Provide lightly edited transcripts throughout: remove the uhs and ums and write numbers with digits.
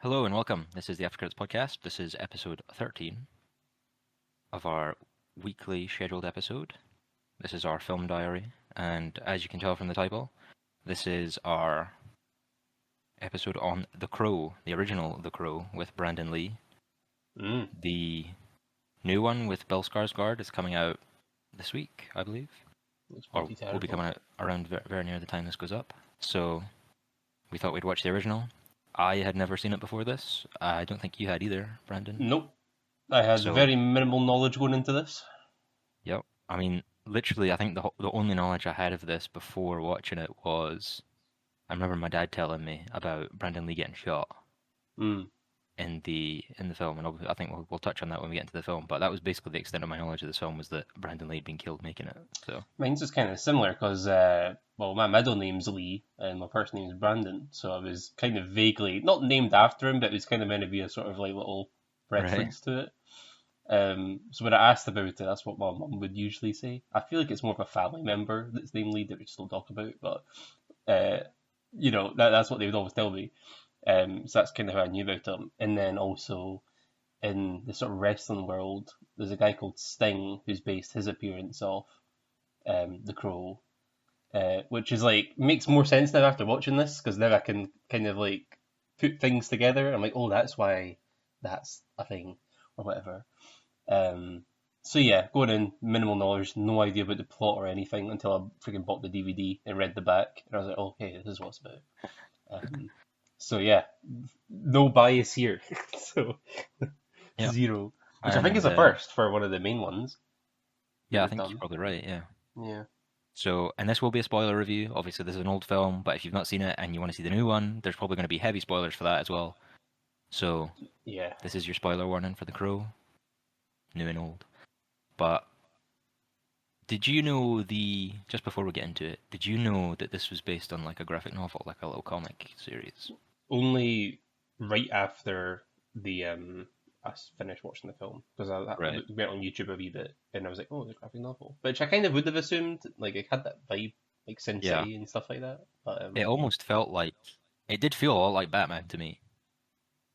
Hello and welcome. This is the After Credits Podcast. This is episode 13 of our weekly scheduled episode. This is our film diary, and as you can tell from the title, this is our episode on The Crow, the original The Crow with Brandon Lee. The new one with Bill Skarsgård is coming out this week, I believe, or will be coming out around very near the time this goes up. So we thought we'd watch the original. I had never seen it before this. I don't think you had either, Brandon. Nope. I had very minimal knowledge going into this. Yep. I mean, literally, I think the only knowledge I had of this before watching it was, I remember my dad telling me about Brandon Lee getting shot in the film, and I think we'll touch on that when we get into the film. But that was basically the extent of my knowledge of this film, was that Brandon Lee had been killed making it. So mine's just kind of similar because, my middle name's Lee and my first name is Brandon, so I was kind of vaguely not named after him, but it was kind of meant to be a sort of like little reference to it. So when I asked about it, that's what my mum would usually say. I feel like it's more of a family member that's named Lee that we still talk about, but that's what they would always tell me. So that's kind of how I knew about him. And then also in the sort of wrestling world, there's a guy called Sting who's based his appearance off The Crow, which is like makes more sense now after watching this, because now I can kind of like put things together. I'm like, oh, that's why that's a thing or whatever. So yeah, going in, minimal knowledge, no idea about the plot or anything until I freaking bought the DVD and read the back, and I was like, okay, this is what it's about. So yeah, no bias here. So yeah. Zero, which I think is a first for one of the main ones. Yeah, I think you're probably right. Yeah. Yeah. So, and this will be a spoiler review. Obviously, this is an old film, but if you've not seen it and you want to see the new one, there's probably going to be heavy spoilers for that as well. So, yeah, this is your spoiler warning for The Crow, new and old. But did you know just before we get into it, did you know that this was based on like a graphic novel, like a little comic series? Only right after the I finished watching the film, because I went on YouTube a wee bit and I was like, oh, it's a graphic novel, which I kind of would have assumed, like it had that vibe, like Sin City and stuff like that. But it almost felt like, it did feel a lot like Batman to me.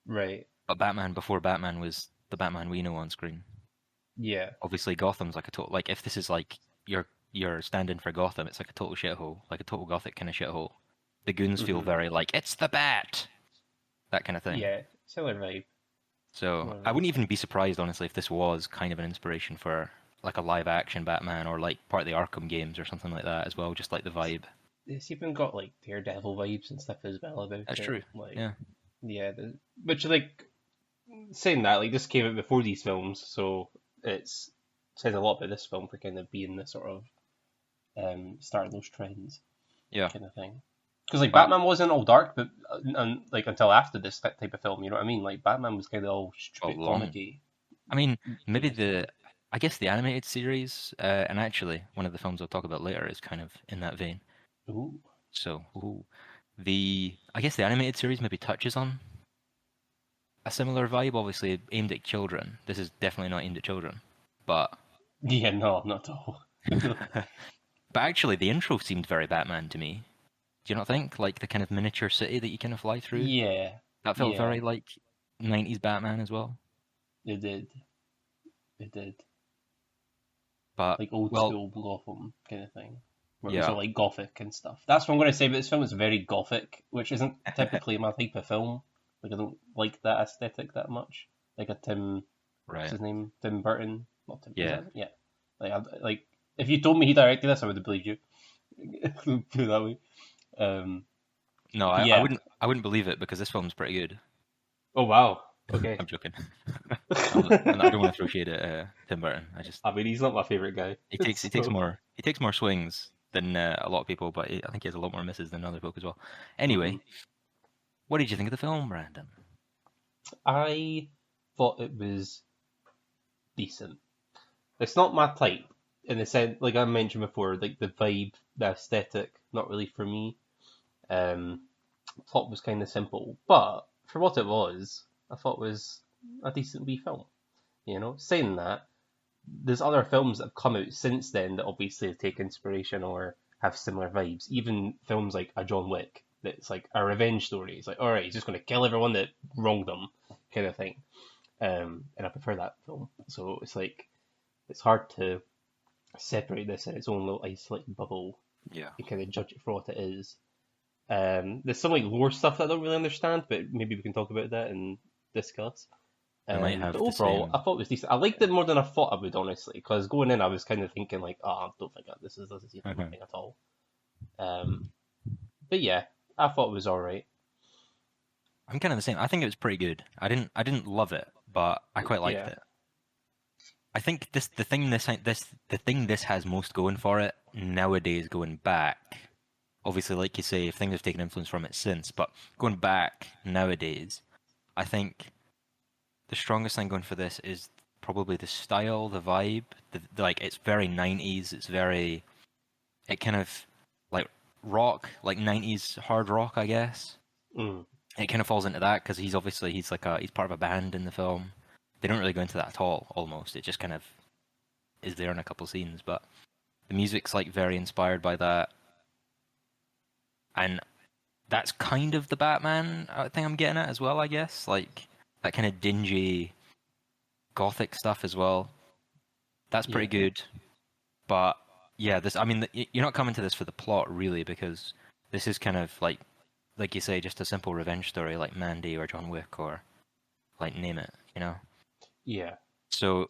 Right. But Batman before Batman was the Batman we know on screen. Yeah. Obviously, Gotham's like a total, like if this is like you're standing for Gotham, it's like a total shithole, like a total gothic kind of shithole. The goons feel very like, it's the Bat, that kind of thing. Yeah, similar vibe. So I wouldn't even be surprised, honestly, if this was kind of an inspiration for like a live action Batman, or like part of the Arkham games or something like that as well, just like the vibe. It's even got like Daredevil vibes and stuff as well about it. That's true. Like, yeah. Which, like, saying that, like, this came out before these films, so says a lot about this film for kind of being the sort of start of those trends, kind of thing. Because like Batman wasn't all dark, but like until after this type of film, you know what I mean? Like Batman was kind of all stupid comedy. I mean, maybe I guess the animated series, and actually one of the films I'll talk about later is kind of in that vein. Ooh. So, I guess the animated series maybe touches on a similar vibe, obviously aimed at children. This is definitely not aimed at children, but yeah, no, not at all. But actually, the intro seemed very Batman to me. Do you not think? Like the kind of miniature city that you kind of fly through? Yeah. That felt very like 90s Batman as well. It did. But like old school Gotham kind of thing. Where it was all like gothic and stuff. That's what I'm going to say, but this film is very gothic, which isn't typically my type of film. Like I don't like that aesthetic that much. Like a what's his name? Tim Burton? Not Tim. Yeah. Yeah. Like if you told me he directed this, I would have believed you. Put it that way. No, I wouldn't believe it, because this film's pretty good. Oh wow. Okay. I'm joking. I don't want to throw shade at Tim Burton. I mean, he's not my favorite guy. He takes more swings than a lot of people, but I think he has a lot more misses than other folk as well. Anyway, what did you think of the film, Brandon? I thought it was decent. It's not my type, in the sense, like I mentioned before, like the vibe, the aesthetic, not really for me. Plot was kind of simple, but for what it was, I thought it was a decent wee film. You know, saying that, there's other films that have come out since then that obviously take inspiration or have similar vibes. Even films like a John Wick that's like a revenge story. It's like, all right, he's just going to kill everyone that wronged him, kind of thing. And I prefer that film. So it's like it's hard to separate this in its own little isolated bubble Yeah. and kind of judge it for what it is. There's some like lore stuff that I don't really understand, but maybe we can talk about that and discuss. We might But have the overall, I same. thought it was decent. I liked it more than I thought I would, honestly, because going in, I was kind of thinking like, oh, I don't think this is even my thing at all. Um, but yeah, I thought it was all right. I'm kind of the same. I think it was pretty good. I didn't love it, but I quite liked Yeah. it. I think the thing this has most going for it nowadays, going back. Obviously, like you say, if things have taken influence from it since, but going back nowadays, I think the strongest thing going for this is probably the style, the vibe. Like it's very 90s. It's very it kind of like rock, like 90s hard rock, I guess. Mm. It kind of falls into that because he's part of a band in the film. They don't really go into that at all. Almost, it just kind of is there in a couple scenes, but the music's like very inspired by that, and that's kind of the Batman thing I'm getting at as well. I guess like that kind of dingy gothic stuff as well. That's pretty Yeah. good, but yeah, this I mean you're not coming to this for the plot really because this is kind of like you say, just a simple revenge story like Mandy or John Wick or like name it, you know. Yeah. So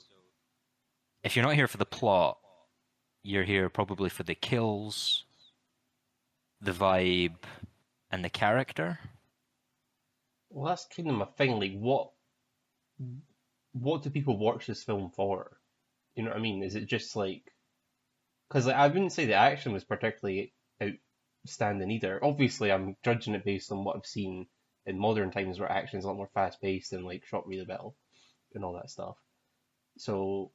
if you're not here for the plot, you're here probably for the kills, the vibe, and the character. Well, that's kind of my thing. Like, what do people watch this film for? You know what I mean? Is it just like because like, I wouldn't say the action was particularly outstanding either. Obviously, I'm judging it based on what I've seen in modern times, where action's a lot more fast paced and like shot really well and all that stuff. So,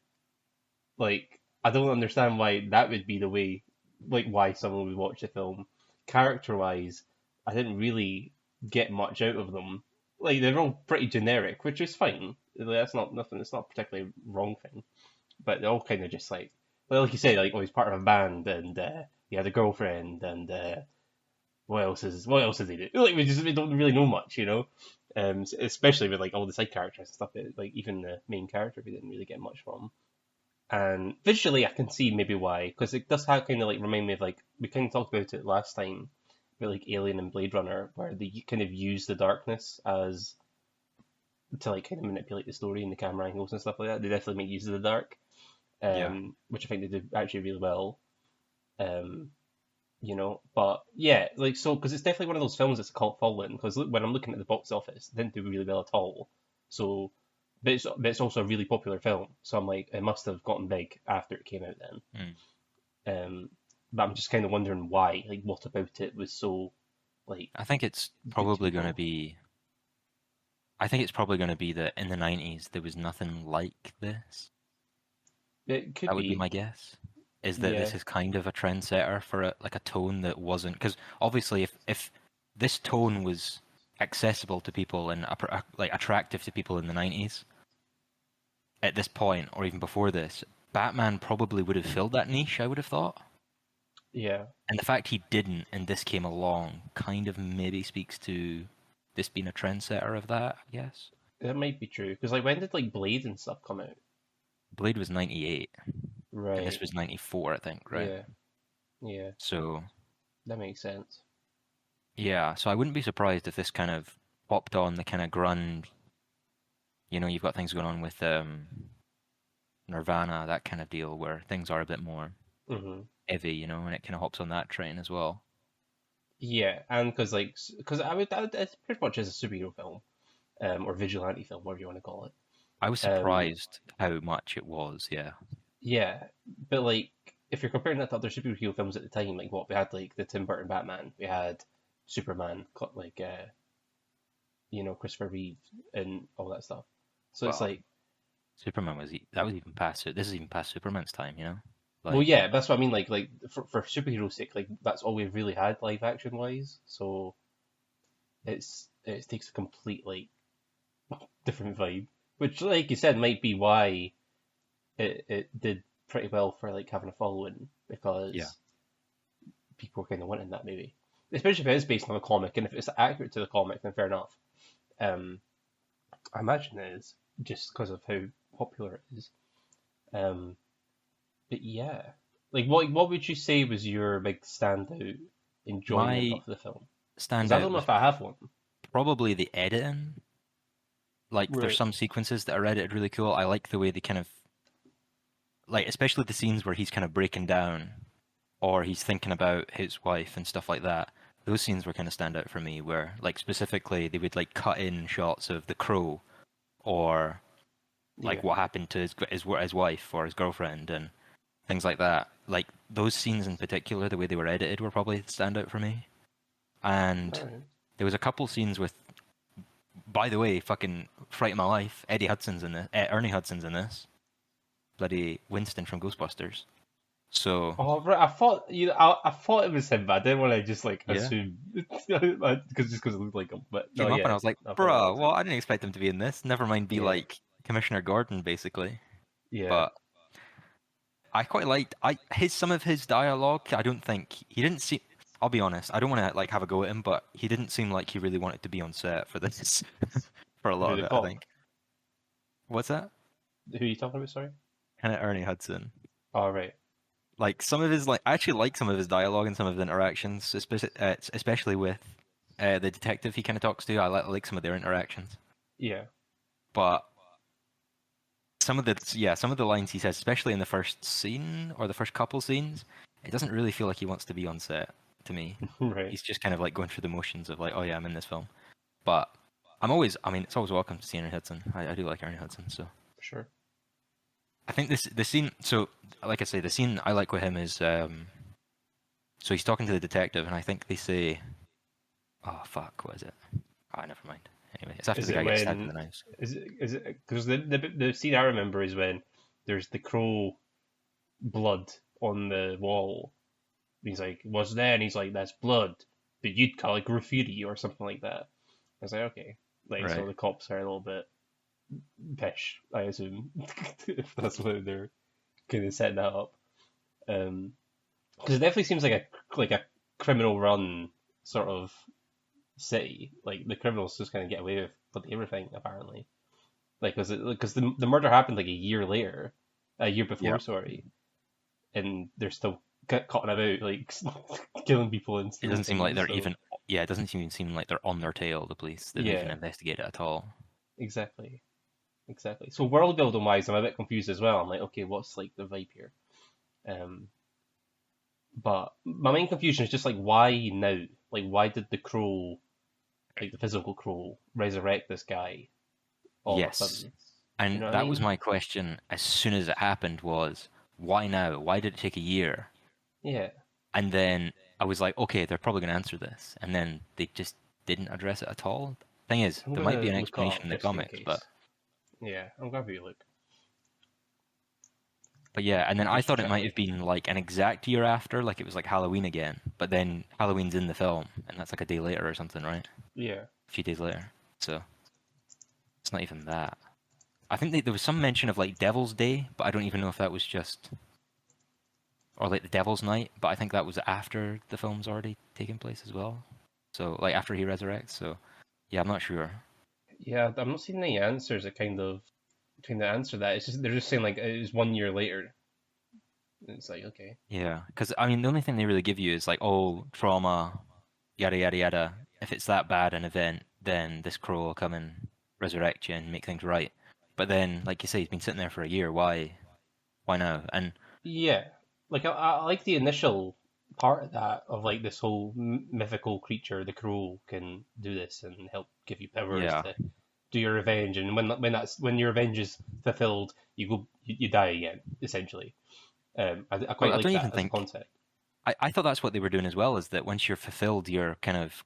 like, I don't understand why that would be the way, like, why someone would watch the film. Character wise, I didn't really get much out of them. Like, they're all pretty generic, which is fine. Like, that's not nothing. It's not particularly wrong thing, but they're all kind of just like, well, like you say, like, oh, he's part of a band and he had a girlfriend and what else is he do? Like, we don't really know much, you know. Especially with like all the side characters and stuff. Like even the main character, we didn't really get much from. And visually, I can see maybe why, because it does have kind of like remind me of like we kind of talked about it last time, with like Alien and Blade Runner, where they kind of use the darkness as to like kind of manipulate the story and the camera angles and stuff like that. They definitely make use of the dark, Yeah. which I think they did actually really well. Um, but yeah, like so because it's definitely one of those films that's a cult following. Because when I'm looking at the box office, it didn't do really well at all. So, but it's also a really popular film. So I'm like, it must have gotten big after it came out then. Mm. Um, but I'm just kind of wondering why. Like, what about it was so like I think it's good to probably going to people? be. I think it's probably going to be that in the 90s there was nothing like this. It could That would be be, my guess. Is that yeah, this is kind of a trendsetter for like a tone that wasn't because obviously if this tone was accessible to people and like attractive to people in the 90s at this point or even before this, Batman probably would have filled that niche, I would have thought. yeah. And the fact he didn't and this came along kind of maybe speaks to this being a trendsetter of that, I guess. That might be true. Because like, when did like Blade and stuff come out? Blade was 98 and this Right. was 94, I think, right? Yeah. Yeah. So, That makes sense. yeah, so I wouldn't be surprised if this kind of popped on the kind of grunge, you've got things going on with Nirvana, that kind of deal where things are a bit more Hmm. heavy, and it kind of hops on that train as well. Yeah, and because it's pretty much as a superhero film, or vigilante film, whatever you want to call it. I was Um, surprised how much it was, yeah. yeah, but like if you're comparing that to other superhero films at the time, like what we had, like the Tim Burton Batman, we had Superman, like Christopher Reeve and all that stuff. So it's Well, like, Superman that was even past it. This is even past Superman's time, well, Like, yeah, that's what I mean. Like for superhero sake, like that's all we've really had live action wise. So it takes a complete like different vibe, which, like you said, might be why it did pretty well for like having a following yeah. because people were kind of wanting that maybe. especially if it is based on a comic, and if it's accurate to the comic, then fair enough. Um, I imagine it is just because of how popular it is. Um, but yeah, like what would you say was your big standout enjoyment My of the film? Because I standout don't know was if I have one. probably the editing. Like, there's Right. some sequences that are edited really cool. I like the way they kind of like, especially the scenes where he's kind of breaking down or he's thinking about his wife and stuff like that. Those scenes were kind of stand out for me, where like specifically they would like cut in shots of the crow or like Yeah. what happened to his wife or his girlfriend and things like that. Like those scenes in particular, the way they were edited were probably stand out for me. And All right. there was a couple scenes with, by the way, fucking fright of my life. Eddie Hudson's in this. Ernie Hudson's in this. Bloody Winston from Ghostbusters. So Oh, right. I thought it was him, but I didn't want to just like yeah, assume because it looked like him. But no, came up and I yeah, was like, I thought that bruh, was well, him. I didn't expect him to be in this. Never mind, be Yeah. like Commissioner Gordon, basically. Yeah. But I quite liked some of his dialogue. I don't think he didn't see. I'll be honest. I don't want to like have a go at him, but he didn't seem like he really wanted to be on set for this for a lot Who of the it. I cop? think. What's that? Who are you talking about? Sorry. Oh, Kind of Ernie Hudson. right. Like some of his like, I actually like some of his dialogue and some of the interactions, especially with the detective he kind of talks to. I like some of their interactions, Yeah. but some of the lines he says, especially in the first scene or the first couple scenes, it doesn't really feel like he wants to be on set to me. Right. He's just kind of like going through the motions of like, oh yeah, I'm in this film. But I mean, it's always welcome to see Ernie Hudson. I do like Ernie Hudson, so For sure. I think the scene. So like I say, the scene I like with him is so he's talking to the detective, and I think they say, oh fuck, what is it? Ah, never mind. Anyway, it's after Is the it guy gets stabbed in when? the nose. Is it because the scene I remember is when there's the crow blood on the wall. He's like, "What's that?" And he's like, "That's blood, but you'd call it graffiti or something like that." I was like, "Okay." Like, so Right. the cops are a little bit pish, I assume, if that's what they're kind of setting that up. Because it definitely seems like a criminal run sort of city. Like the criminals just kind of get away with everything apparently. Like, because the murder happened like a year Yeah. before, sorry, and they're still cutting about like killing people and It stealing doesn't seem like things. they're So even. Yeah, it doesn't even seem like they're on their tail. The police. They don't even yeah, investigate it at all. exactly, exactly. So world building wise, I'm a bit confused as well. I'm like, okay, what's like the vibe here? Um, but my main confusion is just like why now? Like why did the crow, like the physical crow, resurrect this guy all of a Yes, sudden? Do you and know what I that was mean? my question as soon as it happened was, why now? Why did it take a year? Yeah, And then I was like, okay, they're probably going to answer this. And then they just didn't address it at all. Thing is, I'm there might be gonna an look it explanation up in the just in comics, case. Yeah, I'm gonna have you look. but yeah, and then I Just for thought it chatting might about have it. been like an exact year after, like it was like Halloween again. But then Halloween's in the film, and that's like a day later or something, right? Yeah. A few days later. So it's not even that. I think there was some mention of like Devil's Day, but I don't even know if that was just or like the Devil's Night, but I think that was after the film's already taken place as well. So like after he resurrects. So yeah, I'm not sure. Yeah, I'm not seeing any answers that kind of answer that. It's just they're just saying like it was 1 year later. It's like okay, Yeah, because I mean the only thing they really give you is like, oh, trauma, yada yada yada. If it's that bad an event, then this crow will come and resurrect you and make things right. But then, like you say, he's been sitting there for a year. Why? Why now? And yeah, like I like the initial part of that of like this whole mythical creature, the crow, can do this and help give you powers yeah, to do your revenge. And when your revenge is fulfilled, you die again essentially. I well, quite I like don't that even as a think. concept. I thought that's what they were doing as well. Is that once you're fulfilled, you're kind of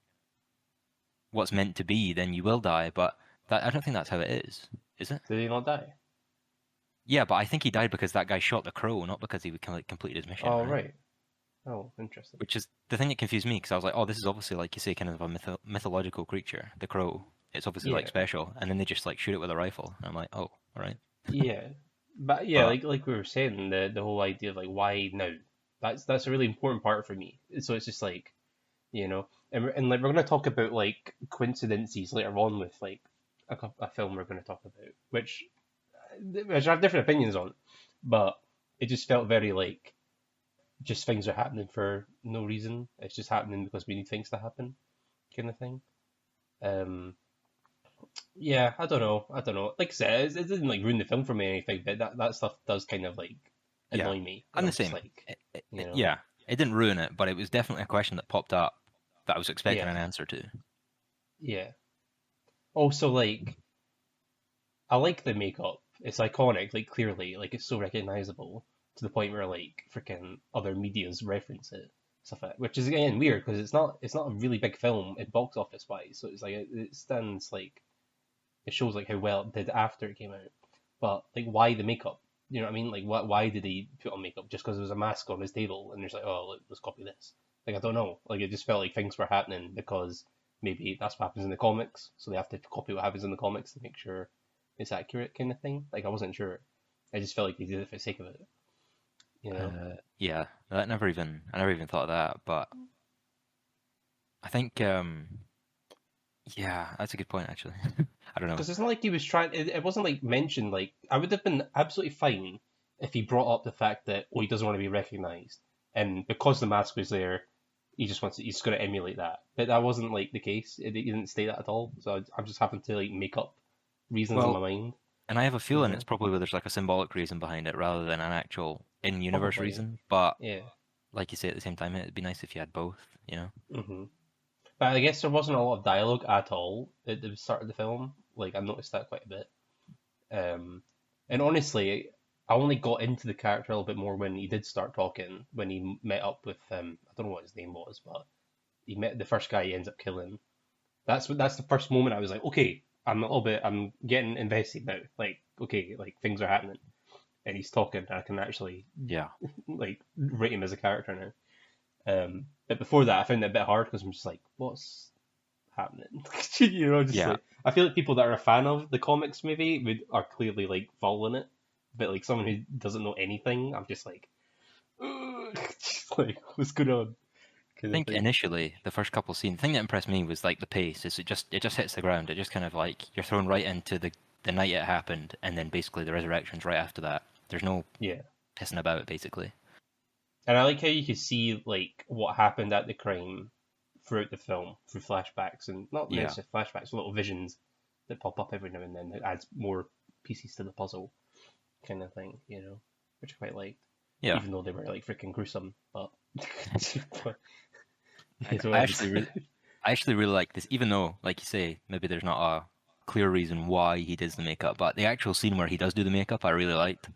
what's meant to be, then you will die. But I don't think that's how it is it? Did he not die? Yeah, but I think he died because that guy shot the crow, not because he completed his mission, Oh right? right. Oh, interesting. Which is the thing that confused me because I was like, oh, this is obviously like you say, kind of a mythological creature, the crow. It's obviously like Yeah. special, and then they just like shoot it with a rifle, and I'm like, oh, all right. Yeah, but yeah, But like we were saying, the whole idea of like why now? That's a really important part for me. So it's just like you know, and like we're going to talk about like coincidences later on with like a film we're going to talk about, which I have different opinions on, but it just felt very like just things are happening for no reason. It's just happening because we need things to happen, kind of thing. Um, yeah, I don't know. I don't know. Like I said, it didn't like ruin the film for me or anything, but that stuff does kind of like Yeah, annoy me, and I'm the I'm just same. like, you know, Yeah, it didn't ruin it, but it was definitely a question that popped up that I was expecting yeah, an answer to. yeah. Also, like, I like the makeup. It's iconic, like clearly, like it's so recognizable to the point where like freaking other media's reference it, stuff like that, which is again weird because it's not a really big film in box office wise, so it's like it stands like it shows like how well it did after it came out. But like, why the makeup? You know what I mean? Like, why did he put on makeup just because there was a mask on his table and there's like, oh, let's copy this? Like, I don't know. Like, it just felt like things were happening because maybe that's what happens in the comics, so they have to copy what happens in the comics to make sure it's accurate, kind of thing. Like, I wasn't sure. I just felt like they did it for the sake of it. You know? Yeah, I never even thought of that, but I think, yeah, that's a good point actually. I don't know. Because it's not like he was trying. It wasn't like mentioned. Like, I would have been absolutely fine if he brought up the fact that he doesn't want to be recognized, and because the mask was there, he's going to emulate that. But that wasn't like the case. He didn't state that at all. So I'm just having to like make up reasons in my Well, mind. and I have a You feeling it's know, probably where there's like a symbolic reason behind it rather than an actual in-universe probably. reason. But Yeah. like you say, at the same time, it'd be nice if you had both, you know? But I guess there wasn't a lot of dialogue at all at the start of the film. Like I noticed that quite a bit. Um, and honestly, I only got into the character a little bit more when he did start talking. When he met up with I don't know what his name was, but he met the first guy he ends up killing. That's the first moment I was like, okay, I'm getting invested now. Like, okay, like things are happening, and he's talking. And I can actually Yeah, like rate him as a character now. But before that, I found it a bit hard because I'm just like, what's happening? Just yeah. like I feel like people that are a fan of the comics maybe are clearly like following it, but like someone who doesn't know anything, I'm just like, just like what's going on, I kind of think thing. initially the first couple scenes, the thing that impressed me was like the pace. Is it just hits the ground. It just kind of like you're thrown right into the night it happened, and then basically the resurrection's right after that. There's no Yeah, pissing about basically. and I like how you can see like what happened at the crime throughout the film through flashbacks and not Yeah, necessarily flashbacks, little visions that pop up every now and then that adds more pieces to the puzzle, kind of thing, which I quite liked, yeah. even though they were like freaking gruesome, but I, it I was. actually really, I actually really like this, even though, like you say, maybe there's not a clear reason why he does the makeup, but the actual scene where he does do the makeup, I really liked.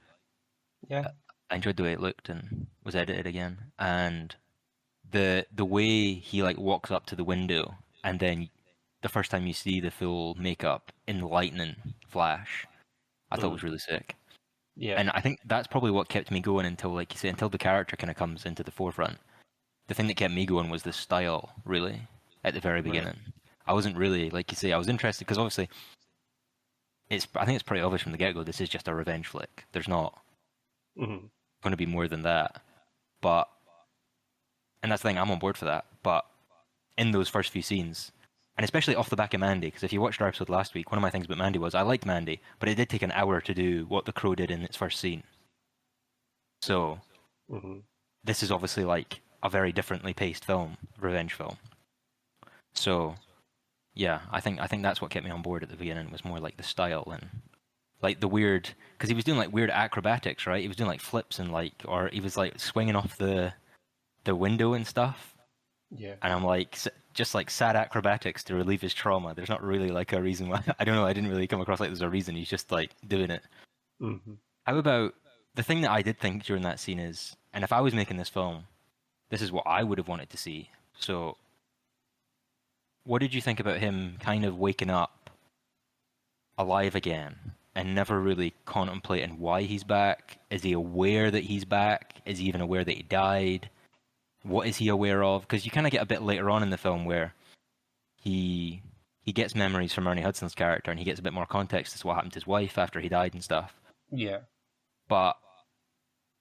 Yeah. I enjoyed the way it looked and was edited again, and the way he like walks up to the window, and then the first time you see the full makeup in lightning flash, I thought Mm. was really sick. Yeah. And I think that's probably what kept me going until, like you say, until the character kind of comes into the forefront. The thing that kept me going was the style, really, at the very Right. beginning. I wasn't really, like you say, I was interested because obviously I think it's pretty obvious from the get-go this is just a revenge flick. There's not Mm. going to be more than that. But, and that's the thing, I'm on board for that. But in those first few scenes, and especially off the back of Mandy, because if you watched our episode last week, one of my things about Mandy was I liked Mandy, but it did take an hour to do what The Crow did in its first scene. So Mm. this is obviously like a very differently paced film, revenge film. So yeah, I think that's what kept me on board at the beginning was more like the style and like the weird, because he was doing like weird acrobatics, right? He was doing like flips and like, or he was like swinging off the window and stuff. Yeah. And I'm like, just like sad acrobatics to relieve his trauma. There's not really like a reason why. I don't know. I didn't really come across like there's a reason. He's just like doing it. Mm. How about the thing that I did think during that scene is, and if I was making this film, this is what I would have wanted to see. So, what did you think about him kind of waking up alive again and never really contemplating why he's back? Is he aware that he's back? Is he even aware that he died? What is he aware of? Because you kind of get a bit later on in the film where he he gets memories from Ernie Hudson's character and he gets a bit more context as to what happened to his wife after he died and stuff. Yeah. But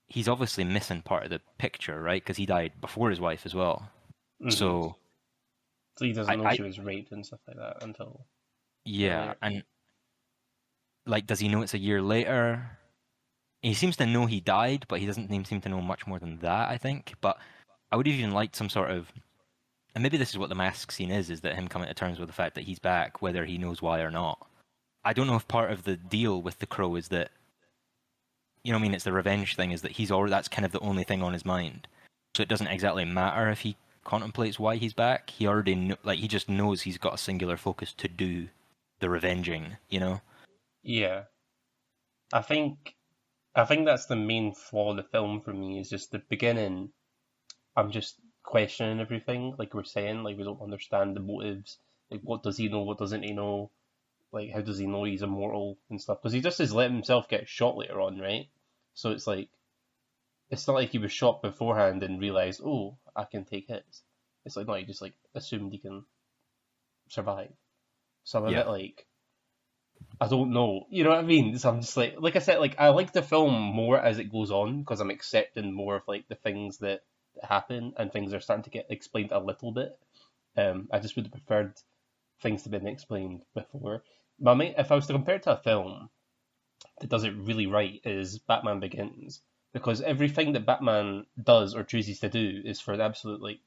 he's obviously missing part of the picture, right? Because he died before his wife as well. Mm. So So he doesn't know I she was raped and stuff like that until yeah, earlier. and like, does he know it's a year later? He seems to know he died, but he doesn't seem to know much more than that, I think. But I would even like some sort of, and maybe this is what the mask scene is that him coming to terms with the fact that he's back, whether he knows why or not. I don't know if part of the deal with the crow is that, you know what I mean, it's the revenge thing, is that he's already, that's kind of the only thing on his mind. So it doesn't exactly matter if he contemplates why he's back. He already like, he just knows he's got a singular focus to do the revenging, you know? Yeah, I think I think that's the main flaw of the film for me is just the beginning. I'm just questioning everything, like we're saying, like we don't understand the motives. Like, what does he know? What doesn't he know? Like, how does he know he's immortal and stuff? Because he just has let himself get shot later on, right? So it's like, it's not like he was shot beforehand and realized, oh, I can take hits. It's like, no, he just like assumed he can survive. So I'm a Yeah. bit like, I don't know. You know what I mean? So I'm just like I said, like I like the film more as it goes on because I'm accepting more of like the things that happen and things are starting to get explained a little bit. I just would have preferred things to have been explained before. But I mean, if I was to compare it to a film that does it really right, is Batman Begins, because everything that Batman does or chooses to do is for an absolute like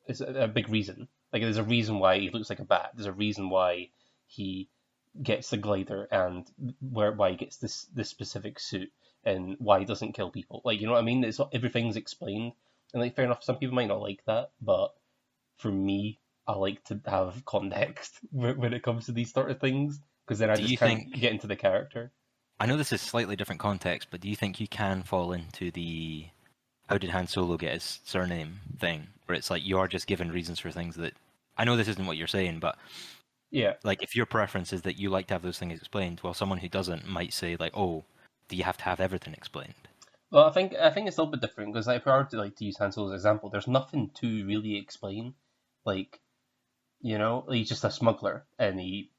it's a big reason. Like there's a reason why he looks like a bat. There's a reason why he gets the glider and why he gets this specific suit and why he doesn't kill people. Like, you know what I mean? It's everything's explained. And like fair enough, some people might not like that, but for me, I like to have context when it comes to these sort of things because then I Do just you can't think, get into the character. I know this is slightly different context, but do you think you can fall into the how did Han Solo get his surname thing, where it's like you are just given reasons for things that, I know this isn't what you're saying, but Yeah. like if your preference is that you like to have those things explained, well, someone who doesn't might say like, oh, do you have to have everything explained? Well, I think it's a little bit different because like, if we are to like to use Han Solo's example, there's nothing to really explain. Like, you know, he's just a smuggler and he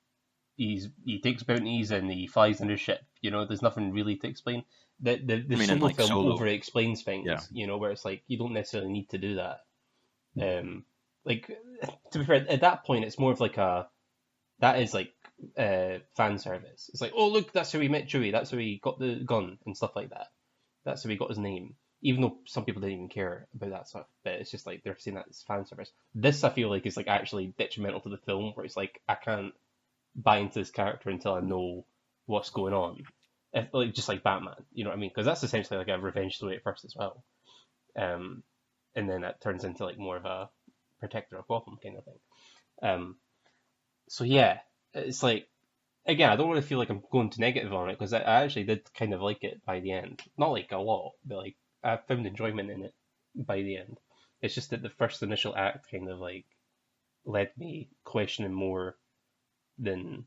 takes bounties and he flies in his ship. You know, there's nothing really to explain. The I mean, in solo like film Solo, over explains yeah, things. You know, where it's like you don't necessarily need to do that. Like to be fair, at that point, it's more of like a that is like fan service. It's like, oh look, that's how he met Chewie. That's how he got the gun and stuff like that. That's how he got his name. Even though some people didn't even care about that stuff, but it's just like they're saying that it's fan service. This I feel like is like actually detrimental to the film, where it's like I can't buy into this character until I know what's going on. If, like just like Batman, you know what I mean? Because that's essentially like a revenge story at first as well, um, and then that turns into like more of a protector of Gotham kind of thing. Um, so yeah, it's like again, I don't want to feel like I'm going too negative on it because I actually did kind of like it by the end. Not like a lot, but like I found enjoyment in it by the end. It's just that the first initial act kind of like led me questioning more than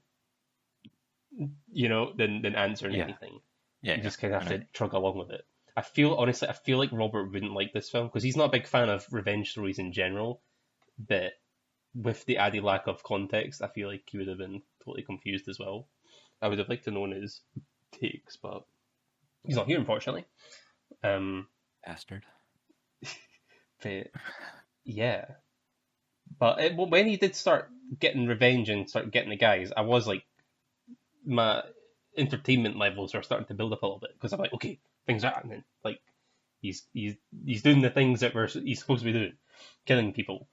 than answering yeah, anything. yeah, You yeah. just kind of I have know. to trudge along with it. I feel honestly, I feel like Robert wouldn't like this film because he's not a big fan of revenge stories in general. But with the added lack of context, I feel like he would have been totally confused as well. I would have liked to know his takes, but he's not here, unfortunately. Um, Bastard. but yeah, but when he did start getting revenge and start getting the guys, I was like, my entertainment levels are starting to build up a little bit because I'm like, okay, things are happening. Like he's doing the things that he's supposed to be doing, killing people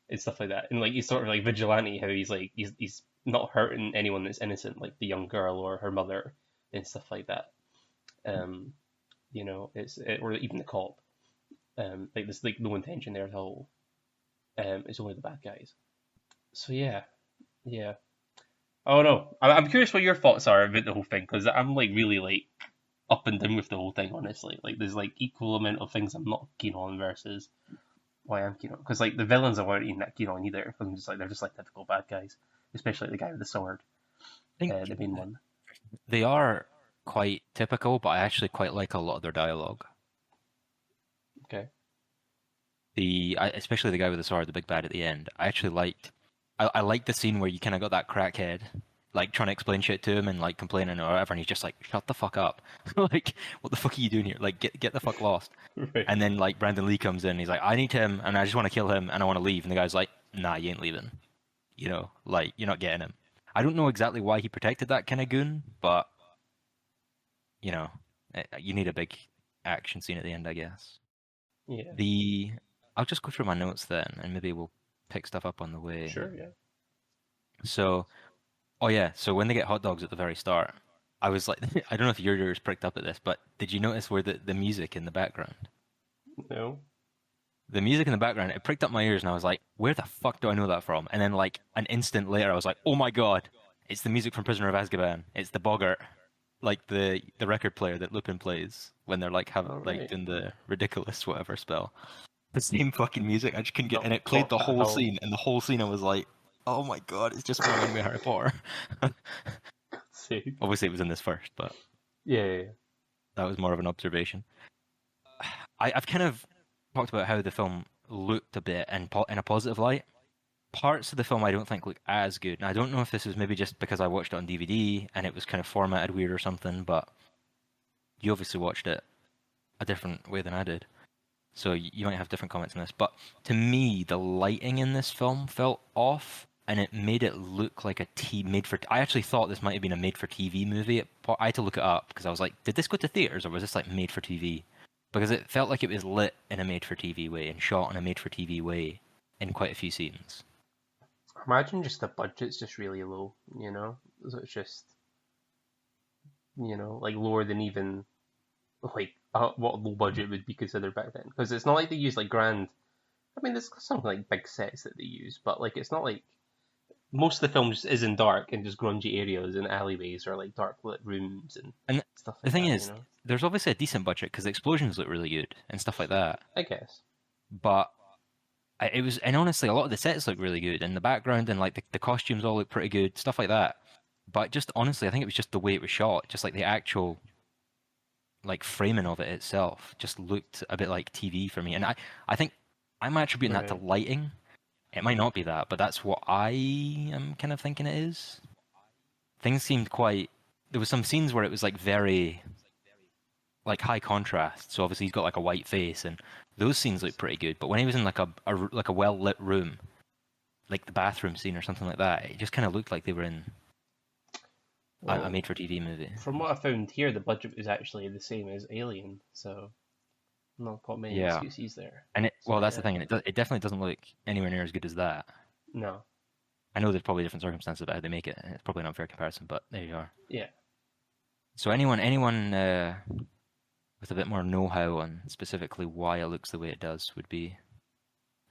and stuff like that, and like he's sort of like vigilante. How he's like he's not hurting anyone that's innocent, like the young girl or her mother and stuff like that. Um, or even the cop. Like there's like no intention there at all. It's only the bad guys. So yeah, yeah. Oh no, I'm curious what your thoughts are about the whole thing because I'm like really like up and down with the whole thing. Honestly, like there's like equal amount of things I'm not keen on versus why I'm keen on. Because like the villains I weren't even that keen on either. I'm just like they're just like typical bad guys, especially the guy with the sword, I think the main one. they are quite typical, but I actually quite like a lot of their dialogue. Okay. Especially the guy with the sword, the big bad at the end. I actually liked. I liked the scene where you kind of got that crackhead, like trying to explain shit to him and like complaining or whatever, and he's just like, "Shut the fuck up!" Like, what the fuck are you doing here? Like, get the fuck lost. Right. And then like Brandon Lee comes in, he's like, "I need him, and I just want to kill him, and I want to leave." And the guy's like, nah, you ain't leaving. You know, like you're not getting him. I don't know exactly why he protected that kind of goon, but you know, you need a big action scene at the end, I guess. Yeah. The I'll just go through my notes then, and maybe we'll pick stuff up on the way. Sure. Yeah. So, oh yeah, so when they get hot dogs at the very start, I was like, I don't know if your ears pricked up at this, but did you notice where the music in the background? No. The music in the background, it pricked up my ears, and I was like, where the fuck do I know that from? And then like an instant later, I was like, oh my god, it's the music from Prisoner of Azkaban. It's the Boggart, like the record player that Lupin plays when they're like All like right. doing the ridiculous whatever spell. The same fucking music. I just couldn't get, Not and it played clocked the that at whole all. scene, and the whole scene I was like, oh my god, it's just reminding me of Harry Potter. Sake. Obviously, it was in this first, but Yeah, yeah, yeah. that was more of an observation. I've kind of talked about how the film looked a bit in a positive light. Parts of the film I don't think look as good. And I don't know if this is maybe just because I watched it on DVD and it was kind of formatted weird or something, but you obviously watched it a different way than I did. So you might have different comments on this. But to me, the lighting in this film felt off and it made it look like a made for. I actually thought this might have been a made for TV movie. I had to look it up because I was like, did this go to theaters or was this like made for TV? Because it felt like it was lit in a made for TV way and shot in a made for TV way in quite a few scenes. Imagine just the budget's just really low, you know? So it's just, like lower than even like what low budget would be considered back then. Because it's not like they use like grand. I mean, there's some like big sets that they use, but like it's not like most of the film just is in dark and just grungy areas and alleyways or like dark lit rooms and And stuff the like thing that. is, there's obviously a decent budget because the explosions look really good and stuff like that. I guess. But it was, and honestly, a lot of the sets look really good, and the background and like the costumes all look pretty good, stuff like that. But just honestly, I think it was just the way it was shot, just like the actual like framing of it itself, just looked a bit like TV for me. And I think I'm attributing that to Right. lighting. It might not be that, but that's what I am kind of thinking it is. Things seemed quite. There was some scenes where it was like very like high contrast. So obviously he's got like a white face, and those scenes look pretty good. But when he was in like a well lit room, like the bathroom scene or something like that, it just kind of looked like they were in a Well, made for TV movie. from what I found here, the budget was actually the same as Alien, so not got many Yeah, excuses there. and So that's the yeah, thing, and it definitely doesn't look anywhere near as good as that. no, I know there's probably different circumstances about how they make it, and it's probably not a fair comparison, but there you are. yeah. So anyone with a bit more know-how on specifically why it looks the way it does would be,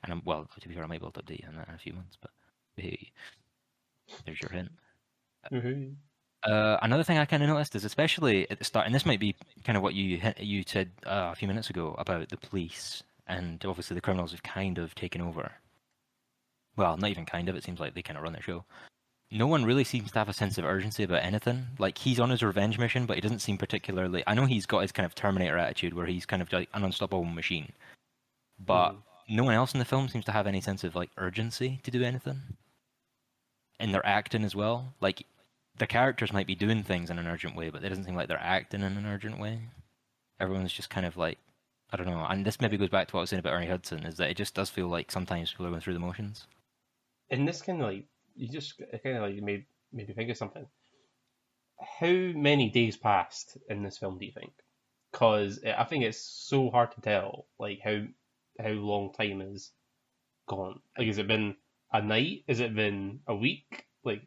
and well, to be fair, I might be able to update you on that in a few months, but hey, there's your hint. Woohoo. Another thing I kind of noticed is, especially at the start, and this might be kind of what you said a few minutes ago about the police, and obviously the criminals have kind of taken over. Well, not even kind of. It seems like they kind of run their show. No one really seems to have a sense of urgency about anything. Like he's on his revenge mission, but he doesn't seem particularly. I know he's got his kind of Terminator attitude, where he's kind of like an unstoppable machine, but Mm. no one else in the film seems to have any sense of like urgency to do anything. And they're acting as well. Like the characters might be doing things in an urgent way, but it doesn't seem like they're acting in an urgent way. Everyone's just kind of like, I don't know. And this maybe goes back to what I was saying about Ernie Hudson, is that it just does feel like sometimes people are going through the motions. And this kind of like you just kind of like made me think of something. How many days passed in this film do you think? Because I think it's so hard to tell like how long time is gone. Like, has it been a night? Has it been a week? Like,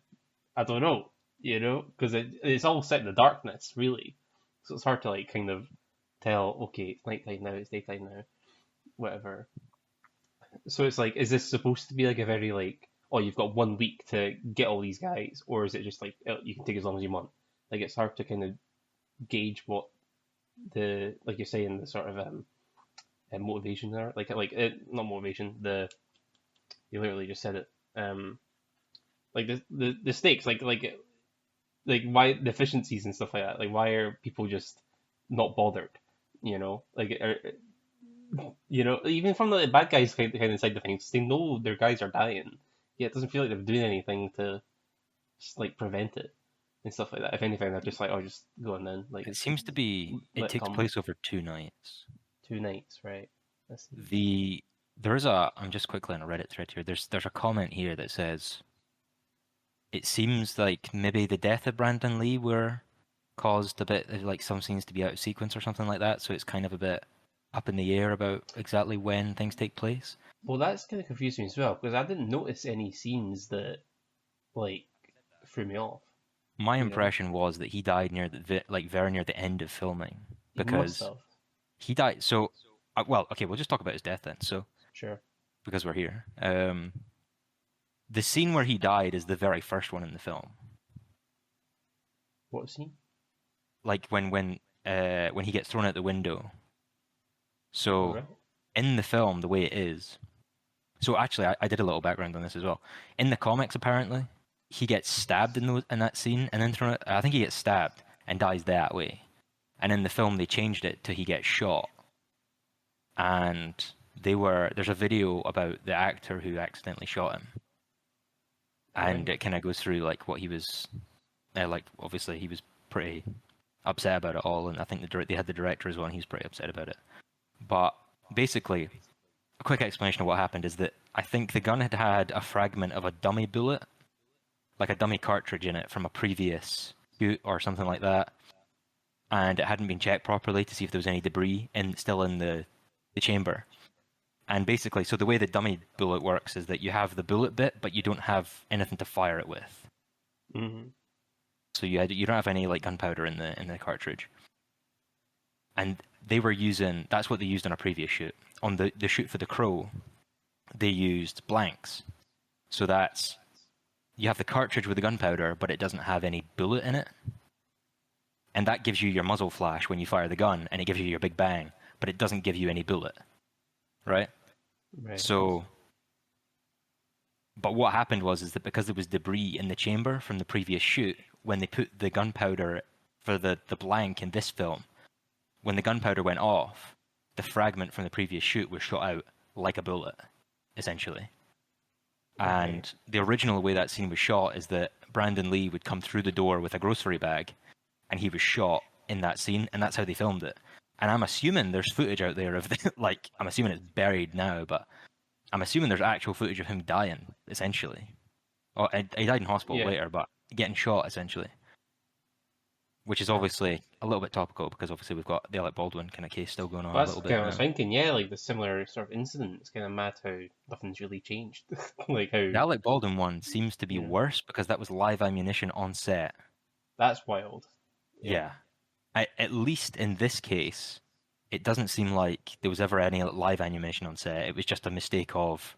I don't know, because it's all set in the darkness, really. So it's hard to like kind of tell. Okay, it's nighttime now. It's daytime now. Whatever. So it's like, is this supposed to be like a very like, oh, you've got 1 week to get all these guys, or is it just like you can take as long as you want? Like, it's hard to kind of gauge what the like you're saying the sort of motivation there, not motivation. You literally just said it. Like the stakes, like why deficiencies and stuff like that. Like, why are people just not bothered? Even from the bad guys kind of side of things, they know their guys are dying. Yeah, it doesn't feel like they're doing anything to just like prevent it and stuff like that. If anything, they're just like, oh, just go on then, like It seems to be, it let it takes come. place over 2 nights. 2 nights, right? I see. The I'm just quickly on a Reddit thread here. There's a comment here that says it seems like maybe the death of Brandon Lee were caused a bit of like some scenes to be out of sequence or something like that, so it's kind of a bit up in the air about exactly when things take place. Well, that's kind of confusing as well because I didn't notice any scenes that like threw me off. My You know, impression was that he died like very near the end of filming he must because have. he died. So, well, okay, we'll just talk about his death then. So, Sure. because we're here, the scene where he died is the very first one in the film. What scene? Like when he gets thrown out the window. All So right. in the film, the way it is. So actually, I did a little background on this as well. In the comics, apparently, he gets stabbed in that scene, and then thrown. I think he gets stabbed and dies that way. And in the film, they changed it to he gets shot. And there's a video about the actor who accidentally shot him, and Right. it kind of goes through like what he was like. Obviously, he was pretty upset about it all, and I think they had the director as well, and he was pretty upset about it. But basically, a quick explanation of what happened is that I think the gun had had a fragment of a dummy bullet, like a dummy cartridge in it from a previous shoot or something like that, and it hadn't been checked properly to see if there was any debris still in the chamber. And basically, so the way the dummy bullet works is that you have the bullet bit, but you don't have anything to fire it with. Mm-hmm. So you don't have any like gunpowder in the cartridge. And that's what they used on a previous shoot. On the shoot for The Crow, they used blanks. So you have the cartridge with the gunpowder, but it doesn't have any bullet in it. And that gives you your muzzle flash when you fire the gun, and it gives you your big bang, but it doesn't give you any bullet. Right? Right. So, but what happened is that because there was debris in the chamber from the previous shoot, when they put the gunpowder for the blank in this film, when the gunpowder went off, the fragment from the previous shoot was shot out like a bullet, essentially. Okay. And the original way that scene was shot is that Brandon Lee would come through the door with a grocery bag, and he was shot in that scene, and that's how they filmed it. And I'm assuming there's footage out there of I'm assuming it's buried now, but I'm assuming there's actual footage of him dying, essentially. Oh, he died in hospital Yeah. later, but getting shot, essentially. Which is That's. obviously a little bit topical because obviously we've got the Alec Baldwin kind of case still going on Well, a that's little kind bit of what I was now. thinking. Yeah, like the similar sort of incident. It's kind of mad how nothing's really changed. Like how The Alec Baldwin one seems to be you know worse because that was live ammunition on set. that's wild. Yeah. Yeah. At least in this case, it doesn't seem like there was ever any live animation on set. It was just a mistake of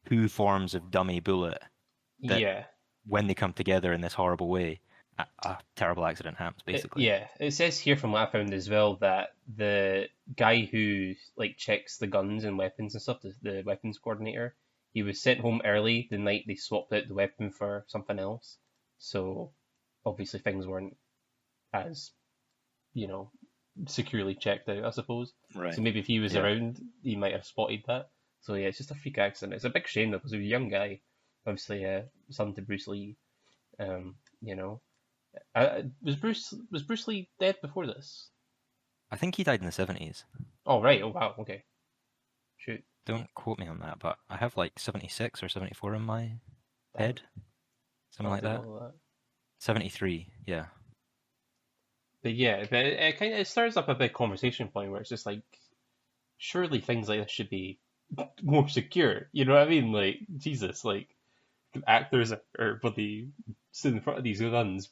two forms of dummy bullet that, Yeah. when they come together in this horrible way, a terrible accident happens, basically. Yeah, it says here from what I found as well that the guy who like checks the guns and weapons and stuff, the weapons coordinator, he was sent home early the night they swapped out the weapon for something else. So obviously things weren't as, you know, securely checked out, I suppose. Right. So maybe if he was Yeah. around, he might have spotted that. So yeah, it's just a freak accident. It's a big shame though, because he was a young guy, obviously son to Bruce Lee. You know, was Bruce Lee dead before this? I think he died in the 70s. Oh right. Oh wow. Okay. Shoot. Don't quote me on that, but I have like 76 or 74 in my Damn. head. Something I'll like do that. all of that. 73, yeah. But yeah, but it kind of it stirs up a big conversation point where it's just like, surely things like this should be more secure. You know what I mean? Like Jesus, like actors are bloody stood in front of these guns,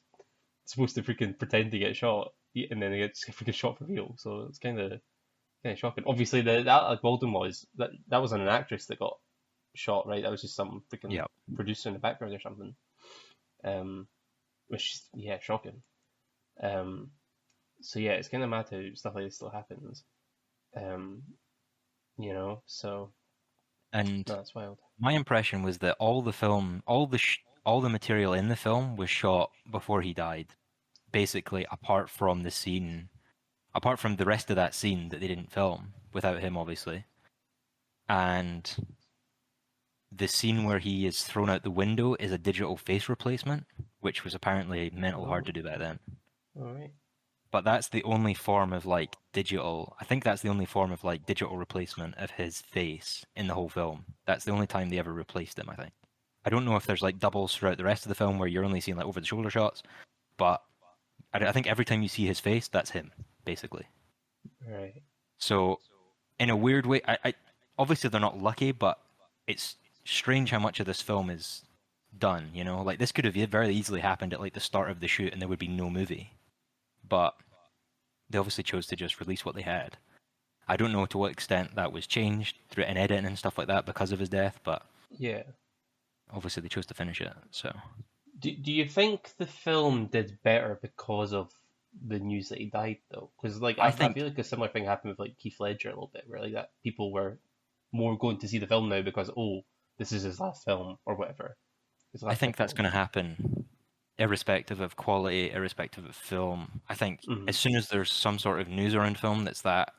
supposed to freaking pretend to get shot, and then they get freaking shot for real. So it's kind of shocking. Obviously, that like Baldwin was that wasn't an actress that got shot, right? That was just some freaking Yeah. producer in the background or something. Um, which yeah, shocking. Um, so yeah, it's kind of mad how stuff like this still happens. Um, so And no, that's wild. my impression was that all the material in the film was shot before he died. Basically, apart from the rest of that scene that they didn't film without him, obviously. And the scene where he is thrown out the window is a digital face replacement, which was apparently mental hard Oh, to do back then. all right. but that's the only form of like digital. I think that's the only form of like digital replacement of his face in the whole film. That's the only time they ever replaced him, I think. I don't know if there's like doubles throughout the rest of the film where you're only seeing like over the shoulder shots, but I think every time you see his face, that's him, basically. Right. So in a weird way, I obviously they're not lucky, but it's strange how much of this film is done, you know? Like this could have very easily happened at like the start of the shoot and there would be no movie. But they obviously chose to just release what they had. I don't know to what extent that was changed through an editing and stuff like that because of his death, but Yeah. obviously they chose to finish it. So Do you think the film did better because of the news that he died though? Because like I I think feel like a similar thing happened with like Keith Ledger a little bit, where like that people were more going to see the film now because oh, this is his last film or whatever. His I last big think that's film. going to happen irrespective of quality, irrespective of film. I think Mm. as soon as there's some sort of news around film that's that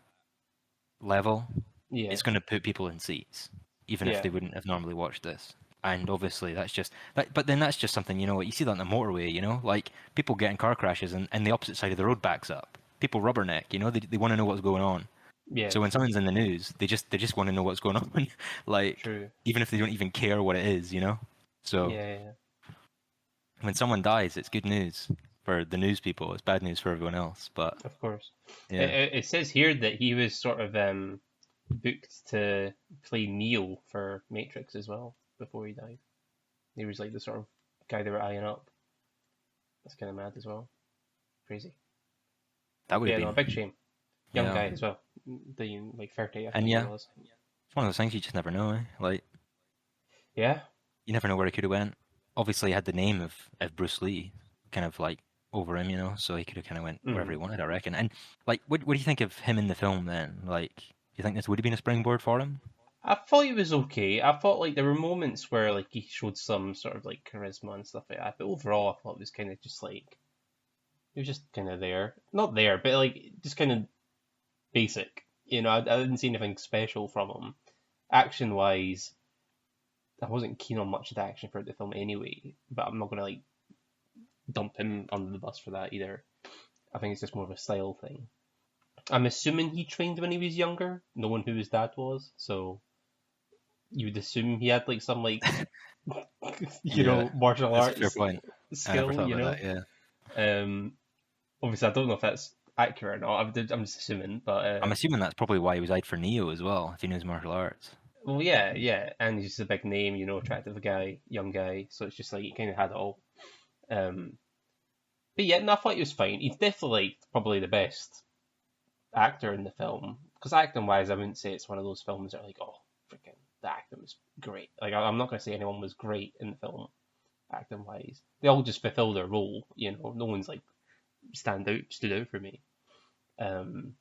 level, Yeah. it's going to put people in seats, even if Yeah. they wouldn't have normally watched this. And obviously, that's just that. But then that's just something you see that on the motorway. Like people get in car crashes, and the opposite side of the road backs up. People rubberneck. They want to know what's going on. Yeah. So when someone's in the news, they just want to know what's going on. Like True. even if they don't even care what it is. So Yeah. Yeah. when someone dies, it's good news for the news people. It's bad news for everyone else. But Of course. yeah, It says here that he was sort of booked to play Neo for Matrix as well before he died. He was like the sort of guy they were eyeing up. That's kind of mad as well. Crazy. that would have Yeah, no, a been big shame. Young yeah. guy as well. Like 30, I And think he yeah, was. it's one of those things you just never know. Like Yeah, you never know where he could have went. Obviously, he had the name of Bruce Lee, kind of like over him, so he could have kind of went wherever mm. he wanted, I reckon. And like, what do you think of him in the film then? Like, do you think this would have been a springboard for him? I thought he was okay. I thought like there were moments where like he showed some sort of like charisma and stuff like that. But overall, I thought it was kind of just like he was just kind of there, not there, but like just kind of basic. I didn't see anything special from him. Action wise, I wasn't keen on much of the action for the film anyway. But I'm not gonna like dump him under the bus for that either. I think it's just more of a style thing. I'm assuming he trained when he was younger, knowing who his dad was. So you would assume he had like some like Yeah, martial that's a fair arts point. I never skill. thought about that. Yeah, Obviously, I don't know if that's accurate or not. I'm just assuming, but I'm assuming that's probably why he was eyed for Neo as well, if he knows martial arts. well, yeah, yeah, and he's just a big name, attractive guy, young guy. So it's just like he kind of had it all. Um, but yeah, no, I thought he was fine. He's definitely like probably the best actor in the film. Because acting wise, I wouldn't say it's one of those films that are like, oh, freaking the acting was great. Like I'm not gonna say anyone was great in the film, acting wise. They all just fulfill their role. No one's like stood out for me. Um,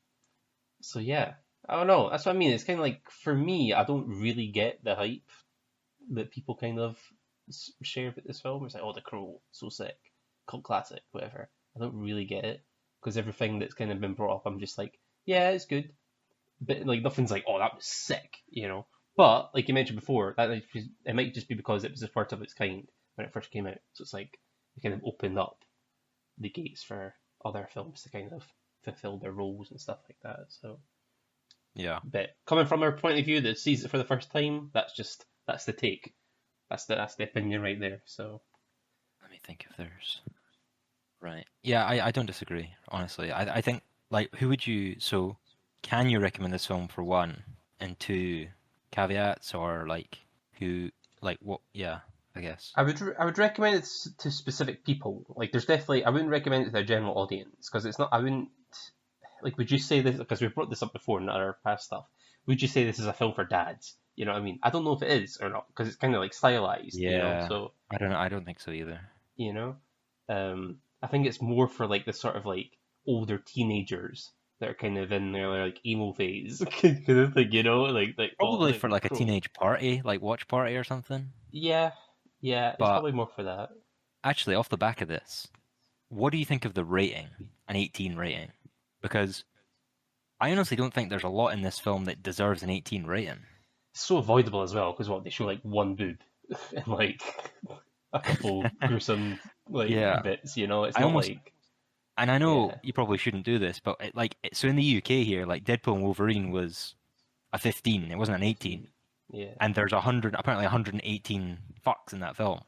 so yeah, I don't know. That's what I mean. It's kind of like for me, I don't really get the hype that people kind of share about this film. It's like, oh, The Crow, so sick, cult classic, whatever. I don't really get it because everything that's kind of been brought up, I'm just like, yeah, it's good, but like nothing's like, oh, that was sick. But like you mentioned before, it might just be because it was the first of its kind when it first came out. So it's like it kind of opened up the gates for other films to kind of fulfill their roles and stuff like that. So, Yeah. but coming from our point of view that sees it for the first time, that's the take. That's the opinion right there. So, Let me think if there's right. Yeah, I don't disagree, honestly. I think like who would you so can you recommend this film for one and two caveats or like who like what yeah, I guess. I would recommend it to specific people. Like, there's definitely I wouldn't recommend it to a general audience because it's not. I wouldn't like. Would you say this because we've brought this up before in our past stuff? Would you say this is a film for dads? You know what I mean? I don't know if it is or not because it's kind of like stylized. Yeah. So I don't know. I don't think so either. you know, I think it's more for like the sort of like older teenagers that are kind of in their like emo phase, kind of like like oh Probably like for like a cool. teenage party, like watch party or something. Yeah, yeah, it's But probably more for that. actually off the back of this, what do you think of the rating? An 18 rating? Because I honestly don't think there's a lot in this film that deserves an 18 rating. It's so avoidable as well because what they show like one boob and like a couple gruesome like Yeah. bits. It's I not almost like And I know Yeah, you probably shouldn't do this, but so in the UK here, like Deadpool and Wolverine was a 15. It wasn't an 18. 15. Yeah, And there's apparently 118 fucks in that film.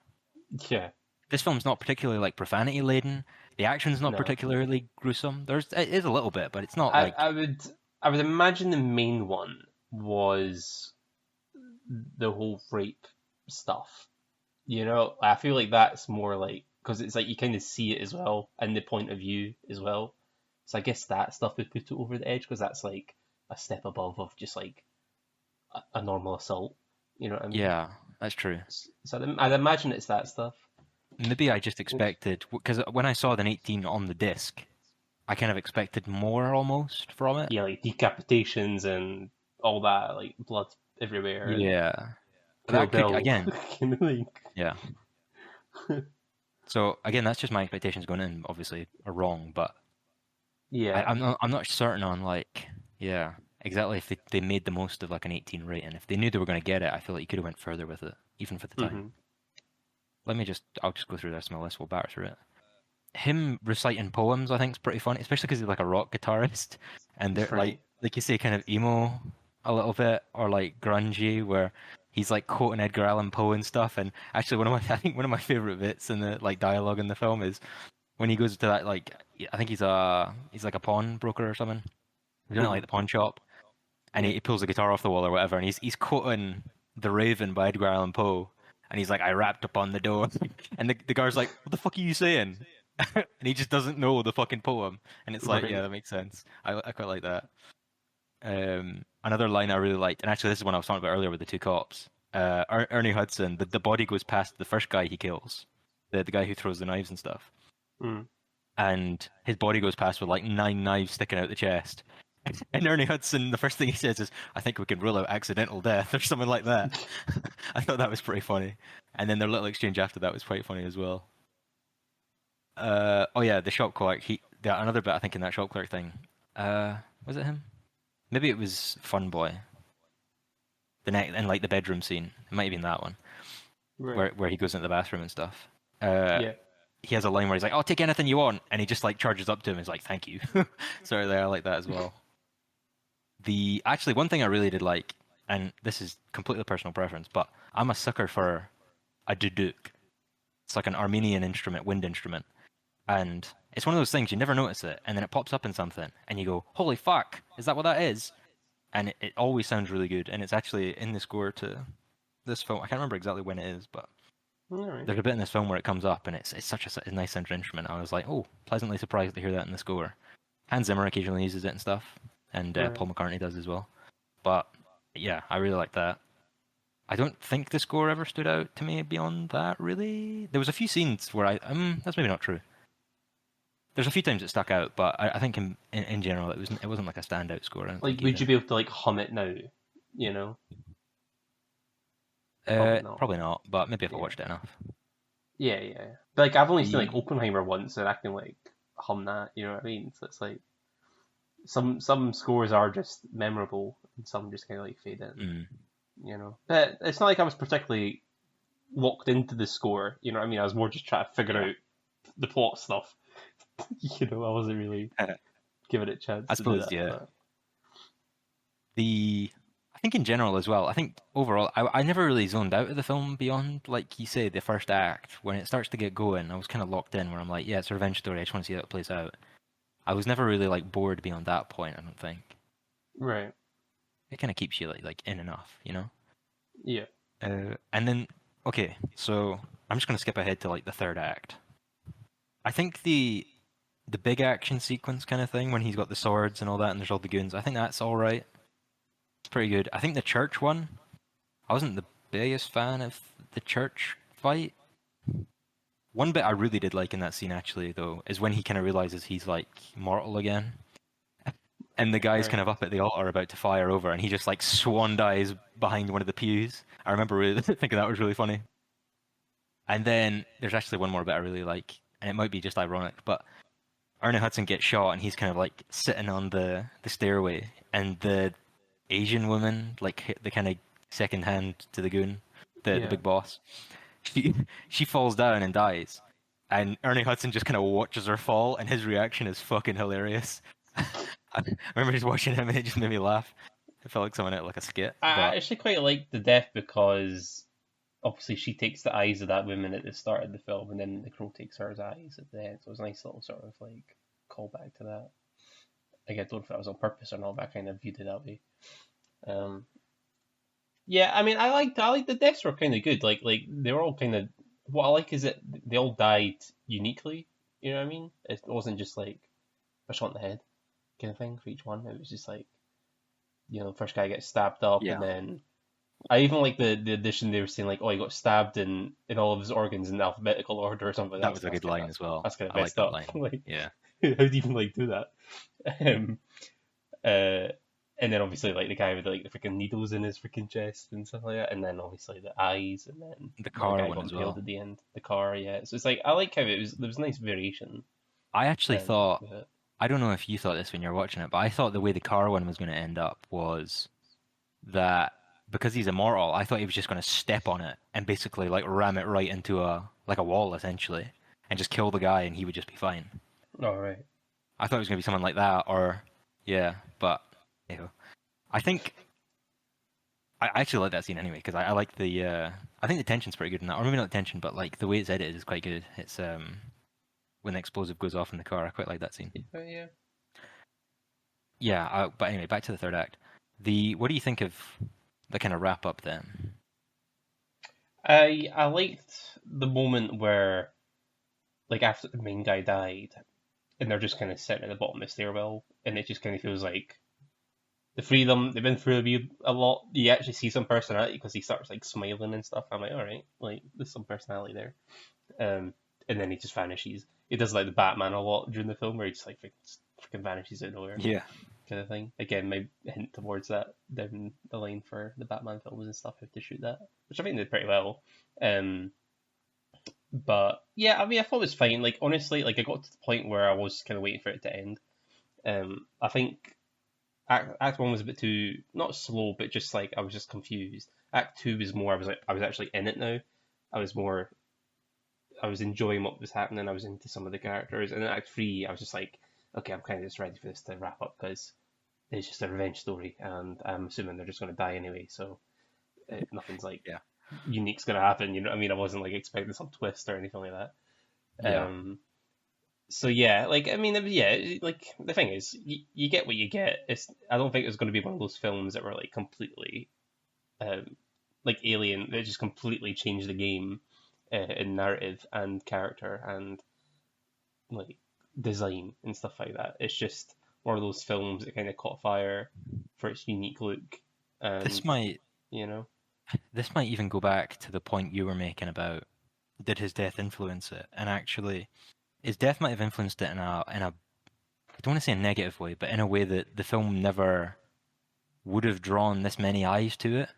yeah, This film's not particularly like profanity laden. The action's not no. particularly gruesome. It is a little bit, but it's not I, like I would I would imagine the main one was the whole rape stuff. You know, I feel like that's more like because it's like you kind of see it as well and the point of view as well. So I guess that stuff would put it over the edge because that's like a step above of just like a normal assault. You know what I mean? yeah, that's true. So I'd imagine it's that stuff. Maybe I just expected because when I saw the 18 on the disc, I kind of expected more almost from it. Yeah, like decapitations and all that, like blood everywhere and Yeah, but Kill that could Bill. again, Like, yeah. So again, that's just my expectations going in. Obviously, are wrong, but yeah. I'm not certain on like yeah exactly if they made the most of like an 18 rating. If they knew they were going to get it, I feel like you could have went further with it, even for the time. Hmm. I'll just go through the rest of my list. We'll batter through it. Him reciting poems, I think, is pretty funny, especially because he's like a rock guitarist, and they're Right. like you say, kind of emo a little bit, or like grungy, where he's like quoting Edgar Allan Poe and stuff. And actually, I think one of my favorite bits in the like dialogue in the film is when he goes to that like I think he's like a pawnbroker or something. He's doing it like Hmm. the pawn shop, and Yeah. he pulls the guitar off the wall or whatever, and he's quoting The Raven by Edgar Allan Poe, and he's like, "I rapped upon the door," and the guy's like, "What the fuck are you saying?" And he just doesn't know the fucking poem, and it's like, yeah, Right. that makes sense. I quite like that. Another line I really liked, and actually this is one I was talking about earlier with the two cops. Ernie Hudson, the body goes past the first guy he kills, the guy who throws the knives and stuff, Mm. and his body goes past with like 9 knives sticking out the chest. And Ernie Hudson, the first thing he says is, "I think we can rule out accidental death," or something like that. I thought that was pretty funny. And then their little exchange after that was quite funny as well. Oh yeah, the shop clerk. Another bit I think in that shop clerk thing. Was it him? Maybe it was Fun Boy. In like the bedroom scene. It might have been that one Right. where he goes into the bathroom and stuff. Uh, Yeah. he has a line where he's like, "Oh, take anything you want," and he just like charges up to him. And he's like, "Thank you." Sorry, there, I like that as well. The actually one thing I really did like, and this is completely personal preference, but I'm a sucker for a duduk. It's like an Armenian instrument, wind instrument, and it's one of those things you never notice it, and then it pops up in something, and you go, "Holy fuck, is that what that is?" And it always sounds really good, and it's actually in the score to this film. I can't remember exactly when it is, but All right. there's a bit in this film where it comes up, and it's such a nice central instrument. I was like, oh, pleasantly surprised to hear that in the score. Hans Zimmer occasionally uses it and stuff, and Right. Paul McCartney does as well. But yeah, I really like that. I don't think the score ever stood out to me beyond that, really. There was a few scenes where that's maybe not true. There's a few times it stuck out, but I think in general it wasn't like a standout score. I don't Like, think would either. you be able to like hum it now? You know? Probably not. Probably not, but maybe if I Yeah. watched it enough. Yeah, yeah. But like I've only seen like The Oppenheimer once and I can like hum that, you know what I mean? So it's like some scores are just memorable and some just kinda like fade in, mm, you know. But it's not like I was particularly locked into the score, you know what I mean? I was more just trying to figure yeah, out the plot stuff. You know, I wasn't really giving it a chance I to do suppose that. yeah. But The I think in general as well. I think overall, I never really zoned out of the film beyond, like you say, the first act. When it starts to get going, I was kind of locked in, where I'm like, yeah, it's a revenge story. I just want to see how it plays out. I was never really like bored beyond that point. I don't think right. it kind of keeps you like in enough, you know. Yeah. And then okay, so I'm just gonna skip ahead to like the third act. I think the big action sequence kind of thing when he's got the swords and all that, and there's all the goons. I think that's all right. It's pretty good. I think the church one. I wasn't the biggest fan of the church fight. One bit I really did like in that scene actually though is when he kind of realizes he's like mortal again, and the guy's kind Right. of up at the altar about to fire over, and he just like swan dives behind one of the pews. I remember really thinking that was really funny. And then there's actually one more bit I really like, and it might be just ironic, but Ernie Hudson gets shot, and he's kind of like sitting on the stairway, and the Asian woman, like the kind of second hand to the goon, the Yeah. big boss, she she falls down and dies, and Ernie Hudson just kind of watches her fall, and his reaction is fucking hilarious. I remember just watching him, and it just made me laugh. It felt like someone at like a skit, I but actually quite like the death because obviously she takes the eyes of that woman at the start of the film, and then the crow takes her eyes at the end. So it was a nice little sort of like callback to that. Like, I don't know if that was on purpose or not, but I kind of viewed it that way. Um, yeah, I mean, I like the deaths were kind of good. Like they were all kind of. What I like is that they all died uniquely. You know what I mean? It wasn't just like a shot in the head kind of thing for each one. It was just like, the first guy gets stabbed up, and yeah, then I even like the addition they were saying like, oh, he got stabbed in all of his organs in alphabetical order or something. that was a good line as well. That's kind of I like messed that up. line. Like, Yeah, how do you even like do that? Um, uh, and then obviously like the guy with like the freaking needles in his freaking chest and stuff like that, and then obviously the eyes, and then the the other car guy one got as impaled well. at the end. The car, yeah. So it's like I like how there was nice variation. I actually thought, With it. I don't know if you thought this when you were watching it, but I thought the way the car one was going to end up was that because he's immortal, I thought he was just going to step on it and basically like ram it right into a wall essentially, and just kill the guy, and he would just be fine. All right. I thought it was going to be someone like that, or yeah, but you know, I think I actually like that scene anyway because I like the I think the tension's pretty good in that, or maybe not the tension, but like the way it's edited is quite good. It's when the explosive goes off in the car, I quite like that scene. Yeah. Yeah, but anyway, back to the third act. What do you think of the kind of wrap up then? I liked the moment where like after the main guy died, and they're just kind of sitting at the bottom of the stairwell, and it just kind of feels like the freedom they've been through a lot. You actually see some personality because he starts like smiling and stuff. I'm like, all right, like there's some personality there. And then he just vanishes. He does like the Batman a lot during the film, where he just like freaking vanishes out of nowhere, Yeah, kind of thing. Again, my hint towards that down the line for the Batman films and stuff, how to shoot that, which I think they did pretty well. Um, but yeah, I mean, I thought it was fine. Like honestly, like I got to the point where I was kind of waiting for it to end. I think Act One was a bit too not slow, but just like I was just confused. Act Two was more. I was actually in it now. I was more. I was enjoying what was happening. I was into some of the characters, and in Act Three, I was just like, okay, I'm kind of just ready for this to wrap up because it's just a revenge story, and I'm assuming they're just going to die anyway. So nothing's like yeah, unique's going to happen. You know what I mean? I wasn't like expecting some twist or anything like that. yeah. So yeah, like I mean, yeah, like the thing is, you get what you get. I don't think it's going to be one of those films that were like completely um, like Alien. They just completely changed the game in narrative and character and like design and stuff like that. It's just one of those films that kind of caught fire for its unique look, This and might you know, this might even go back to the point you were making about did his death influence it? And actually, his death might have influenced it in a I don't want to say a negative way, but in a way that the film never would have drawn this many eyes to it.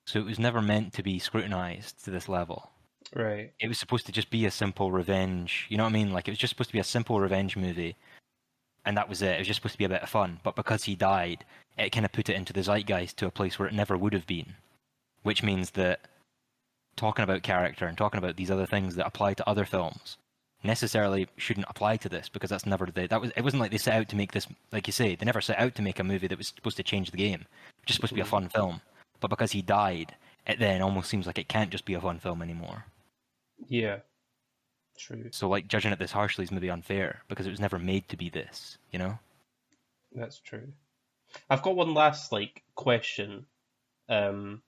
So it was never meant to be scrutinized to this level. right? It was supposed to just be a simple revenge. You know what I mean? Like it was just supposed to be a simple revenge movie, and that was it. It was just supposed to be a bit of fun. But because he died, it kind of put it into the zeitgeist to a place where it never would have been. Which means that talking about character and talking about these other things that apply to other films necessarily shouldn't apply to this because that's never it wasn't like they set out to make this, like you say, they never set out to make a movie that was supposed to change the game. It's just supposed to be a Mhm. fun film. But because he died, it then almost seems like it can't just be a fun film anymore. Yeah, true. So like judging it this harshly is maybe unfair because it was never made to be this, you know? That's true. I've got one last like question. Um,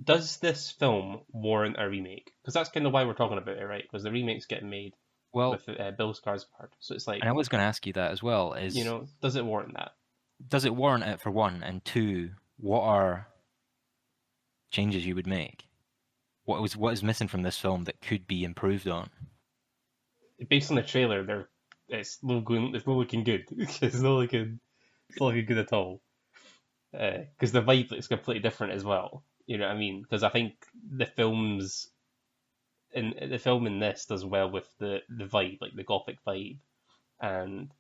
does this film warrant a remake? Because that's kind of why we're talking about it, right? Because the remake's getting made Well, with Bill Skarsgård, so it's and I like, was going to ask you that as well, is does it warrant that? does it warrant it for one, and two, what are changes you would make? What is missing from this film that could be improved on? Based on the trailer, it's not looking good. It's not looking good at all. Because the vibe looks completely different as well. You know what I mean? Because I think the film in this does well with the vibe, like the gothic vibe and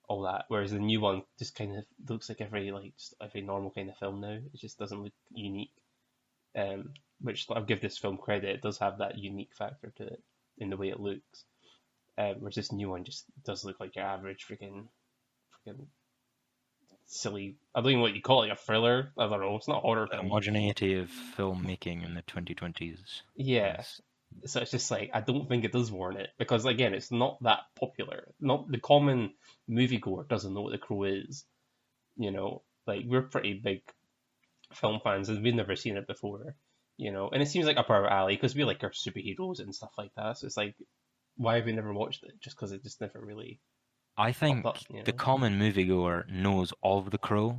all that. Whereas the new one just kind of looks like just every normal kind of film now. It just doesn't look unique. Which I'll give this film credit. It does have that unique factor to it in the way it looks. whereas this new one just does look like your average freaking silly. I don't even know what you call it, like a thriller. I don't know. It's not a horror The film. homogeneity of filmmaking in the 2020s Yeah. is. So it's just like I don't think it does warrant it because again, it's not that popular. Not the common moviegoer doesn't know what The Crow is. Like we're pretty big film fans and we've never seen it before. And it seems like up our alley because we like our superheroes and stuff like that. So it's like, why have we never watched it? Just because it just never really I popped think up. the common moviegoer knows of The Crow,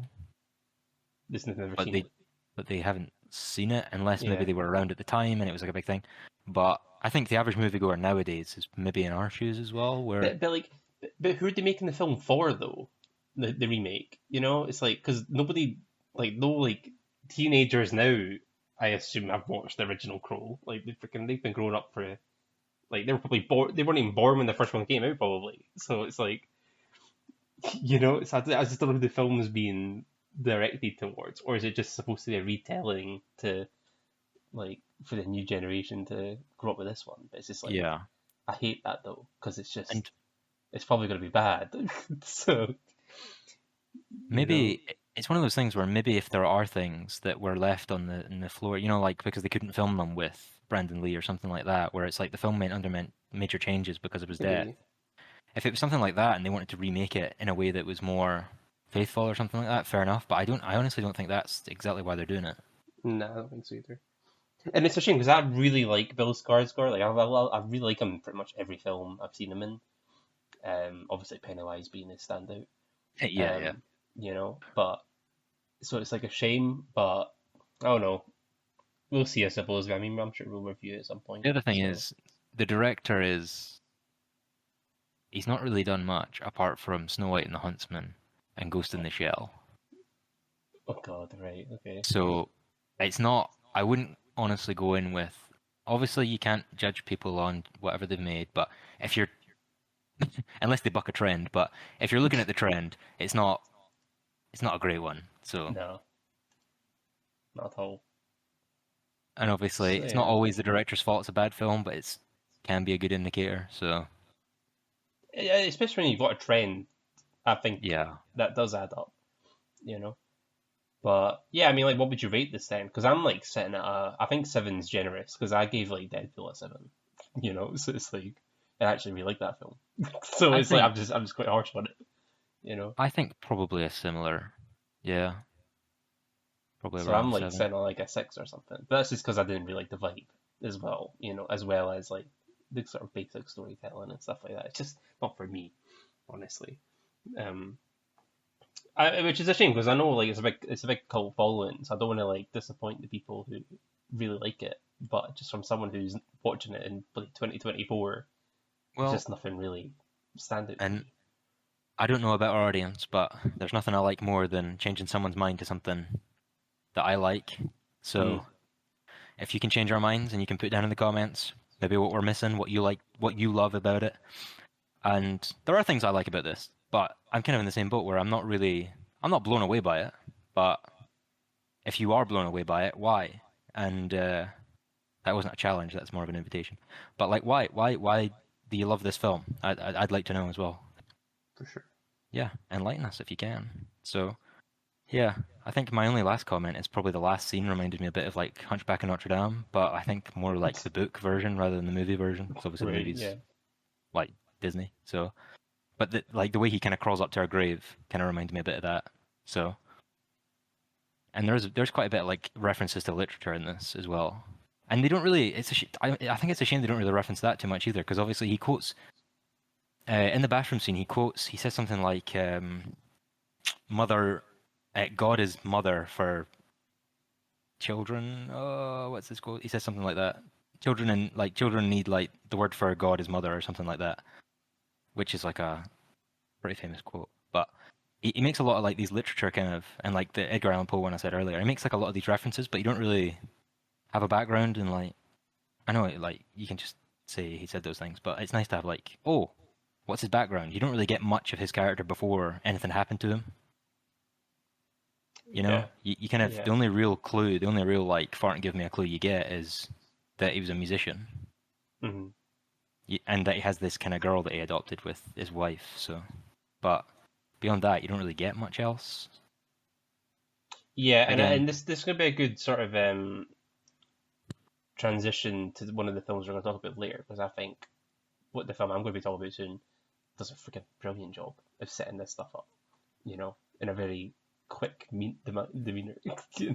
Just never but seen they it. but they haven't seen it unless maybe Yeah, they were around at the time and it was like a big thing. But I think the average moviegoer nowadays is maybe in our shoes as well, where but like, but who are they making the film for though? The remake. It's like because nobody like no like teenagers now. I assume have watched the original Crow. Like they've been growing up for like they were probably born. They weren't even born when the first one came out probably. So it's like I just don't know who the film is being directed towards, or is it just supposed to be a retelling to like for the new generation to grow up with this one? But it's just like yeah. I hate that though because it's just And it's probably going to be bad. So you know, maybe it's one of those things where maybe if there are things that were left on the floor, like because they couldn't film them with Brandon Lee or something like that, where it's like the film underwent major changes because of his death. maybe If it was something like that and they wanted to remake it in a way that was more faithful or something like that, fair enough. But I honestly don't think that's exactly why they're doing it. no, I don't think so either. And it's a shame because I really like Bill Skarsgård. Like I really like him in pretty much every film I've seen him in. Obviously Pennywise being his standout. Yeah, yeah. Um, but so it's like a shame, but I don't know. We'll see, I suppose. I mean, I'm sure we'll review it at some point. The other thing So, is the director he's not really done much apart from Snow White and the Huntsman and Ghost in the Shell. oh God, right, okay, So it's not. I wouldn't honestly go in with. Obviously, you can't judge people on whatever they've made, but if you're unless they buck a trend, but if you're looking at the trend, it's not a great one. So, no, not at all. and obviously, So it's not yeah, always the director's fault it's a bad film, but it's can be a good indicator. So, yeah, especially when you've got a trend, I think yeah. that does add up, you know. But yeah, I mean, like, what would you rate this then? Because I'm like sitting at I think seven's generous because I gave like Deadpool a 7, So it's like I actually really like that film. So I it's like think I'm just quite harsh on it. I think probably a similar, yeah, probably So around I'm like 7. sitting on like a 6 or something. But that's just because I didn't really like the vibe as well, as well as like the sort of basic storytelling and stuff like that. It's just not for me, honestly. Um, which is a shame because I know like it's a big cult following, so I don't want to like disappoint the people who really like it. But just from someone who's watching it in like 2024, it's Well, just nothing really stand out to and me. I don't know about our audience, but there's nothing I like more than changing someone's mind to something that I like. Mm, So if you can change our minds and you can put down in the comments maybe what we're missing, what you like, what you love about it. And there are things I like about this, but I'm kind of in the same boat where I'm not blown away by it. But if you are blown away by it, why? And that wasn't a challenge. That's more of an invitation. But like, why do you love this film? I'd like to know as well. for sure. Yeah, enlighten us if you can. So yeah, I think my only last comment is probably the last scene reminded me a bit of like Hunchback of Notre Dame, but I think more like the book version rather than the movie version, because obviously the Right, movie's yeah. like Disney. So, but like the way he kind of crawls up to her grave kind of reminded me a bit of that. So, and there's quite a bit of like references to literature in this as well. And they don't really. I think it's a shame they don't really reference that too much either, because obviously he quotes in the bathroom scene. He says something like "Mother, God is mother for children." Oh, what's this quote? He says something like that. Children need like the word for God is mother or something like that, which is like a pretty famous quote. But he makes a lot of like these literature kind of, and like the Edgar Allan Poe one I said earlier. He makes like a lot of these references, but you don't really have a background in like. I know like you can just say he said those things, but it's nice to have like, oh, what's his background? You don't really get much of his character before anything happened to him. Yeah, You kind of yeah. the only real clue, the only real like fart and give me a clue you get is that he was a musician. Hmm. and that he has this kind of girl that he adopted with his wife. So, but beyond that, you don't really get much else. Yeah, Again, and this could be a good sort of transition to one of the films we're going to talk about later, because I think what the film I'm going to be talking about soon does a freaking brilliant job of setting this stuff up, in a very quick demeanor.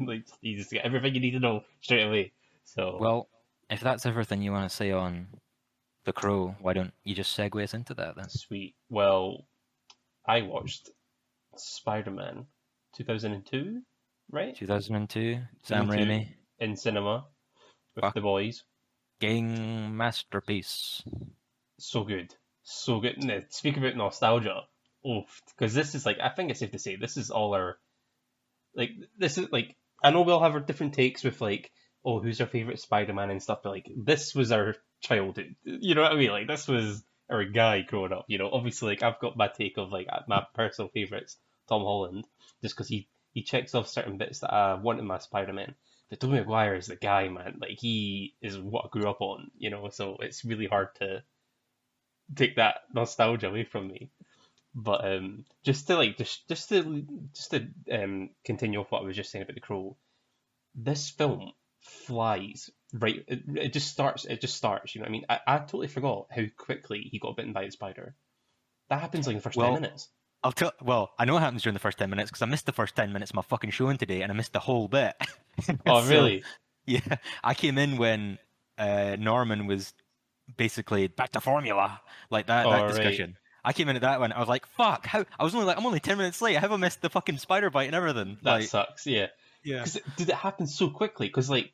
Like, you just get everything you need to know straight away. So, well, if that's everything you want to say on The Crow, why don't you just segue us into that then? sweet. Well, I watched Spider-Man 2002, right? 2002, Sam 2002 Raimi, in cinema with the boys. fucking masterpiece. So good. So good. Speak about nostalgia. Oh, because this is like, I think it's safe to say, this is all our, like, this is like, I know we'll have our different takes with like, oh, who's our favorite Spider-Man and stuff, but like, this was our childhood. You know what I mean? Like, this was our guy growing up. Obviously, like, I've got my take of like my personal favorites, Tom Holland, just because he checks off certain bits that I want in my Spider-Man. But Tobey Maguire is the guy, man. Like, he is what I grew up on. So it's really hard to take that nostalgia away from me. But just to like just to continue off what I was just saying about the Crow, this film flies right. It just starts. It just starts. You know what I mean? I totally forgot how quickly he got bitten by the spider. That happens like in the first ten Well, minutes. I know it happens during the first 10 minutes because I missed the first 10 minutes of my fucking showing today and I missed the whole bit. Oh, So, really? yeah, I came in when Norman was basically back to formula, like that All right. discussion. I came in at that one. I was like, "Fuck! How?" I was only like, "I'm only 10 minutes late. How have I missed the fucking spider bite and everything?" That Like, sucks. Yeah. yeah, Because did it happen so quickly? Because like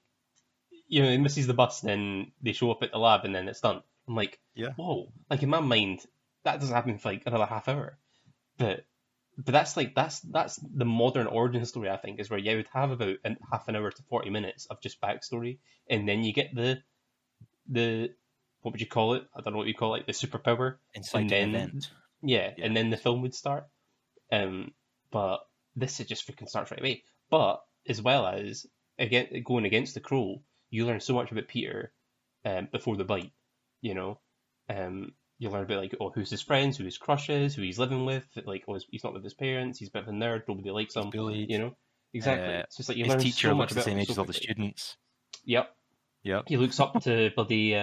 he misses the bus, and then they show up at the lab, and then it's done. I'm like, yeah. whoa! Like in my mind, that doesn't happen for like another half hour. But that's like that's the modern origin story. I think is where you would have about half an hour to 40 minutes of just backstory, and then you get the what would you call it? I don't know what you call it, the superpower, and Inciting then event. yeah, Yeah. and then the film would start. But this it just freaking starts right away. But as well as again going against the Crow, you learn so much about Peter before the bite. You know, you learn about like who's his friends, who his crushes, who he's living with. Like he's not with his parents. He's a bit of a nerd. Nobody likes He's him. bullied. You know, exactly. Uh, So it's like you his learn teacher so much looks the about same him age so as all the quickly. students. Yep. Yep. He looks up to bloody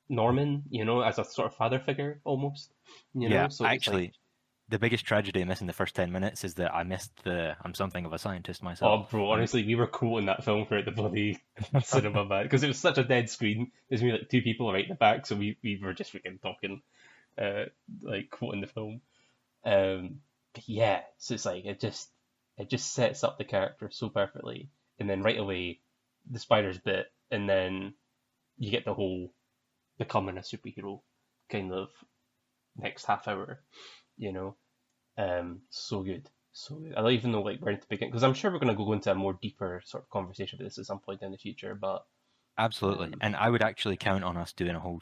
Norman, as a sort of father figure almost. Yeah, So it's like, actually, the biggest tragedy in missing the first 10 minutes is that I missed the I'm something of a scientist oh, myself. bro, Like, honestly, we were quoting that film throughout the bloody cinema, man, because it was such a dead screen. There's only like two people right in the back, so we were just freaking talking, uh, like quoting the film. But yeah, so it's like it just sets up the character so perfectly, and then right away the spider's bit, and then you get the whole becoming a superhero kind of next half hour, you know. So good, so good. I don't even know like where to begin because I'm sure we're gonna go into a more deeper sort of conversation about this at some point in the future. But absolutely. um, And I would actually count on us doing a whole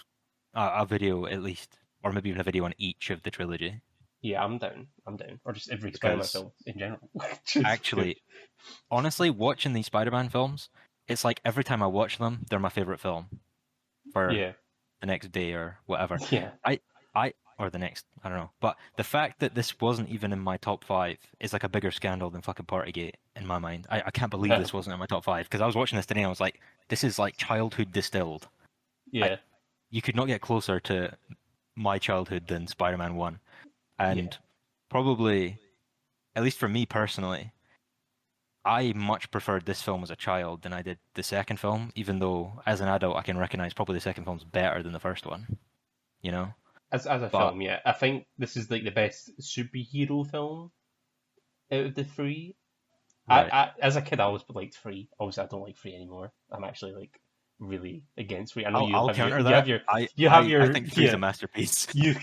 a video at least, or maybe even a video on each of the trilogy. yeah, I'm down. I'm down. Or just every Spider-Man Because film in general. Just good. actually, honestly, watching these Spider-Man films, it's like every time I watch them, they're my favorite film for Yeah, the next day or whatever. yeah. I or the next, I don't know. But the fact that this wasn't even in my top five is like a bigger scandal than fucking Partygate in my mind. I can't believe this wasn't in my top five because I was watching this today and I was like, this is like childhood distilled. I Yeah, You could not get closer to my childhood than Spider-Man 1. yeah. And probably, at least for me personally, I much preferred this film as a child than I did the second film, even though as an adult I can recognize probably the second film's better than the first one, you know? As a But film, yeah, I think this is like the best superhero film out of the three. right. As a kid, I always liked three. Obviously, I don't like three anymore. I'm actually like really against three. I know I'll counter that. I think three's a yeah, masterpiece. you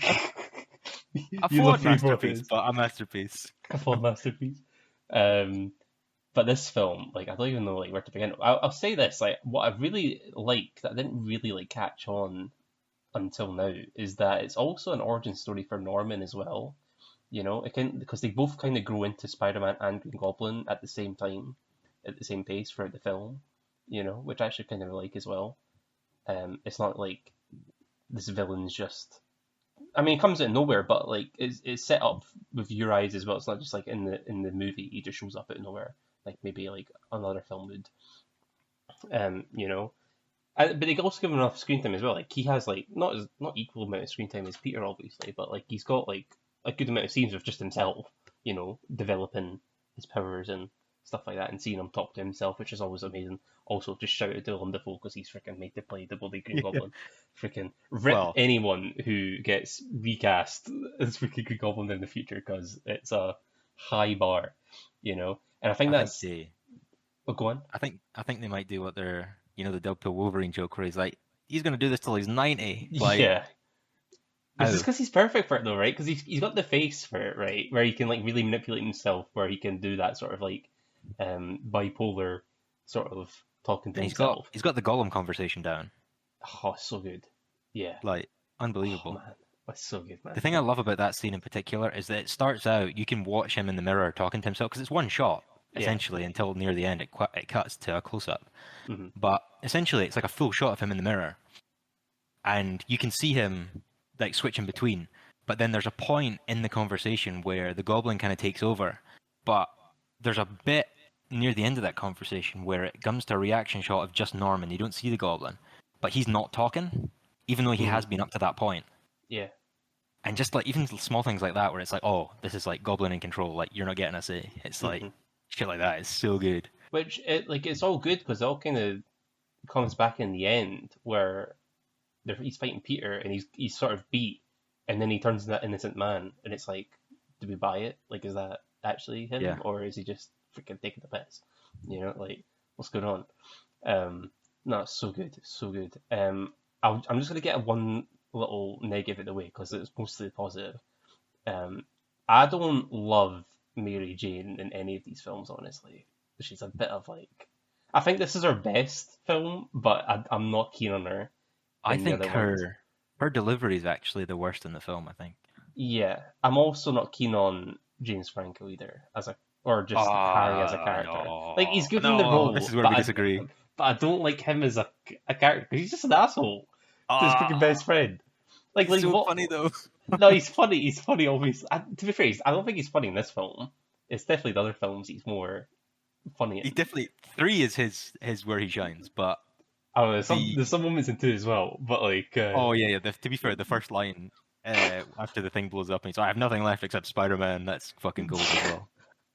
A you love flawed three more than masterpiece, this. but a masterpiece. A full masterpiece. Um, but this film, like, I don't even know like where to begin. I'll say this, like, what I really like that I didn't really like catch on until now is that it's also an origin story for Norman as well. It can because they both kind of grow into Spider-Man and Green Goblin at the same time, at the same pace throughout the film. Which I actually kind of like as well. It's not like this villain's just. I mean, it comes out of nowhere, but like it's set up with your eyes as well. It's not just like in the movie he just shows up out of nowhere, like maybe like another film would. You know, but they also give him enough screen time as well. Like he has like not equal amount of screen time as Peter, obviously, but like he's got like a good amount of scenes with just himself. You know, developing his powers and stuff like that, and seeing him talk to himself, which is always amazing. Also, just shout out to Willem Dafoe because he's freaking made to play the bloody Green Goblin. Freaking rip Well, anyone who gets recast as freaking Green Goblin in the future because it's a high bar, you know. And I think I think that's. they, Oh, go on. I think they might do what they're, the Deadpool Wolverine joke where he's like, he's gonna do this till he's 90. Like, Yeah, this is oh, because he's perfect for it though, right? Because he's got the face for it, right? Where he can like really manipulate himself, where he can do that sort of like bipolar sort of talking to and himself. he's got the Gollum conversation down. Oh, so good. Yeah. Like, Oh unbelievable. man, that's so good, The man. thing I love about that scene in particular is that it starts out, you can watch him in the mirror talking to himself because it's one shot Yeah. essentially until near the end it cuts to a close up. Hmm. But essentially, it's like a full shot of him in the mirror, and you can see him like switching between. But then there's a point in the conversation where the goblin kind of takes over. But there's a bit near the end of that conversation where it comes to a reaction shot of just Norman. You don't see the goblin, but he's not talking, even though he Hmm. has been up to that point. Yeah. And just like even small things like that, where it's like, oh, this is like goblin in control. Like you're not getting a say. It's like Hmm. shit like that. It's so good. Which it's all good because it all kind of comes back in the end where he's fighting Peter and he's sort of beat, and then he turns into that innocent man, and it's like, do we buy it? Like, is that actually him, Yeah. or is he just freaking taking the piss? You know, like what's going on? No, it's so good, it's so good. I'm just gonna get one little negative out of the way because it's mostly positive. Um, I don't love Mary Jane in any of these films, honestly. She's a bit of like. I think this is her best film, but I'm not keen on her I in the think other ones. her delivery is actually the worst in the film. I think. Yeah, I'm also not keen on James Franco either as a or just Harry as a character. Like he's good in the No, this role, is where we disagree. but I don't like him as a character because he's just an asshole to his freaking Ah, best friend. he's Like so what? funny though. No, he's funny. He's funny. Obviously, to be fair, I don't think he's funny in this film. It's definitely the other films he's more funny He in. definitely three is his where he shines, but I don't know. the There's some moments in two as well, but like oh yeah, yeah. To be fair, the first line after the thing blows up and he's like, I have nothing left except Spider-Man. That's fucking gold as well.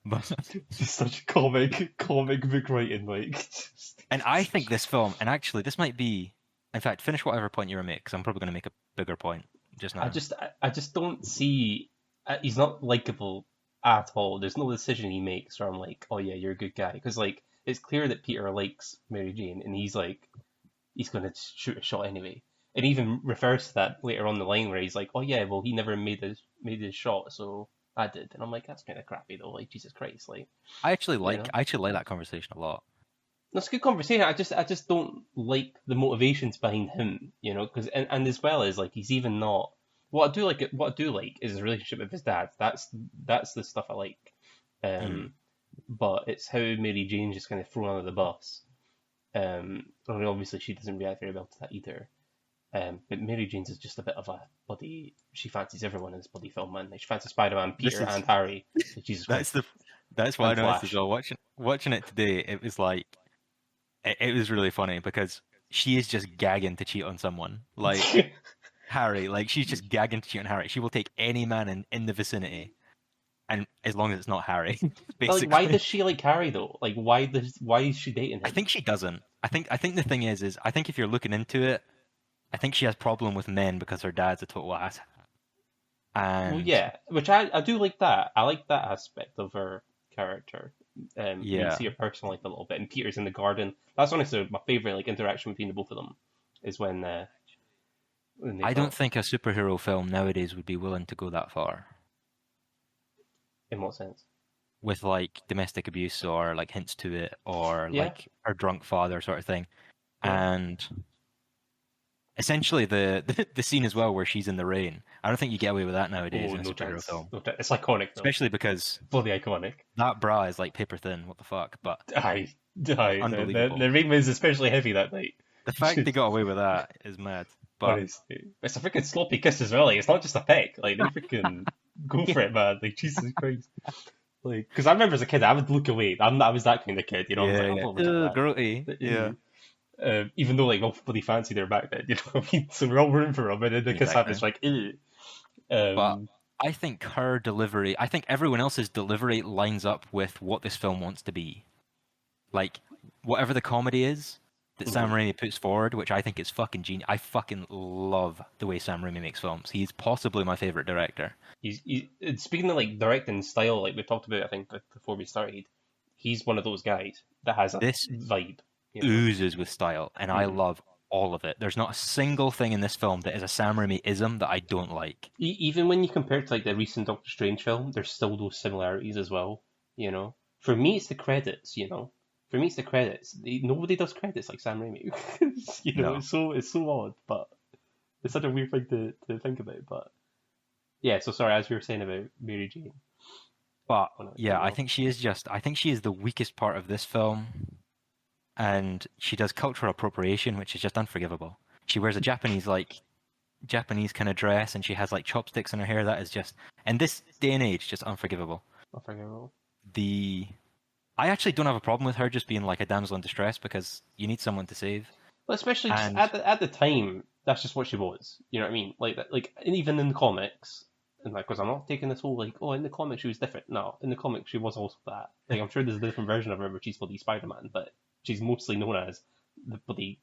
But just such comic book writing, like. and I think this film, and actually this might be, in fact, finish whatever point you were making, because I'm probably going to make a bigger point just now. I just don't see. He's not likable at all. There's no decision he makes where I'm like, oh yeah, you're a good guy, because like it's clear that Peter likes Mary Jane, and he's like, he's gonna shoot a shot anyway, and he even refers to that later on the line where he's like, oh yeah, well he never made his shot, so I did, and I'm like, that's kind of crappy though, like Jesus Christ, like you know. I actually like that conversation a lot. That's a good conversation. I just don't like the motivations behind him, you know, because and as well as like he's even not. What I do like is his relationship with his dad. That's the stuff I like. Mm. But it's how Mary Jane's just kind of thrown under the bus. I mean, obviously she doesn't react very well to that either. But Mary Jane's is just a bit of a bloody. She fancies everyone in this bloody film, man. Like, she fancies Spider-Man, This Peter, is and Harry. Like, Jesus that's Christ, that's why I and noticed as Flash. well. Watching it today, it was like it was really funny because she is just gagging to cheat on someone. Like Harry, like she's just gagging to cheat on Harry. She will take any man in the vicinity, and as long as it's not Harry, But like, why basically. does she like Harry though? Like, why is she dating I him? think she doesn't. I think the thing is I think if you're looking into it, I think she has problem with men because her dad's a total ass. Well, And yeah, which I do like that. I like that aspect of her character. You yeah, see her personal life a little bit, and Peter's in the garden. That's honestly my favorite like interaction between the both of them, is when they I don't talk. think a superhero film nowadays would be willing to go that far In what sense? with like domestic abuse or like hints to it or Yeah, like her drunk father sort of thing. yeah. And essentially the scene as well where she's in the rain. I don't think you get away with that nowadays Oh, in a no superhero chance. film. No chance. It's iconic though. Especially because Bloody iconic. that bra is like paper thin. What the fuck? But Aye, aye. The unbelievable. ring was especially heavy that night. The fact they got away with that is mad. But Honestly, it's a freaking sloppy kiss as well. Like, it's not just a peck. Like they freaking go yeah, for it, man. Like Jesus Christ. Like, because I remember as a kid, I would look away. I was that kind of kid, you know. I was yeah, like, I'm yeah. not looking at that. Grody. But, Yeah. even though like we all bloody fancied her back then, you know what I mean? So we're all rooting for her, but then the kiss Exactly. happens, like, ew. But Um, I think her delivery, I think everyone else's delivery lines up with what this film wants to be. Like, whatever the comedy is that Sam mhm. Raimi puts forward, which I think is fucking genius. I fucking love the way Sam Raimi makes films. He's possibly my favorite director. Speaking of like directing style, like we talked about, I think before we started, he's one of those guys that has a This vibe, you know. oozes with style, and I Mhm. love all of it. There's not a single thing in this film that is a Sam Raimi ism that I don't like. Even when you compare it to like the recent Doctor Strange film, there's still those similarities as well, you know. For me, it's the credits, you know. For me, it's the credits. Nobody does credits like Sam Raimi. You know, No. it's so odd, but it's such a weird thing to think about. But yeah, so sorry, as you were saying about Mary Jane. But Oh, no, yeah, keep going. I think she is the weakest part of this film, and she does cultural appropriation, which is just unforgivable. She wears a Japanese kind of dress, and she has like chopsticks in her hair. That is just, in this day and age, just unforgivable. I'll figure it out. The I actually don't have a problem with her just being like a damsel in distress because you need someone to save. Well, especially just And at the time, that's just what she was. You know what I mean? Like that, like and even in the comics, and like, because I'm not taking this whole like, oh, in the comics she was different. No, in the comics she was also that. Like, I'm sure there's a different version of her where she's bloody Spider-Man, but she's mostly known as the bloody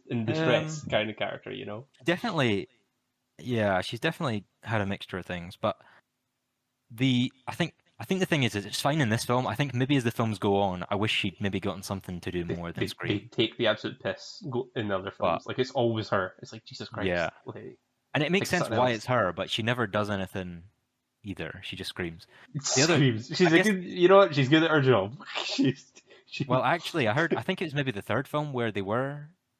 in distress um, kind of character. You know? definitely, yeah, she's definitely had a mixture of things. But the I think the thing is it's fine in this film. I think maybe as the films go on, I wish she'd maybe gotten something to do more than They scream. take the absolute piss in the other But films. Like it's always her. It's like Jesus yeah, Christ. Like and it makes pick sense something why else. it's her, but she never does anything either. She just screams. The other, Screams. I She's a guess, good. You know what? She's good at her job. well, She. actually, I think it was maybe the third film where they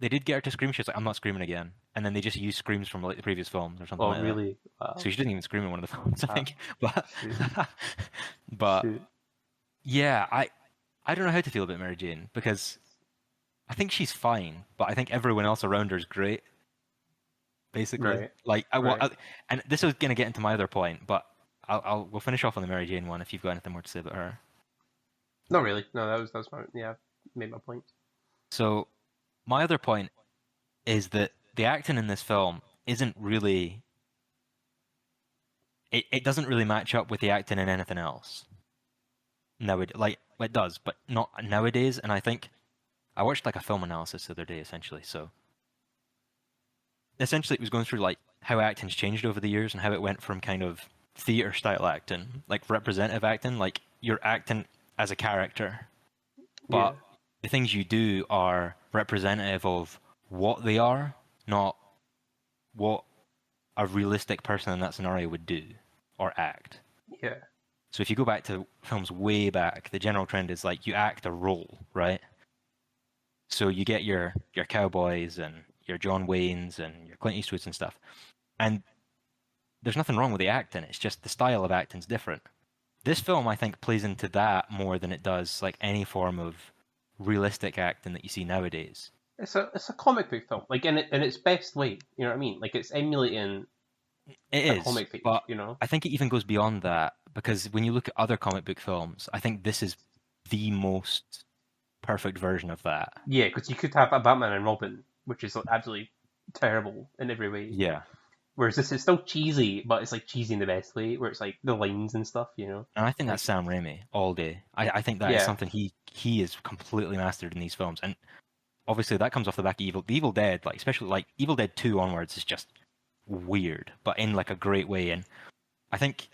did get her to scream. She was like, "I'm not screaming again," and then they just used screams from like the previous films or something Oh like that. really? So Wow. she didn't even scream in one of the films, I Ah, think. But, shoot. but Shoot. yeah, I don't know how to feel about Mary Jane because I think she's fine, but I think everyone else around her is great. Basically, Right. like Right. and this was gonna get into my other point, but we'll finish off on the Mary Jane one if you've got anything more to say about her. Not really. No, that was my yeah. Made my point. So my other point is that the acting in this film isn't really it doesn't really match up with the acting in anything else. Nowadays, like it does, but not nowadays. And I think I watched like a film analysis the other day, essentially it was going through like how acting's changed over the years and how it went from kind of theater style acting, like representative acting, like you're acting as a character, Yeah. but the things you do are representative of what they are, not what a realistic person in that scenario would do or act. Yeah. So if you go back to films way back, the general trend is like you act a role, right? So you get your cowboys and your John Waynes and your Clint Eastwoods and stuff. And there's nothing wrong with the acting. It's just the style of acting's different. This film, I think, plays into that more than it does like any form of realistic acting that you see nowadays. It's a comic book film, like in its best way. You know what I mean? Like it's emulating It a is, comic book. but You know? I think it even goes beyond that because when you look at other comic book films, I think this is the most perfect version of that. Yeah, because you could have a Batman and Robin, which is like, absolutely terrible in every way. Yeah. Whereas this is still cheesy, but it's like cheesy in the best way, where it's like the lines and stuff. You know? And I think that's Like Sam Raimi all day. I think that is yeah, something he is completely mastered in these films. And obviously that comes off the back of the Evil Dead, like especially like Evil Dead 2 onwards is just weird, but in like a great way. And I think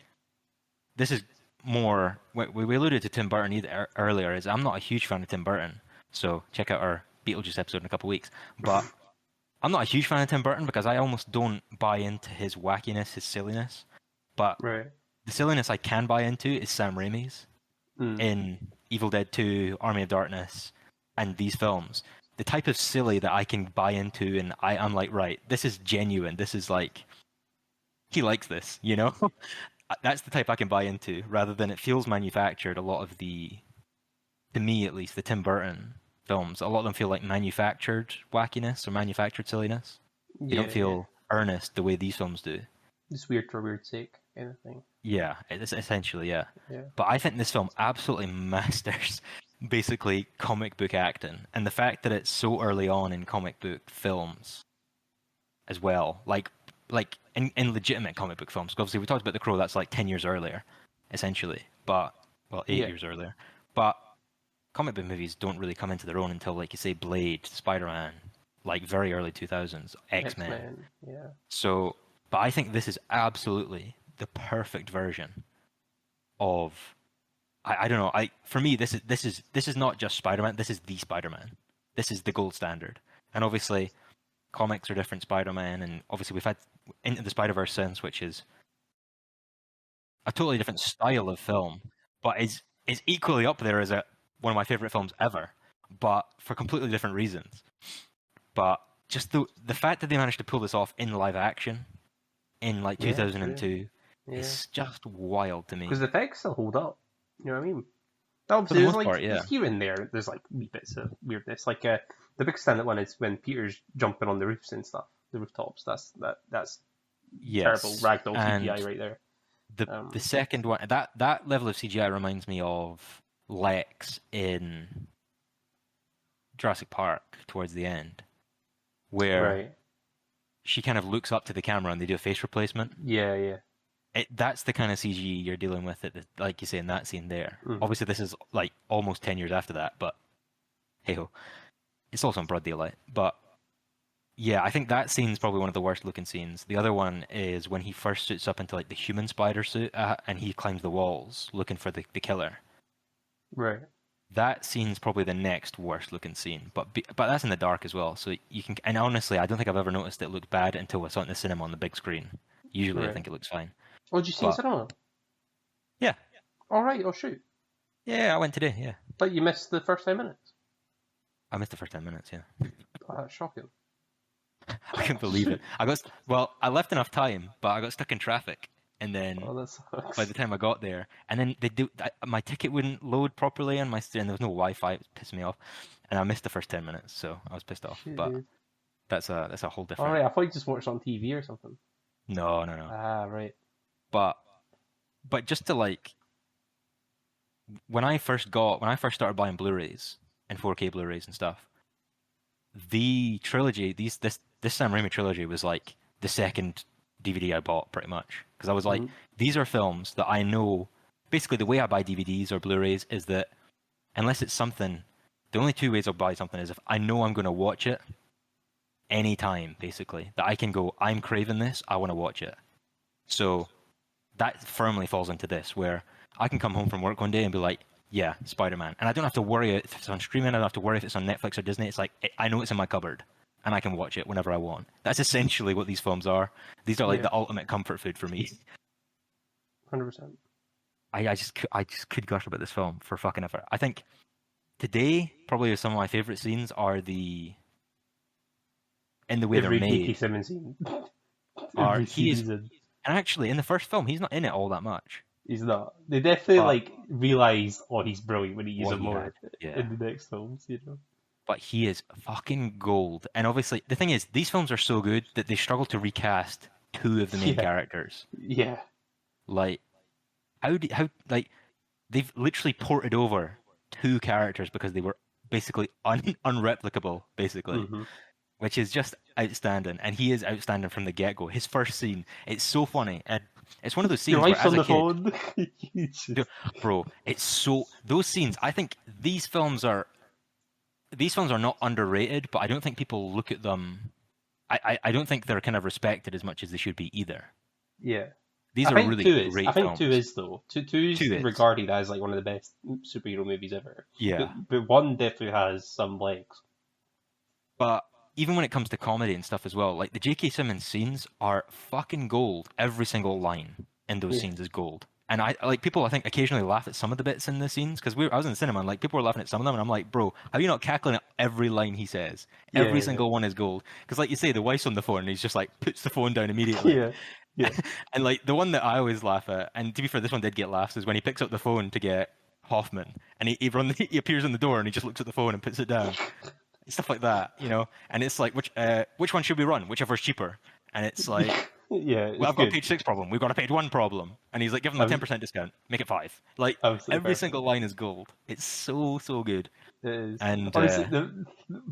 this is more we alluded to Tim Burton earlier. Is I'm not a huge fan of Tim Burton, so check out our Beetlejuice episode in a couple of weeks. But I'm not a huge fan of Tim Burton because I almost don't buy into his wackiness, his silliness. But right. the silliness I can buy into is Sam Raimi's Mm. in Evil Dead 2, Army of Darkness, and these films. The type of silly that I can buy into, and I'm like, right, this is genuine. This is like, he likes this, you know? That's the type I can buy into, rather than it feels manufactured. A lot of to me at least, the Tim Burton films, a lot of them feel like manufactured wackiness or manufactured silliness. They don't Yeah, yeah. feel earnest the way these films do. Just weird for weird's sake kind of thing. Yeah, it's essentially, yeah. Yeah. But I think this film absolutely masters basically comic book acting, and the fact that it's so early on in comic book films as well, like in legitimate comic book films. 'Cause obviously, we talked about The Crow. That's like 10 years earlier, essentially. But well, 8 years earlier. But comic book movies don't really come into their own until, like you say, Blade, Spider-Man, like very early 2000s, X-Men. X-Men. Yeah. So, but I think this is absolutely the perfect version of I don't know. For me this is not just Spider-Man. This is the Spider-Man. This is the gold standard. And obviously, comics are different Spider-Man, and obviously we've had Into the Spider-Verse since, which is a totally different style of film, but is equally up there as one of my favorite films ever, but for completely different reasons. But just the fact that they managed to pull this off in live action in like Yeah, 2002 Yeah. is just wild to me. Because the effects still hold up. You know what I mean? For Obviously, the there's most like part, yeah. here and there, there's like wee bits of weirdness. Like the big standout one is when Peter's jumping on the roofs and stuff, the rooftops. That's Yes. terrible ragdoll And CGI right there. the second one, that level of CGI reminds me of Lex in Jurassic Park towards the end, where Right. she kind of looks up to the camera and they do a face replacement. Yeah, yeah. That's the kind of CG you're dealing with, like you say, in that scene there. Mhm. Obviously, this is like almost 10 years after that, but hey ho. It's also in broad daylight. But yeah, I think that scene's probably one of the worst looking scenes. The other one is when he first suits up into like the human spider suit and he climbs the walls looking for the killer. Right. That scene's probably the next worst looking scene, but that's in the dark as well. So you can, and honestly, I don't think I've ever noticed it looked bad until I saw it in the cinema on the big screen. Usually, I Right. think it looks fine. Oh, did you see it in But cinema? yeah, All right. Oh shoot. yeah, I went today. Yeah, But you missed the first 10 minutes. I missed the first 10 minutes. Yeah, Oh, that's shocking. I couldn't believe it. I left enough time, but I got stuck in traffic, and then Oh, that sucks. by the time I got there, and then my ticket wouldn't load properly, and there was no Wi-Fi. It pissed me off, and I missed the first 10 minutes, so I was pissed off. Shit, But dude. that's a whole All different. right. I thought you just watched it on TV or something. No. Ah, right. But just to like, when I first started buying Blu-rays and 4K Blu-rays and stuff, the trilogy, this Sam Raimi trilogy was like the second DVD I bought pretty much, because I was like, these are films that I know. Basically, the way I buy DVDs or Blu-rays is that unless it's something, the only two ways I'll buy something is if I know I'm going to watch it anytime, basically, that I can go, I'm craving this, I want to watch it. So that firmly falls into this, where I can come home from work one day and be like, yeah, Spider-Man. And I don't have to worry if it's on streaming, I don't have to worry if it's on Netflix or Disney. It's like, I know it's in my cupboard, and I can watch it whenever I want. That's essentially what these films are. These are like the ultimate comfort food for me. 100%. I just could gush about this film for fucking ever. I think today, probably some of my favorite scenes are in the way Every they're J.K. made. Simmons scene. He is, season. and actually, in the first film, he's not in it all that much. He's not. They definitely But- realize, oh, he's brilliant when he uses What him he more had, yeah. in the next films, you know. But he is fucking gold. And obviously, the thing is, these films are so good that they struggle to recast two of the main characters. Yeah. Like, they've literally ported over two characters because they were basically unreplicable, basically. Mm-hmm. Which is just outstanding. And he is outstanding from the get-go. His first scene, it's so funny. And it's one of those scenes Your where wife's as on a the kid, phone. Dude, bro, it's so, those scenes, I think these films are not underrated, but I don't think people look at them, I don't think they're kind of respected as much as they should be either. Yeah. These I are think really two is. great I think films. two is though. Two is Two is. regarded as like one of the best superhero movies ever. Yeah. But one definitely has some legs. But even when it comes to comedy and stuff as well, like the J.K. Simmons scenes are fucking gold. Every single line in those scenes is gold. And I think occasionally laugh at some of the bits in the scenes, because I was in the cinema and like people were laughing at some of them, and I'm like, bro, how are you not cackling at every line he says? Every single one is gold. Because like you say, the wife's on the phone and he's just like puts the phone down immediately. Yeah. And like the one that I always laugh at, and to be fair, this one did get laughs, is when he picks up the phone to get Hoffman, and he appears on the door and he just looks at the phone and puts it down. stuff like that, you know. And it's like, which one should we run? Whichever's cheaper. And it's like, Yeah, well, it's I've got a good. page 6 problem. We've got a page 1 problem. And he's like, give them a Abs- 10% discount. Make it 5. Like, Absolutely every perfect. single line is gold. It's so, so good. It is. And, Honestly,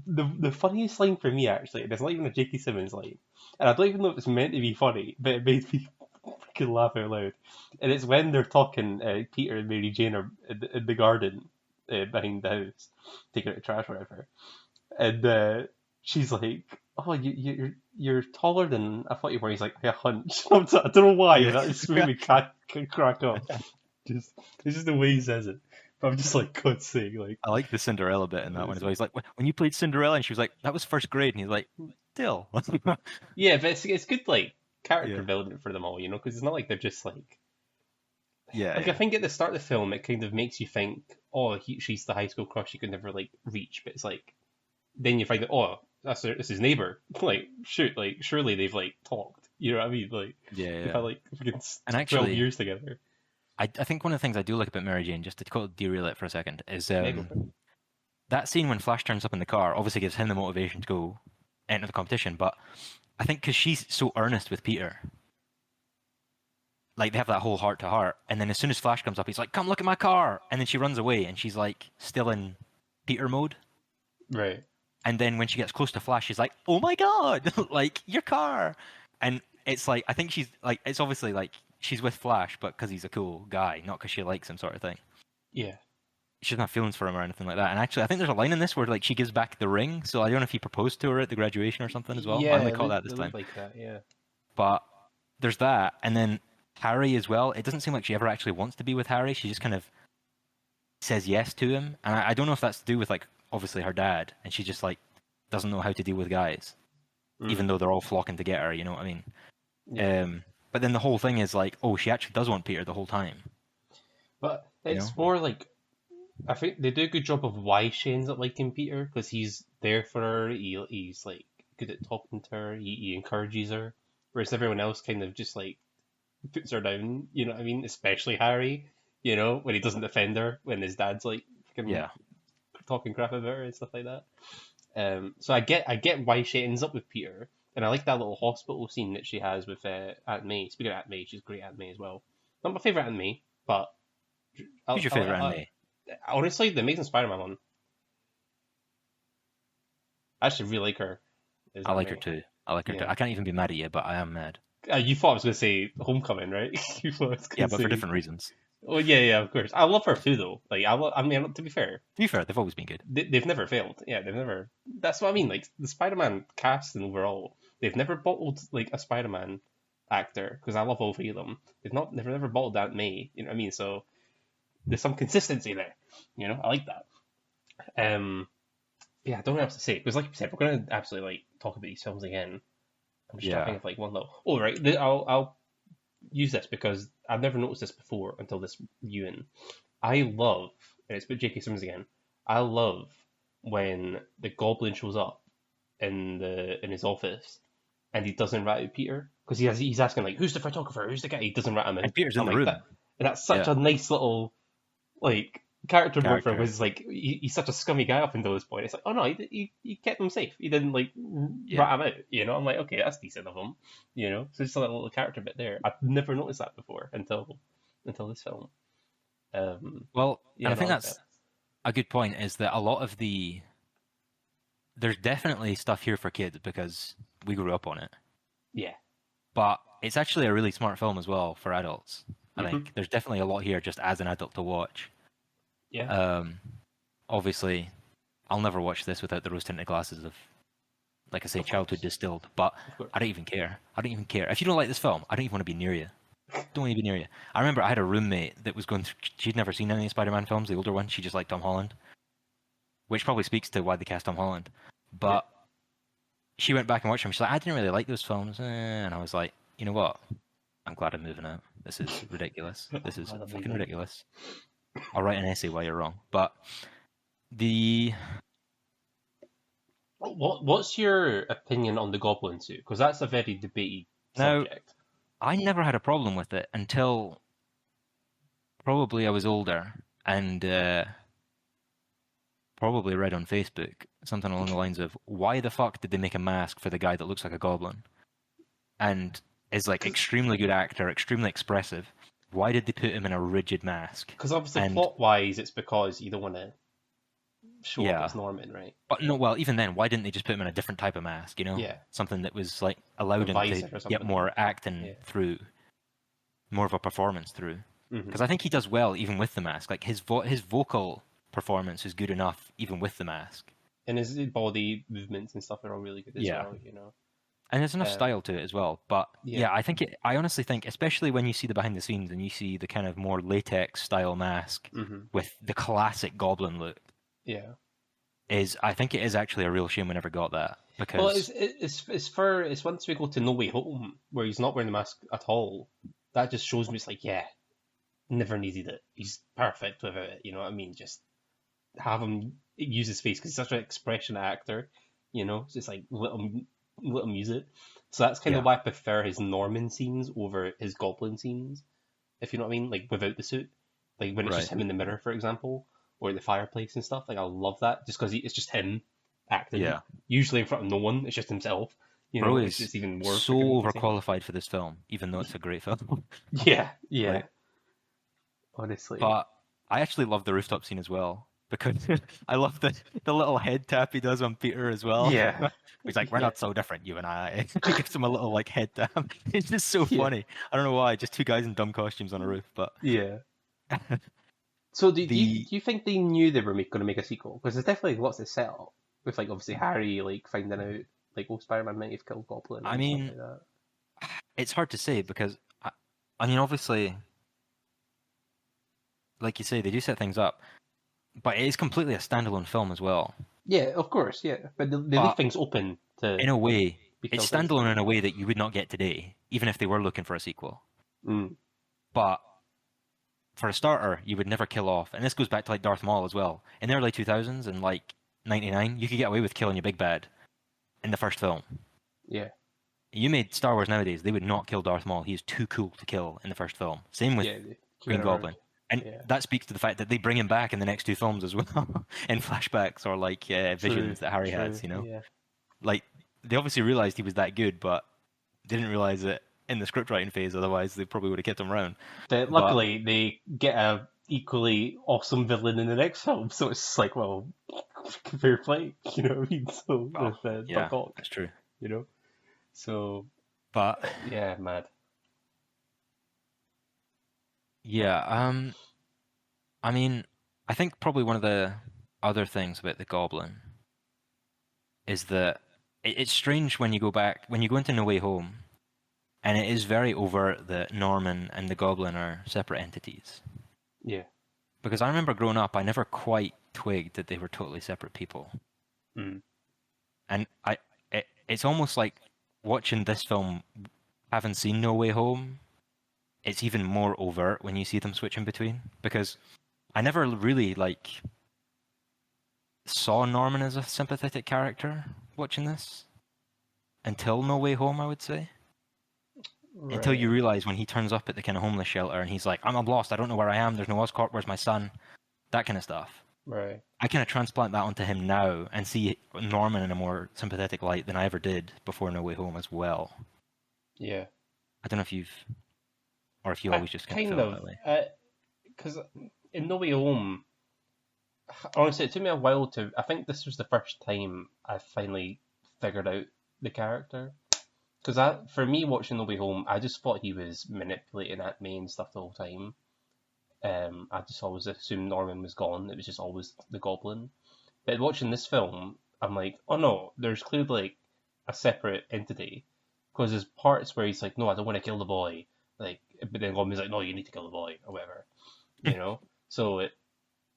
the funniest line for me actually, and it's not even a J.K. Simmons line, and I don't even know if it's meant to be funny, but it made me fucking laugh out loud. And it's when they're talking, Peter and Mary Jane are in the garden behind the house, taking out the trash, or whatever. And she's like, "Oh, you're taller than I thought you were." He's like, "I hunch." I don't know why, yeah. but that just made me crack up. Just it's just the way he says it. But I'm just like, God's sake, like. I like the Cinderella bit in that one as well. He's like, when you played Cinderella, and she was like, that was first grade. And he's like, still. Yeah, but it's good like character Yeah. development for them all, you know, because it's not like they're just like Yeah, I think at the start of the film it kind of makes you think, oh, she's the high school crush you could never like reach, but it's like then you find that that's his neighbor. Like shoot, like surely they've like talked, you know what I mean? Like they've yeah. had like freaking And 12 actually, years together. I think one of the things I do like about Mary Jane, just to derail it for a second, is Yeah, go for it. that scene when Flash turns up in the car obviously gives him the motivation to go enter the competition. But I think because she's so earnest with Peter, like they have that whole heart to heart, and then as soon as Flash comes up, he's like, "Come look at my car," and then she runs away, and she's like still in Peter mode. Right. And then when she gets close to Flash, she's like, "Oh my god, like your car!" And it's like I think she's like it's obviously like she's with Flash, but because he's a cool guy, not because she likes him, sort of thing. Yeah. She doesn't have feelings for him or anything like that. And actually, I think there's a line in this where like she gives back the ring. So I don't know if he proposed to her at the graduation or something as well. I Yeah, only caught that they this look time. like that, yeah. But there's that, and then Harry as well. It doesn't seem like she ever actually wants to be with Harry. She just kind of says yes to him, and I don't know if that's to do with like obviously her dad, and she just like doesn't know how to deal with guys, even though they're all flocking to get her. You know what I mean? Yeah. But then the whole thing is like, oh, she actually does want Peter the whole time. But You know? it's more like I think they do a good job of why she ends up liking Peter because he's there for her. He's like good at talking to her. He encourages her, whereas everyone else kind of just like puts her down. You know what I mean? Especially Harry. You know when he doesn't defend her when his dad's like fucking Yeah. talking crap about her and stuff like that. So I get why she ends up with Peter, and I like that little hospital scene that she has with Aunt May. Speaking of Aunt May, she's great Aunt May as well. Not my favorite Aunt May, but Who's your favorite anime? honestly, the Amazing Spider-Man one. I actually really like her. I like her too. I like her too. Yeah. I can't even be mad at you, but I am mad. You thought I was going to say Homecoming, right? You thought I was Yeah, going to but for say. different reasons. Oh yeah, of course. I love her too, though. Like I mean, to be fair, To be fair, they've always been good. they've never failed. Yeah, they've never. That's what I mean. Like the Spider-Man cast and overall, they've never bottled like a Spider-Man actor because I love all three of them. They've never bottled Aunt May. You know what I mean? So there's some consistency there. You know, I like that. Yeah, I don't know what else to say because, like you said, we're gonna absolutely like talk about these films again. I'm just trying to Yeah. think of like one though. Oh right, I'll use this because I've never noticed this before until this viewing. I love, and it's with J.K. Simmons again. I love when the Goblin shows up in his office and he doesn't rat out Peter because he's asking like, "Who's the photographer? Who's the guy?" He doesn't rat him out. And Peter's in I'm the like room. that, and that's such Yeah. a nice little like character moment for him. Character. Because like he's such a scummy guy up until this point. It's like, oh no, he kept him safe. He didn't like Yeah. rat him out. You know, I'm like, okay, that's decent of him. You know, so just a little character bit there. I've never noticed that before until this film. Well, Yeah, and I think like that's a good point, is that a lot of there's definitely stuff here for kids because we grew up on it. Yeah. But it's actually a really smart film as well for adults. I Mhm. think there's definitely a lot here just as an adult to watch. Yeah. Obviously, I'll never watch this without the rose-tinted glasses of, like I say, childhood distilled. But Of course. I don't even care. I don't even care. If you don't like this film, I don't even want to be near you. Don't want to be near you. I remember I had a roommate that was going through. She'd never seen any Spider-Man films, the older one. She just liked Tom Holland, which probably speaks to why they cast Tom Holland. But she went back and watched them. She's like, I didn't really like those films, and I was like, you know what? I'm glad I'm moving out. This is ridiculous. This is Glad I'm fucking moving. ridiculous. I'll write an essay why you're wrong. But the What's your opinion on the Goblin suit? Because that's a very debated Now, subject. I never had a problem with it until probably I was older and probably read on Facebook something along the lines of, why the fuck did they make a mask for the guy that looks like a goblin and is like extremely good actor, extremely expressive? Why did they put him in a rigid mask? Because obviously, And plot-wise, it's because you don't want to show up yeah, as Norman, right? but no, well, even then, why didn't they just put him in a different type of mask? You know, Yeah, something that was like a allowed him to visor or get something. more acting Yeah. through, more of a performance through. Hmm. Because I think he does well even with the mask. Like his vocal performance is good enough even with the mask. And his body movements and stuff are all really good as Yeah. well, you know. And there's enough Um, style to it as well. But yeah. yeah, I honestly think, especially when you see the behind the scenes and you see the kind of more latex style mask Hmm. with the classic goblin look, Yeah. I think it is actually a real shame we never got that Well, because it's once we go to No Way Home where he's not wearing the mask at all. That just shows me it's like, yeah, never needed it. He's perfect without it. You know what I mean? Just have him use his face because he's such an expression actor. You know, it's just like let him use it. So that's kind of yeah, why I prefer his Norman scenes over his Goblin scenes. If you know what I mean, like without the suit, like when it's just right, him in the mirror, for example, or the fireplace and stuff. Like I love that just because it's just him acting, yeah. usually in front of no one. It's just himself. You Bro know, it's is just even more so freaking amazing. overqualified for this film, even though it's a great film. Yeah, yeah. Like, Honestly, but I actually love the rooftop scene as well because I love the little head tap he does on Peter as well. yeah, He's like, "We're yeah, not so different, you and I." He gives him a little like head tap. It's just so yeah, funny. I don't know why, just two guys in dumb costumes on a roof. But yeah. So the do you think they knew they were going to make a sequel? Because there's definitely lots of setup with like obviously Harry like finding out like oh Spider-Man might have killed Goblin I and stuff mean, like that. it's hard to say because I mean, obviously, like you say, they do set things up, but it is completely a standalone film as well. Yeah, of course, yeah, but they leave But things open to in a way, be it's filled in standalone still. in a way that you would not get today, even if they were looking for a sequel. Mm, But for a starter, you would never kill off, and this goes back to like Darth Maul as well. In the early 2000s and like 99, you could get away with killing your big bad in the first film. yeah, You made Star Wars nowadays, they would not kill Darth Maul. He's too cool to kill in the first film. Same with yeah, they keep Green it around. Goblin. And Yeah, that speaks to the fact that they bring him back in the next two films as well, in flashbacks or like true, visions that Harry true, has, you know? yeah. Like, they obviously realized he was that good, but didn't realize it in the script writing phase, otherwise they probably would have kept him around. But But luckily, they get a equally awesome villain in the next film, so it's like, well, fair play, you know what I mean? So well, with yeah, Doc Ock, that's true. you know. So But yeah, mad. yeah, I mean, I think probably one of the other things about the Goblin is that it's strange when you go back, when you go into No Way Home, and it is very overt that Norman and the Goblin are separate entities. Yeah. Because I remember growing up, I never quite twigged that they were totally separate people. Mm. And it's almost like watching this film, having seen No Way Home, it's even more overt when you see them switching between. Because I never really like saw Norman as a sympathetic character watching this until No Way Home, I would say. Until you Right. realize when he turns up at the kind of homeless shelter and he's like, I'm lost, I don't know where I am, there's no Oscorp, where's my son? That kind of stuff. Right. I kind of transplant that onto him now and see Norman in a more sympathetic light than I ever did before No Way Home as well. Yeah. I don't know if you've, or if you I always just kind of kind felt of, that way. because in No Way Home, honestly, it took me a while to. I think this was the first time I finally figured out the character. Because for me, watching No Way Home, I just thought he was manipulating Aunt May and stuff the whole time. I just always assumed Norman was gone. It was just always the Goblin. But watching this film, I'm like, oh no, there's clearly like a separate entity. Because there's parts where he's like, no, I don't want to kill the boy. Like, but then Goblin's like, no, you need to kill the boy or whatever. You know. So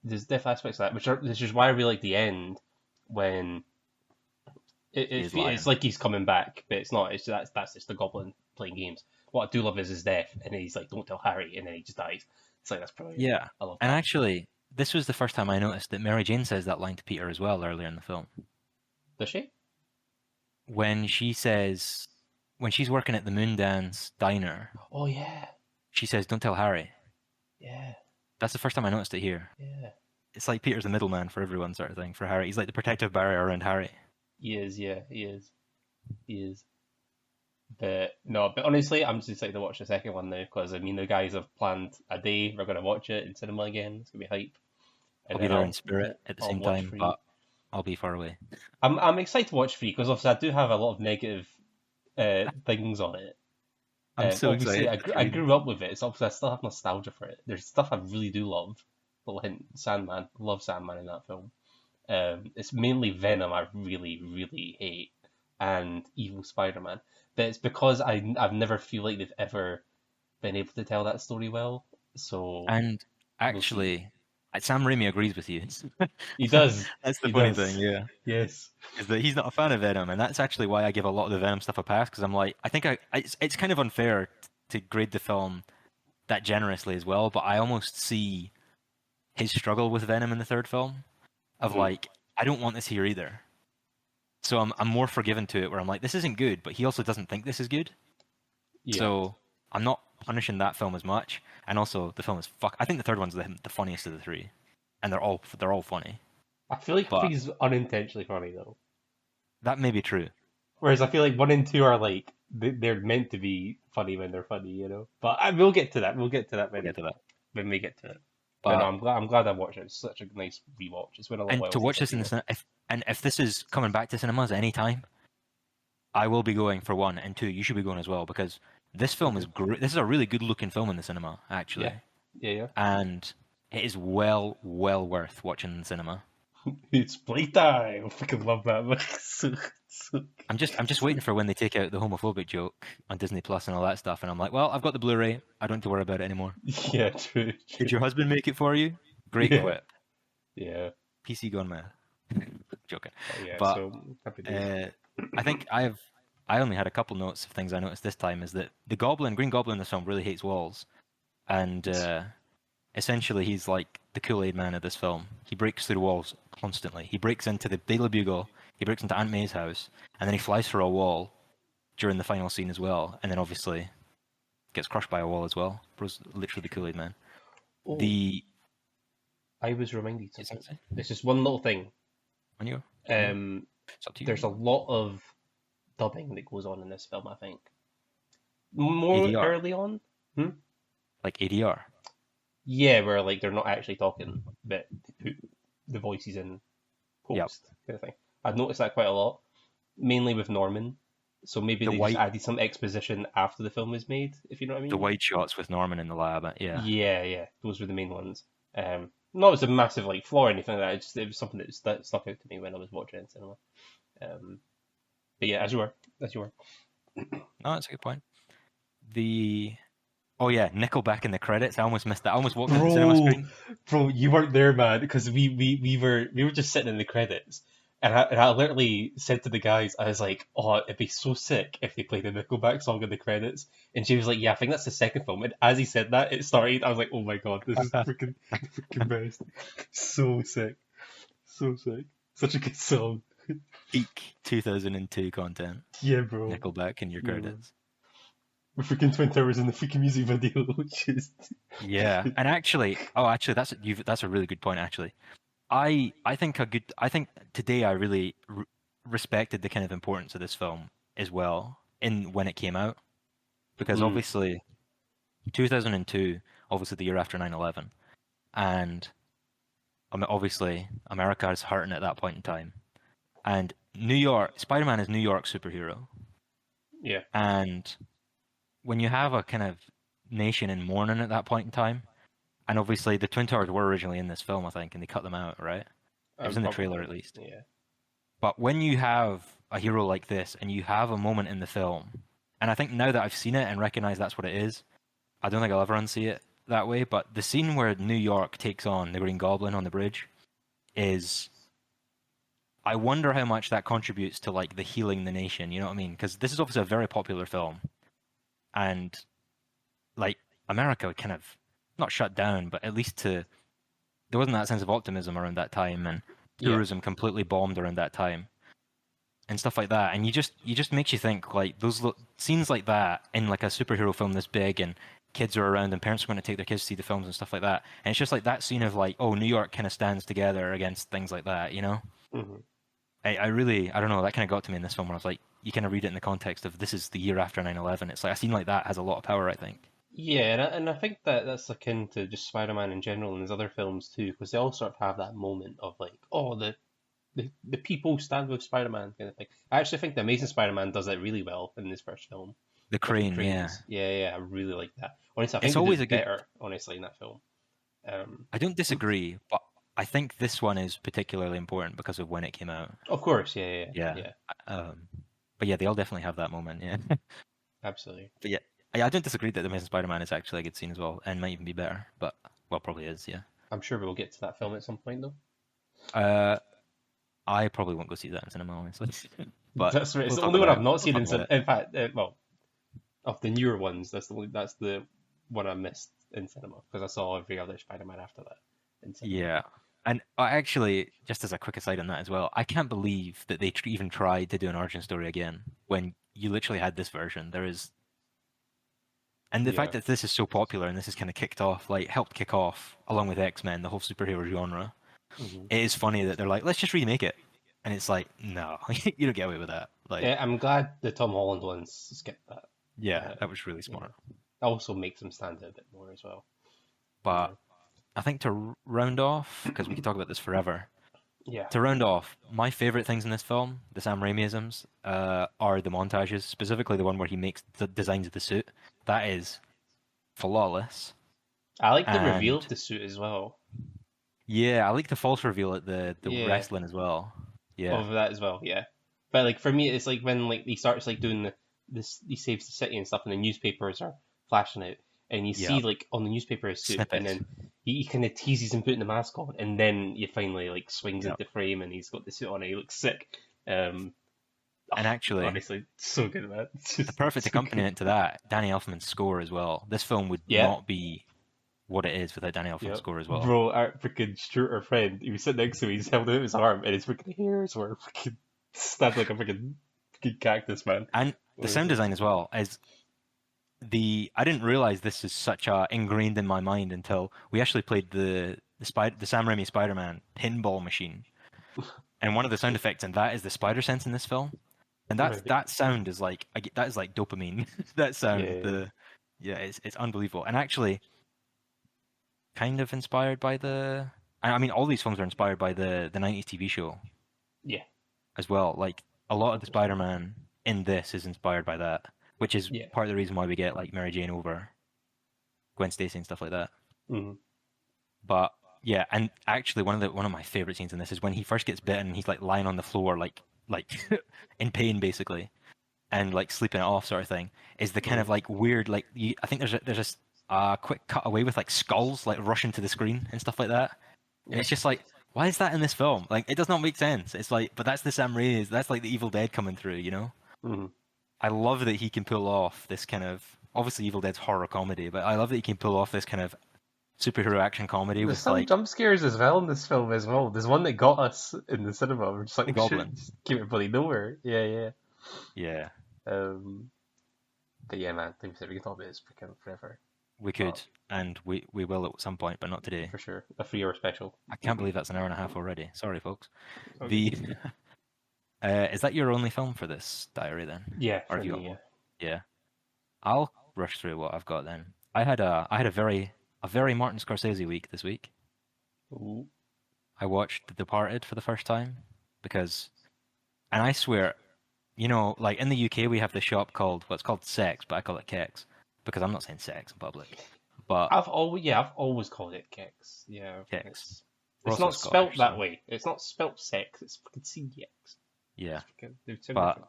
there's different aspects of that, which is why I really like the end when He is it's lying. like he's coming back, but it's not. It's that's just the Goblin playing games. What I do love is his death, and then he's like, "Don't tell Harry," and then he just dies. It's like that's brilliant. Yeah. I love And that. actually, this was the first time I noticed that Mary Jane says that line to Peter as well earlier in the film. Does she? When she says, when she's working at the Moondance diner, Oh yeah, she says, "Don't tell Harry." yeah, That's the first time I noticed it here. yeah. it's like Peter's the middleman for everyone, sort of thing. For Harry, he's like the protective barrier around Harry. He is, yeah, he is. But no, but honestly, I'm just excited to watch the second one now because I mean the guys have planned a day. We're gonna watch it in cinema again. It's gonna be hype, I'll and be then there in spirit at the I'll same watch time, Free. but I'll be far away. I'm excited to watch Free because obviously I do have a lot of negative things on it. I'm so Obviously, excited I grew up with it, so obviously I still have nostalgia for it. There's stuff I really do love. Little hint, Sandman. Love Sandman in that film. It's mainly Venom I really, really hate, and Evil Spider-Man. But it's because I've never feel like they've ever been able to tell that story well. So And we'll see. actually, Sam Raimi agrees with you. He does. That's the He funny does. thing, yeah. Yes. Is that he's not a fan of Venom, and that's actually why I give a lot of the Venom stuff a pass, because I'm like, I think it's kind of unfair to grade the film that generously as well, but I almost see his struggle with Venom in the third film of Mhm. like, I don't want this here either. So I'm more forgiven to it, where I'm like, this isn't good, but he also doesn't think this is good. Yeah. So I'm not punishing that film as much, and also the film is fuck. I think the third one's the funniest of the three, and they're all funny. I feel like But three's unintentionally funny though. that may be true. Whereas I feel like one and two are like they're meant to be funny when they're funny, you know. But we'll get to that. We'll get to that We'll get to that. when we get to it. But no, But I'm glad I watched it. It's such a nice rewatch. It's been a little and while to watch since I've this in seen the it. if this is coming back to cinemas any time, I will be going for one, and two, you should be going as well, because this film is Mhm. great. This is a really good looking film in the cinema, actually, Yeah, yeah. and it is well worth watching in the cinema. It's playtime. I freaking love that. so I'm just waiting for when they take out the homophobic joke on Disney Plus and all that stuff, and I'm like, well, I've got the Blu-ray. I don't have to worry about it anymore. yeah, true. Did your husband make it for you? Great Yeah, quip. yeah, PC gone mad. Joking. yeah. But So happy days. I think I only had a couple notes of things I noticed this time. Is that the Green Goblin in this film really hates walls, and essentially he's like the Kool-Aid man of this film. He breaks through the walls constantly. He breaks into the Daily Bugle, he breaks into Aunt May's house, and then he flies through a wall during the final scene as well, and then obviously gets crushed by a wall as well. Bro's literally the Kool-Aid man. Oh, The I was reminded it's something. There's just one little thing. on you. It's up to you. There's a lot of dubbing that goes on in this film. I think more ADR, early on. like ADR. Yeah, where like they're not actually talking, but they put the voices in Yep. post kind of thing. I've noticed that quite a lot, mainly with Norman. So maybe The they white just added some exposition after the film was made, if you know what I mean. the wide shots with Norman in the lab. Yeah. Yeah, those were the main ones. Not as a massive like flaw or anything like that. It was something that stuck out to me when I was watching it in cinema. But yeah, as you were. No, that's a good point. Oh yeah, Nickelback in the credits. I almost missed that. I almost walked into the cinema screen. Bro, you weren't there, man, because we were just sitting in the credits, and I literally said to the guys, I was like, oh, it'd be so sick if they played a Nickelback song in the credits, and she was like, yeah, I think that's the second film, and as he said that, it started. I was like, oh my god, this is freaking best, so sick, such a good song. Peak 2002 content. Yeah, bro. Nickelback in your Yeah. credits. With freaking Twin Towers in the freaking music video, just Yeah, and actually, that's a really good point. Actually, I think today I really respected the kind of importance of this film as well in when it came out, because obviously 2002, obviously the year after 9/11, and obviously America is hurting at that point in time, and New York, Spider-Man is New York's superhero, yeah. and when you have a kind of nation in mourning at that point in time, and obviously the Twin Towers were originally in this film, I think, and they cut them out, right? It was in the trailer at least. Yeah. But when you have a hero like this, and you have a moment in the film, and I think now that I've seen it and recognize that's what it is, I don't think I'll ever unsee it that way, but the scene where New York takes on the Green Goblin on the bridge is... I wonder how much that contributes to like the healing the nation, you know what I mean? Because this is obviously a very popular film. And like America kind of not shut down, but at least there wasn't that sense of optimism around that time, and tourism completely bombed around that time, and stuff like that. And you just makes you think like those scenes like that in like a superhero film this big and kids are around and parents are going to take their kids to see the films and stuff like that. And it's just like that scene of like, oh, New York kind of stands together against things like that, you know? Hmm. I really, I don't know, that kind of got to me in this film where I was like, you kind of read it in the context of this is the year after 9/11. It's like a scene like that has a lot of power, I think. Yeah, and I think that that's akin to just Spider-Man in general and his other films too, because they all sort of have that moment of like, oh, the people stand with Spider-Man kind of thing. I actually think the Amazing Spider-Man does that really well in this first film The with the crane, yeah. cranes. Yeah, yeah, I really like that. Honestly, I It's think they do always a it good, better, honestly, in that film. I don't disagree, but I think this one is particularly important because of when it came out. Of course, yeah, yeah, Yeah. yeah, But yeah, they all definitely have that moment, yeah. absolutely. But yeah, I don't disagree that The Amazing Spider-Man is actually a good scene as well, and might even be better. But well, probably is. Yeah. I'm sure we'll get to that film at some point, though. Uh, I probably won't go see that in cinema, honestly. But That's right. It's we'll the talk only one about I've it. not We'll seen talk in about cinema. it. In fact, well, of the newer ones, that's the one I missed in cinema because I saw every other Spider-Man after that in cinema. Yeah. And I actually, just as a quick aside on that as well, I can't believe that they even tried to do an origin story again when you literally had this version. There is, and the Yeah. fact that this is so popular and this is kind of kicked off, like helped kick off along with X-Men, the whole superhero genre. Hmm. It is funny that they're like, let's just remake it, and it's like, no, you don't get away with that. Like, Yeah, I'm glad the Tom Holland ones skipped that. yeah, that was really You know, smart. also makes them stand out a bit more as well. You But know. I think to round off, because we could talk about this forever. Yeah. To round off, my favorite things in this film, the Sam Raimi-isms, are the montages, specifically the one where he makes the designs of the suit. That is flawless. I like the reveal And of the suit as well. yeah, I like the false reveal at the Yeah, wrestling as well. Yeah, of that as well. Yeah, but like for me, it's like when like he starts like doing this, he saves the city and stuff, and the newspapers are flashing out, and you yeah, see like on the newspaper his suit, and snippets. then he kind of teases him putting the mask on, and then you finally like swings Yeah, into frame, and he's got the suit on, and he looks sick. Um, and actually, honestly, so good, man. It's the just perfect so good. accompaniment to that, Danny Elfman's score as well. This film would Yeah, not be what it is without Danny Elfman's yeah, score as well. bro. Our freaking Stuart, our friend, he was sitting next to me. He's held out his arm, and his freaking hairs were freaking stabbed like a freaking cactus, man. And the sound Honestly. design as well is I didn't realize this is such a ingrained in my mind until we actually played the Sam Raimi Spider-Man pinball machine, and one of the sound effects in that is the spider sense in this film, and Right. that sound is like that is like dopamine. That sound, Yeah. the yeah, it's unbelievable, and actually kind of inspired by I mean, all these films are inspired by the 90s TV show Yeah. as well. Like a lot of the Spider-Man in this is inspired by that, which is Yeah. part of the reason why we get like Mary Jane over Gwen Stacy and stuff like that. Hmm. But yeah, and actually one of my favorite scenes in this is when he first gets bitten, he's like lying on the floor like in pain basically, and like sleeping it off sort of thing. Is the kind Hmm. of like weird like I think there's a quick cut away with like skulls like rushing to the screen and stuff like that. And Yeah. it's just like, why is that in this film? Like, it does not make sense. It's like, but that's the Sam Raimi. That's like the Evil Dead coming through, you know? Hmm. I love that he can pull off this kind of, obviously Evil Dead's horror comedy, but I love that he can pull off this kind of superhero action comedy There's with some like jump scares as well in this film as well. There's one that got us in the cinema. We're just like, the oh shit, Goblin. just came out bloody nowhere. Yeah, yeah. Yeah, Um, but yeah, man, like we said, we can talk about this freaking forever. we But could, and we will at some point, but not today. for sure, a 3 hour special. I can't believe that's an hour and a half already. Sorry, folks. Okay. The is that your only film for this diary then, Yeah, or for have you got me, yeah. more? Yeah, I'll rush through what I've got then. I had a very Martin Scorsese week this week. Ooh. I watched The Departed for the first time because, and I swear, you know, like in the UK we have this shop called what's called Sex, but I call it Kex because I'm not saying sex in public, but I've always called it Kex. Yeah, Kex. We're it's also not spelt Scottish, that so way. It's not spelt sex. It's fucking CX. yeah, They're so but different.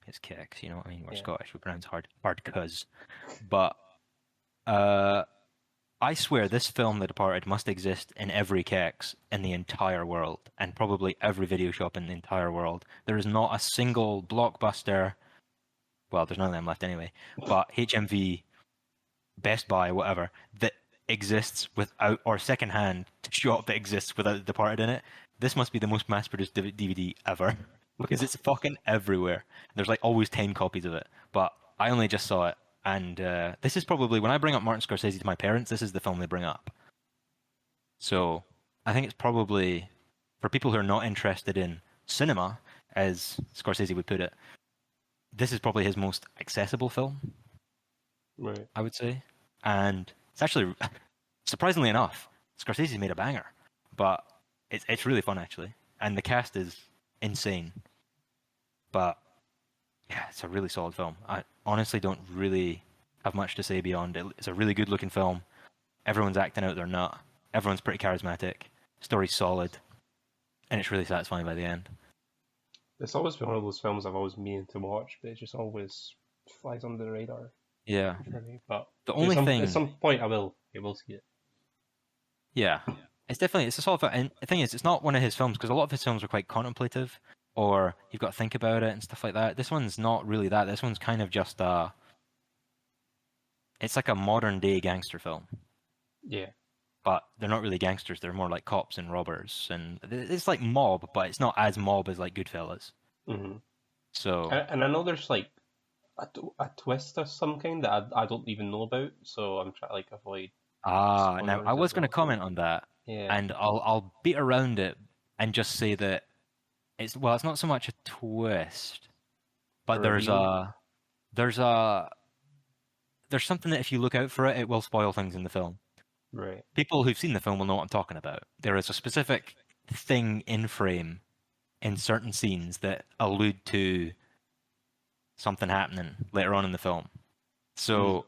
it's Kex. You know what I mean? We're Yeah. Scottish. We pronounce hard cuz. But uh, I swear this film, The Departed, must exist in every Kex in the entire world, and probably every video shop in the entire world. There is not a single Blockbuster. Well, there's none of them left anyway. But HMV, Best Buy, whatever, that exists without, or secondhand shop that exists without The Departed in it. This must be the most mass-produced DVD ever because it's fucking everywhere. There's like always 10 copies of it, but I only just saw it And this is probably, when I bring up Martin Scorsese to my parents, this is the film they bring up. So I think it's probably, for people who are not interested in cinema, as Scorsese would put it, this is probably his most accessible film, Right. I would say. And it's actually, surprisingly enough, Scorsese made a banger, but it's really fun actually, and the cast is insane. But yeah, it's a really solid film. I honestly don't really have much to say beyond it. It's a really good looking film. Everyone's acting out their nut. Everyone's pretty charismatic. Story's solid, and it's really satisfying by the end. It's always been one of those films I've always meaning to watch, but it just always flies under the radar Yeah. for me. But The only thing, at some point I will see it. yeah, it's a solid film. And the thing is, it's not one of his films because a lot of his films are quite contemplative, or you've got to think about it and stuff like that. This one's not really that. This one's kind of just it's like a modern day gangster film. Yeah. But they're not really gangsters. They're more like cops and robbers, and it's like mob, but it's not as mob as like Goodfellas. Mm-hmm. So, and I know there's like a twist of some kind that I don't even know about, so I'm trying to like avoid. now I was going to comment on that, Yeah. and I'll beat around it and just say that it's not so much a twist, but there's something that if you look out for it, it will spoil things in the film. Right. People who've seen the film will know what I'm talking about. There is a specific thing in frame in certain scenes that allude to something happening later on in the film. So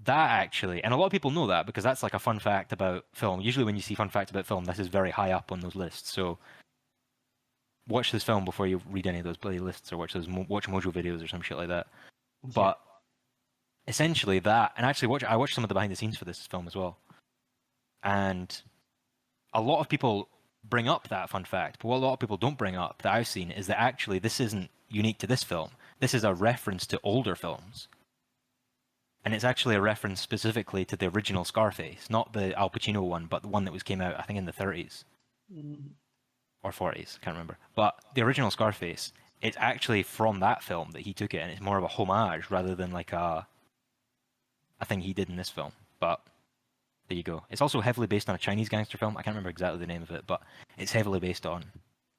that actually, and a lot of people know that because that's like a fun fact about film. Usually when you see fun facts about film, this is very high up on those lists. So watch this film before you read any of those playlists or watch those Watch Mojo videos or some shit like that. Yeah. But essentially that, and actually I watched some of the behind the scenes for this film as well. And a lot of people bring up that fun fact, but what a lot of people don't bring up that I've seen is that actually this isn't unique to this film. This is a reference to older films. And it's actually a reference specifically to the original Scarface, not the Al Pacino one, but the one that came out, I think, in the 30s. Or 40s, can't remember. But the original Scarface, it's actually from that film that he took it, and it's more of a homage rather than like a thing he did in this film. But there you go. It's also heavily based on a Chinese gangster film. I can't remember exactly the name of it, but it's heavily based on.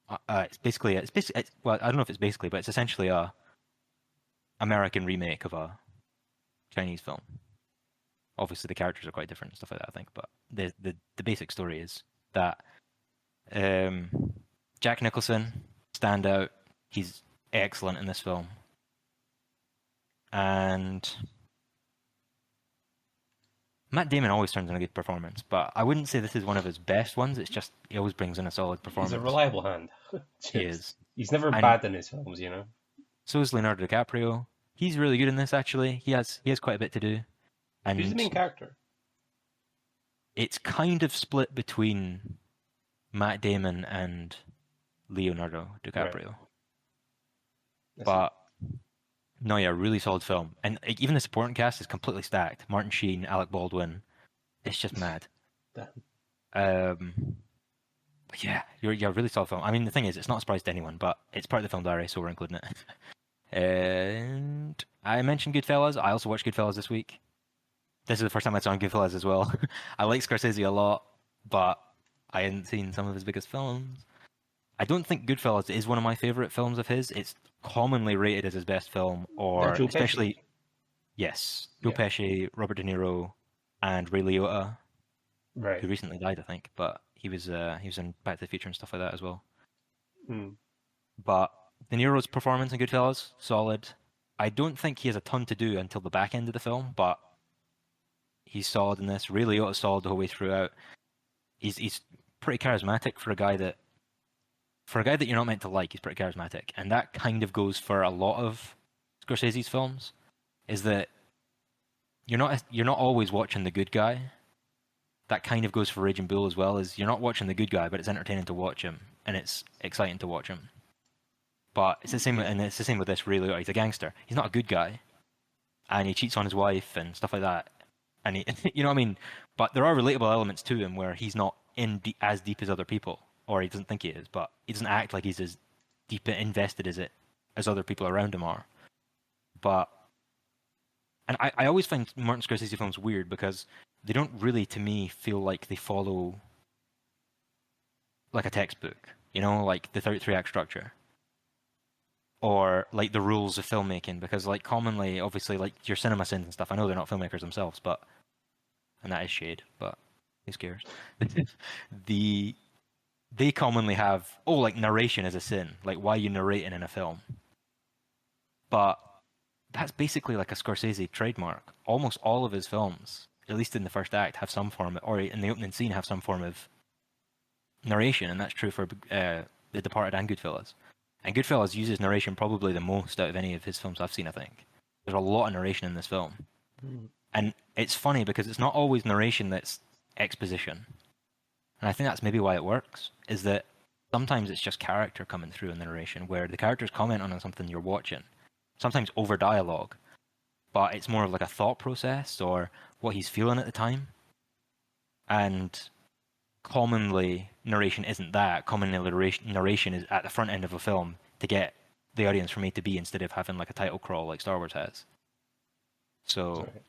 Well, I don't know if it's basically, but it's essentially a American remake of a Chinese film. Obviously, the characters are quite different and stuff like that, I think. But the basic story is that Jack Nicholson, standout. He's excellent in this film, and Matt Damon always turns in a good performance, but I wouldn't say this is one of his best ones. It's just he always brings in a solid performance. He's a reliable hand. He is. He's never bad in his films, you know. So is Leonardo DiCaprio. He's really good in this, actually. He has quite a bit to do. And who's the main character? It's kind of split between Matt Damon and Leonardo DiCaprio. Right. But no, yeah, really solid film. And even the supporting cast is completely stacked. Martin Sheen, Alec Baldwin. It's just mad. But yeah, you're a really solid film. I mean, the thing is, it's not a surprise to anyone, but it's part of the film diary, so we're including it. And I mentioned Goodfellas. I also watched Goodfellas this week. This is the first time I saw Goodfellas as well. I like Scorsese a lot, but I hadn't seen some of his biggest films. I don't think Goodfellas is one of my favorite films of his. It's commonly rated as his best film, or especially, Pesci. Yes, Joe Pesci, Robert De Niro, and Ray Liotta, right, who recently died, I think, but he was in Back to the Future and stuff like that as well. But De Niro's performance in Goodfellas, solid. I don't think he has a ton to do until the back end of the film, but he's solid in this. Ray Liotta's solid the whole way throughout. He's pretty charismatic for a guy that you're not meant to like. He's pretty charismatic, and that kind of goes for a lot of Scorsese's films. Is that you're not always watching the good guy. That kind of goes for Raging Bull as well. Is you're not watching the good guy, but it's entertaining to watch him, and it's exciting to watch him. But it's the same, and it's the same with this. Ray Liotta, he's a gangster. He's not a good guy, and he cheats on his wife and stuff like that. And he, you know what I mean. But there are relatable elements to him where he's not as deep as other people, or he doesn't think he is. But he doesn't act like he's as deep invested as other people around him are. But And I always find Martin Scorsese films weird because they don't really, to me, feel like they follow like a textbook, you know, like the three-act structure or like the rules of filmmaking. Because like commonly, obviously, like your cinema sins and stuff. I know they're not filmmakers themselves, but and that is shade, but who cares? the They commonly have like narration is a sin, like why are you narrating in a film? But that's basically like a Scorsese trademark. Almost all of his films, at least in the first act, have some form, or in the opening scene, have some form of narration, and that's true for The Departed and Goodfellas. And Goodfellas uses narration probably the most out of any of his films I've seen, I think. There's a lot of narration in this film. Mm. And it's funny because it's not always narration that's exposition. And I think that's maybe why it works, is that sometimes it's just character coming through in the narration, where the character's commenting on something you're watching, sometimes over dialogue, but it's more of like a thought process or what he's feeling at the time. And commonly, narration isn't that. Commonly, narration is at the front end of a film to get the audience from A to B instead of having like a title crawl like Star Wars has. So Right.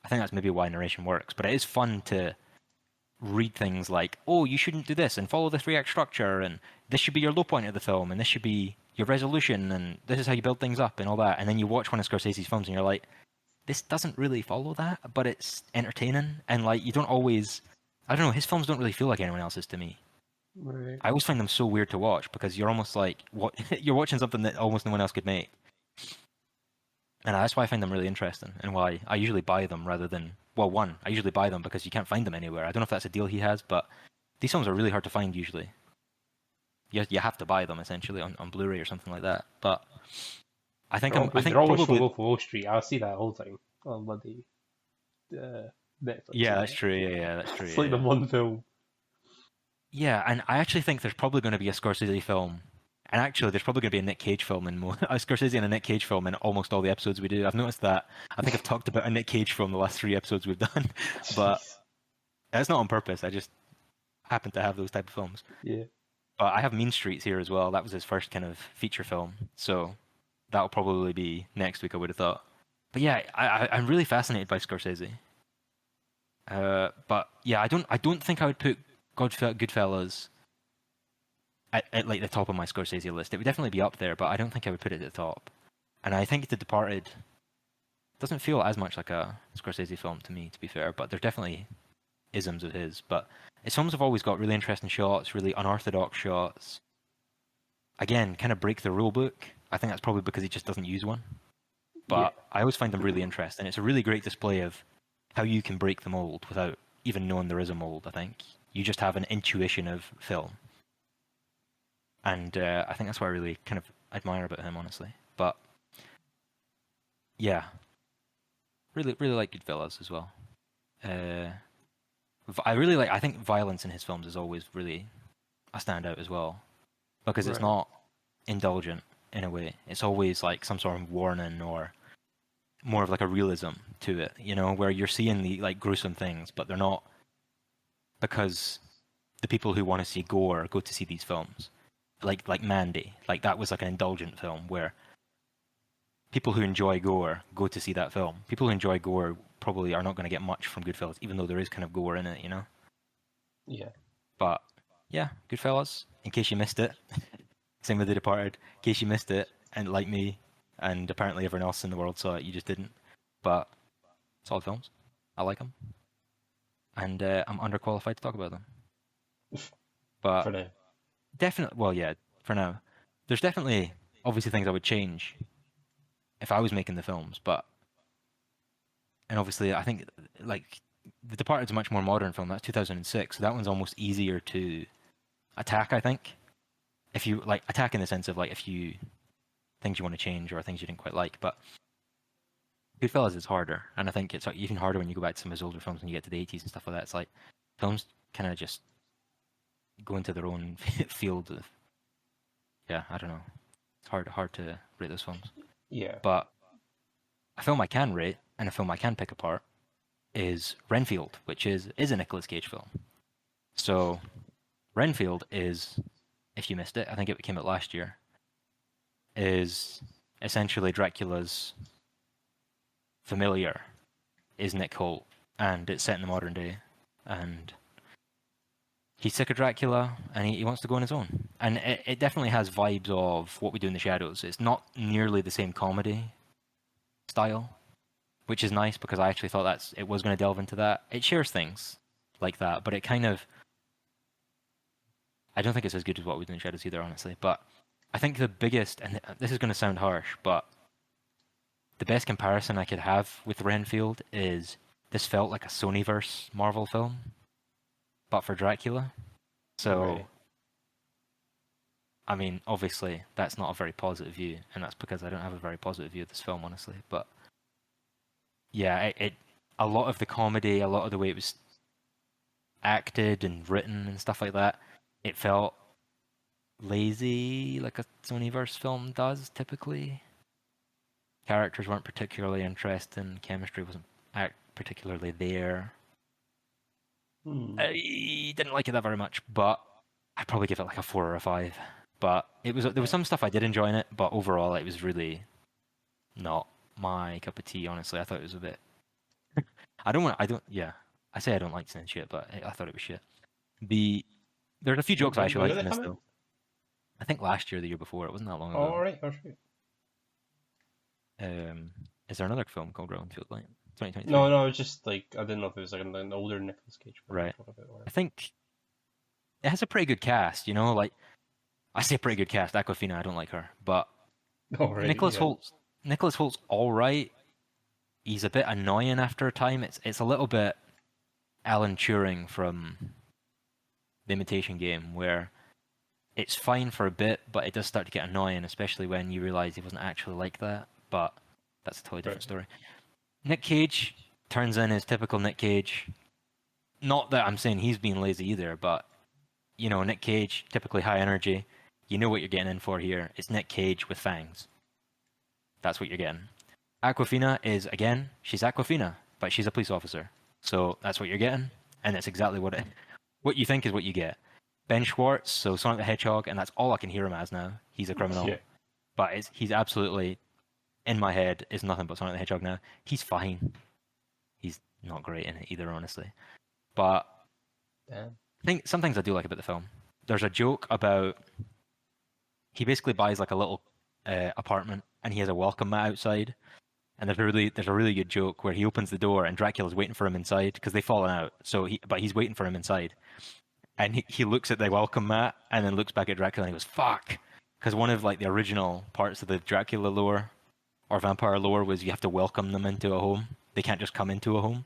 I think that's maybe why narration works. But it is fun to read things like, oh, you shouldn't do this and follow the three-act structure, and this should be your low point of the film, and this should be your resolution, and this is how you build things up, and all that. And then you watch one of Scorsese's films, and you're like, this doesn't really follow that, but it's entertaining, and like you don't always, I don't know, his films don't really feel like anyone else's to me. Right. I always find them so weird to watch because you're almost like what you're watching something that almost no one else could make, and that's why I find them really interesting, and why I usually buy them rather than one. I usually buy them because you can't find them anywhere. I don't know if that's a deal he has, but these films are really hard to find usually. You have to buy them essentially on Blu-ray or something like that. But I think I think They're always probably from Wolf of Wall Street. I see that all the time on bloody Netflix. yeah, that's true. Yeah, that's true. It's like the one film. Yeah, and I actually think there's probably going to be a Scorsese film. And actually, there's probably going to be a Nick Cage film in a Scorsese and a Nick Cage film in almost all the episodes we do. I've noticed that. I think I've talked about a Nick Cage film the last 3 episodes we've done, but that's not on purpose. I just happen to have those type of films. Yeah. But I have Mean Streets here as well. That was his first kind of feature film, so that'll probably be next week, I would have thought. But yeah, I'm really fascinated by Scorsese. But yeah, I don't think I would put Goodfellas at like the top of my Scorsese list. It would definitely be up there, but I don't think I would put it at the top. And I think The Departed doesn't feel as much like a Scorsese film to me, to be fair. But there's definitely isms of his. But his films have always got really interesting shots, really unorthodox shots. Again, kind of break the rule book. I think that's probably because he just doesn't use one. But I always find them really interesting. It's a really great display of how you can break the mold without even knowing there is a mold, I think. You just have an intuition of film. And I think that's what I really kind of admire about him, honestly. But yeah, really like Goodfellas as well. I think violence in his films is always really a standout as well, because it's not indulgent in a way. It's always like some sort of warning or more of like a realism to it, you know, where you're seeing the like gruesome things, but they're not because the people who want to see gore go to see these films. Like Mandy, like that was like an indulgent film where people who enjoy gore go to see that film. People who enjoy gore probably are not going to get much from Goodfellas, even though there is kind of gore in it, you know? Yeah. But yeah, Goodfellas, in case you missed it. Same with The Departed, in case you missed it, and like me, and apparently everyone else in the world saw it, you just didn't. But solid films. I like them. And I'm underqualified to talk about them. But For now. definitely, well, yeah, for now. There's definitely, obviously, things I would change if I was making the films, but... And obviously, I think, like, The Departed's a much more modern film. That's 2006, so that one's almost easier to attack, I think. If you, like, attack in the sense of, like, if you... things you want to change or things you didn't quite like, but... Goodfellas is harder, and I think it's even harder when you go back to some of his older films when you get to the 80s and stuff like that. It's like, films kind of just go into their own field of... Yeah, I don't know. It's hard to rate those films. Yeah. But a film I can rate, and a film I can pick apart, is Renfield, which is a Nicolas Cage film. So, Renfield is, if you missed it, I think it came out last year, is essentially Dracula's familiar is Nick Holt, and it's set in the modern day, and he's sick of Dracula, and he wants to go on his own. And it definitely has vibes of What We Do in the Shadows. It's not nearly the same comedy style, which is nice because I actually thought it was going to delve into that. It shares things like that, but it kind of... I don't think it's as good as What We Do in the Shadows either, honestly. But I think the biggest, and this is going to sound harsh, but the best comparison I could have with Renfield is this felt like a Sonyverse Marvel film, but for Dracula. So, Right. I mean, obviously, that's not a very positive view, and that's because I don't have a very positive view of this film, honestly. But yeah, a lot of the comedy, a lot of the way it was acted and written and stuff like that, it felt lazy, like a Sonyverse film does typically. Characters weren't particularly interesting, chemistry wasn't particularly there. I didn't like it that very much, but I'd probably give it like a 4 or a 5. But there was some stuff I did enjoy in it, but overall it was really not my cup of tea, honestly. I thought it was a bit... I say I don't like saying shit, but I thought it was shit. There's a few jokes I actually liked in this, though. I think last year, the year before, it wasn't that long ago. Oh, right. Is there another film called Renfield? Like 2023? No, it was just like, I didn't know if it was like an older Nicolas Cage film. Right. I think it has a pretty good cast, you know? Like, I say pretty good cast. Awkwafina, I don't like her, but Nicholas Holt's all right. He's a bit annoying after a time. It's a little bit Alan Turing from The Imitation Game, where it's fine for a bit, but it does start to get annoying, especially when you realise he wasn't actually like that. But that's a totally different story. Nick Cage turns in his typical Nick Cage. Not that I'm saying he's being lazy either, but, you know, Nick Cage, typically high energy. You know what you're getting in for here. It's Nick Cage with fangs. That's what you're getting. Awkwafina is, again, she's Awkwafina, but she's a police officer. So that's what you're getting, and that's exactly what you think is what you get. Ben Schwartz, so Sonic the Hedgehog, and that's all I can hear him as now. He's a criminal. Yeah. But he's absolutely, in my head, is nothing but Sonic the Hedgehog now. He's fine. He's not great in it either, honestly. But I think some things I do like about the film. There's a joke about... He basically buys like a little apartment, and he has a welcome mat outside. And there's a really good joke where he opens the door and Dracula's waiting for him inside because they've fallen out. But he's waiting for him inside, and he looks at the welcome mat and then looks back at Dracula and he goes "fuck," because one of like the original parts of the Dracula lore or vampire lore was you have to welcome them into a home. They can't just come into a home.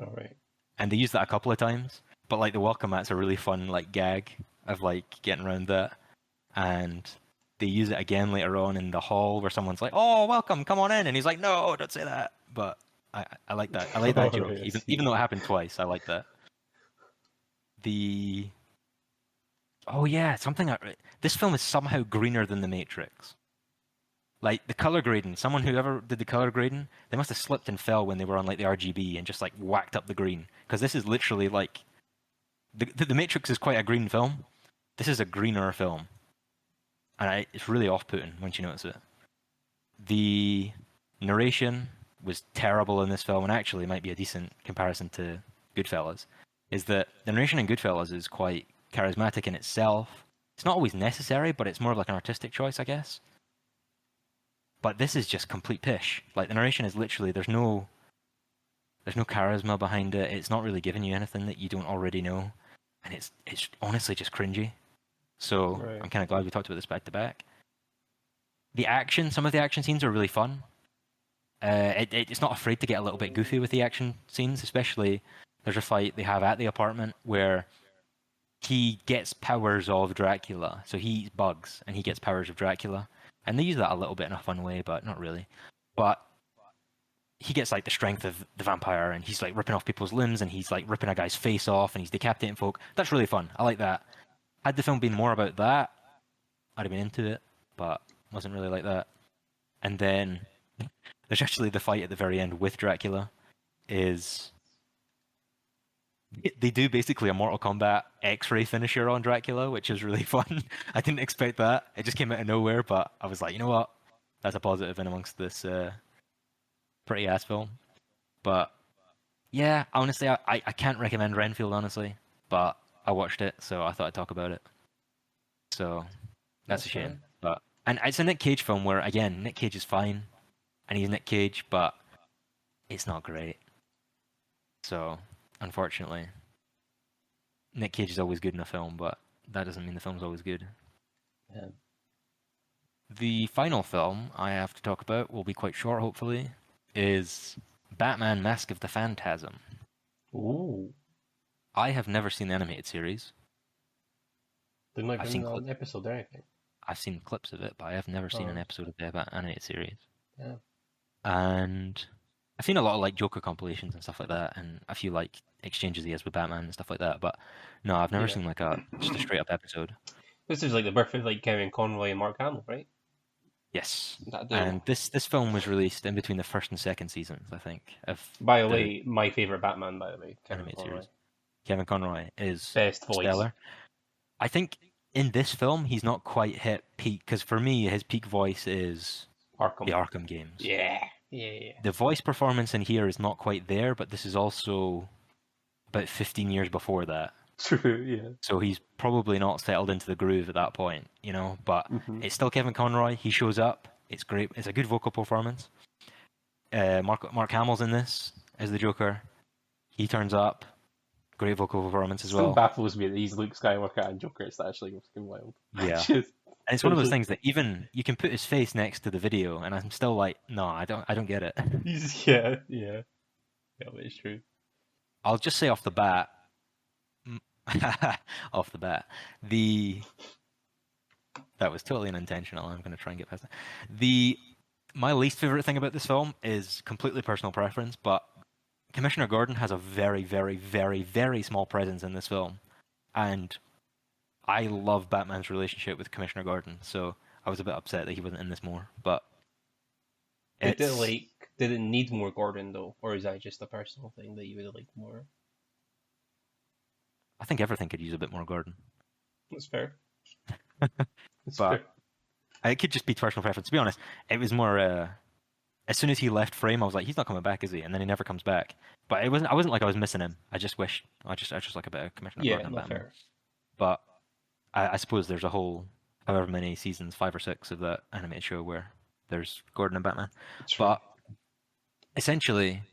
All right. And they use that a couple of times, but like the welcome mat's a really fun like gag of like getting around that, and they use it again later on in the hall where someone's like, "Oh, welcome, come on in," and he's like, "No, don't say that." But I like that. I like that joke, even though it happened twice. I like that. This film is somehow greener than The Matrix. Like the color grading, someone who ever did the color grading, they must have slipped and fell when they were on like the RGB and just like whacked up the green, because this is literally like the Matrix is quite a green film. This is a greener film. And it's really off-putting once you notice it. The narration was terrible in this film, and actually might be a decent comparison to Goodfellas, is that the narration in Goodfellas is quite charismatic in itself. It's not always necessary, but it's more of like an artistic choice, I guess. But this is just complete pish. Like, the narration is literally, there's no charisma behind it. It's not really giving you anything that you don't already know. And it's honestly just cringy. So right. I'm kind of glad we talked about this back to back. Some of the action scenes are really fun. It's not afraid to get a little bit goofy with the action scenes, especially there's a fight they have at the apartment where he gets powers of Dracula. So he eats bugs and he gets powers of Dracula. And they use that a little bit in a fun way, but not really. But he gets like the strength of the vampire, and he's like ripping off people's limbs, and he's like ripping a guy's face off, and he's decapitating folk. That's really fun. I like that. Had the film been more about that, I'd have been into it, but wasn't really like that. And then there's actually the fight at the very end with Dracula. They do basically a Mortal Kombat X-ray finisher on Dracula, which is really fun. I didn't expect that. It just came out of nowhere, but I was like, you know what? That's a positive in amongst this pretty ass film. But yeah, honestly, I can't recommend Renfield, honestly. But I watched it, so I thought I'd talk about it. So that's That's a fair. shame. But and it's a Nick Cage film where again Nick Cage is fine, and he's Nick Cage, but it's not great. So unfortunately, Nick Cage is always good in a film, but that doesn't mean the film's always good. Yeah. The final film I have to talk about will be quite short, hopefully, is Batman: Mask of the Phantasm. Ooh. I have never seen the animated series. Didn't like I've bring seen an episode or anything. I've seen clips of it, but I have never seen an Oh, episode of the animated series. yeah. And I've seen a lot of like Joker compilations and stuff like that, and a few like exchanges he has with Batman and stuff like that. But no, I've never Yeah. seen like a just a straight up episode. This is like the birth of like Kevin Conroy and Mark Hamill, right? Yes, That duo. and this film was released in between the first and second seasons, I think, of By the the way, my favorite Batman. By the way, Kevin animated Conroy. series. Kevin Conroy is Best voice. stellar. I think in this film he's not quite hit peak because for me his peak voice is Arkham. the Arkham games. Yeah. Yeah. The voice performance in here is not quite there, but this is also about 15 years before that. True. Yeah. So he's probably not settled into the groove at that point, you know. But Mm-hmm. it's still Kevin Conroy. He shows up. It's great. It's a good vocal performance. Mark Hamill's in this as the Joker. He turns up. Great vocal performance as Still well. baffles me that he's Luke Skywalker and Joker. It's actually fucking wild. Yeah. Just, And it's one of those things that even you can put his face next to the video, and I'm still like, no, I don't get it. yeah. But it's true. I'll just say off the bat, off the bat, that was totally unintentional. I'm going to try and get past that. My least favorite thing about this film is completely personal preference, but Commissioner Gordon has a very, very, very, very small presence in this film, and I love Batman's relationship with Commissioner Gordon, so I was a bit upset that he wasn't in this more. But Did it need more Gordon though, or is that just a personal thing that you would have liked more? I think everything could use a bit more Gordon. That's fair. That's But fair. it could just be personal preference. To be honest, it was more. As soon as he left frame, I was like, he's not coming back, is he? And then he never comes back. But it wasn't. I wasn't like I was missing him. I just wish. I just like a bit of Commissioner Yeah, Gordon and not Batman. fair. But I suppose there's a whole, however many seasons, 5 or 6 of that animated show where there's Gordon and Batman. True. But essentially,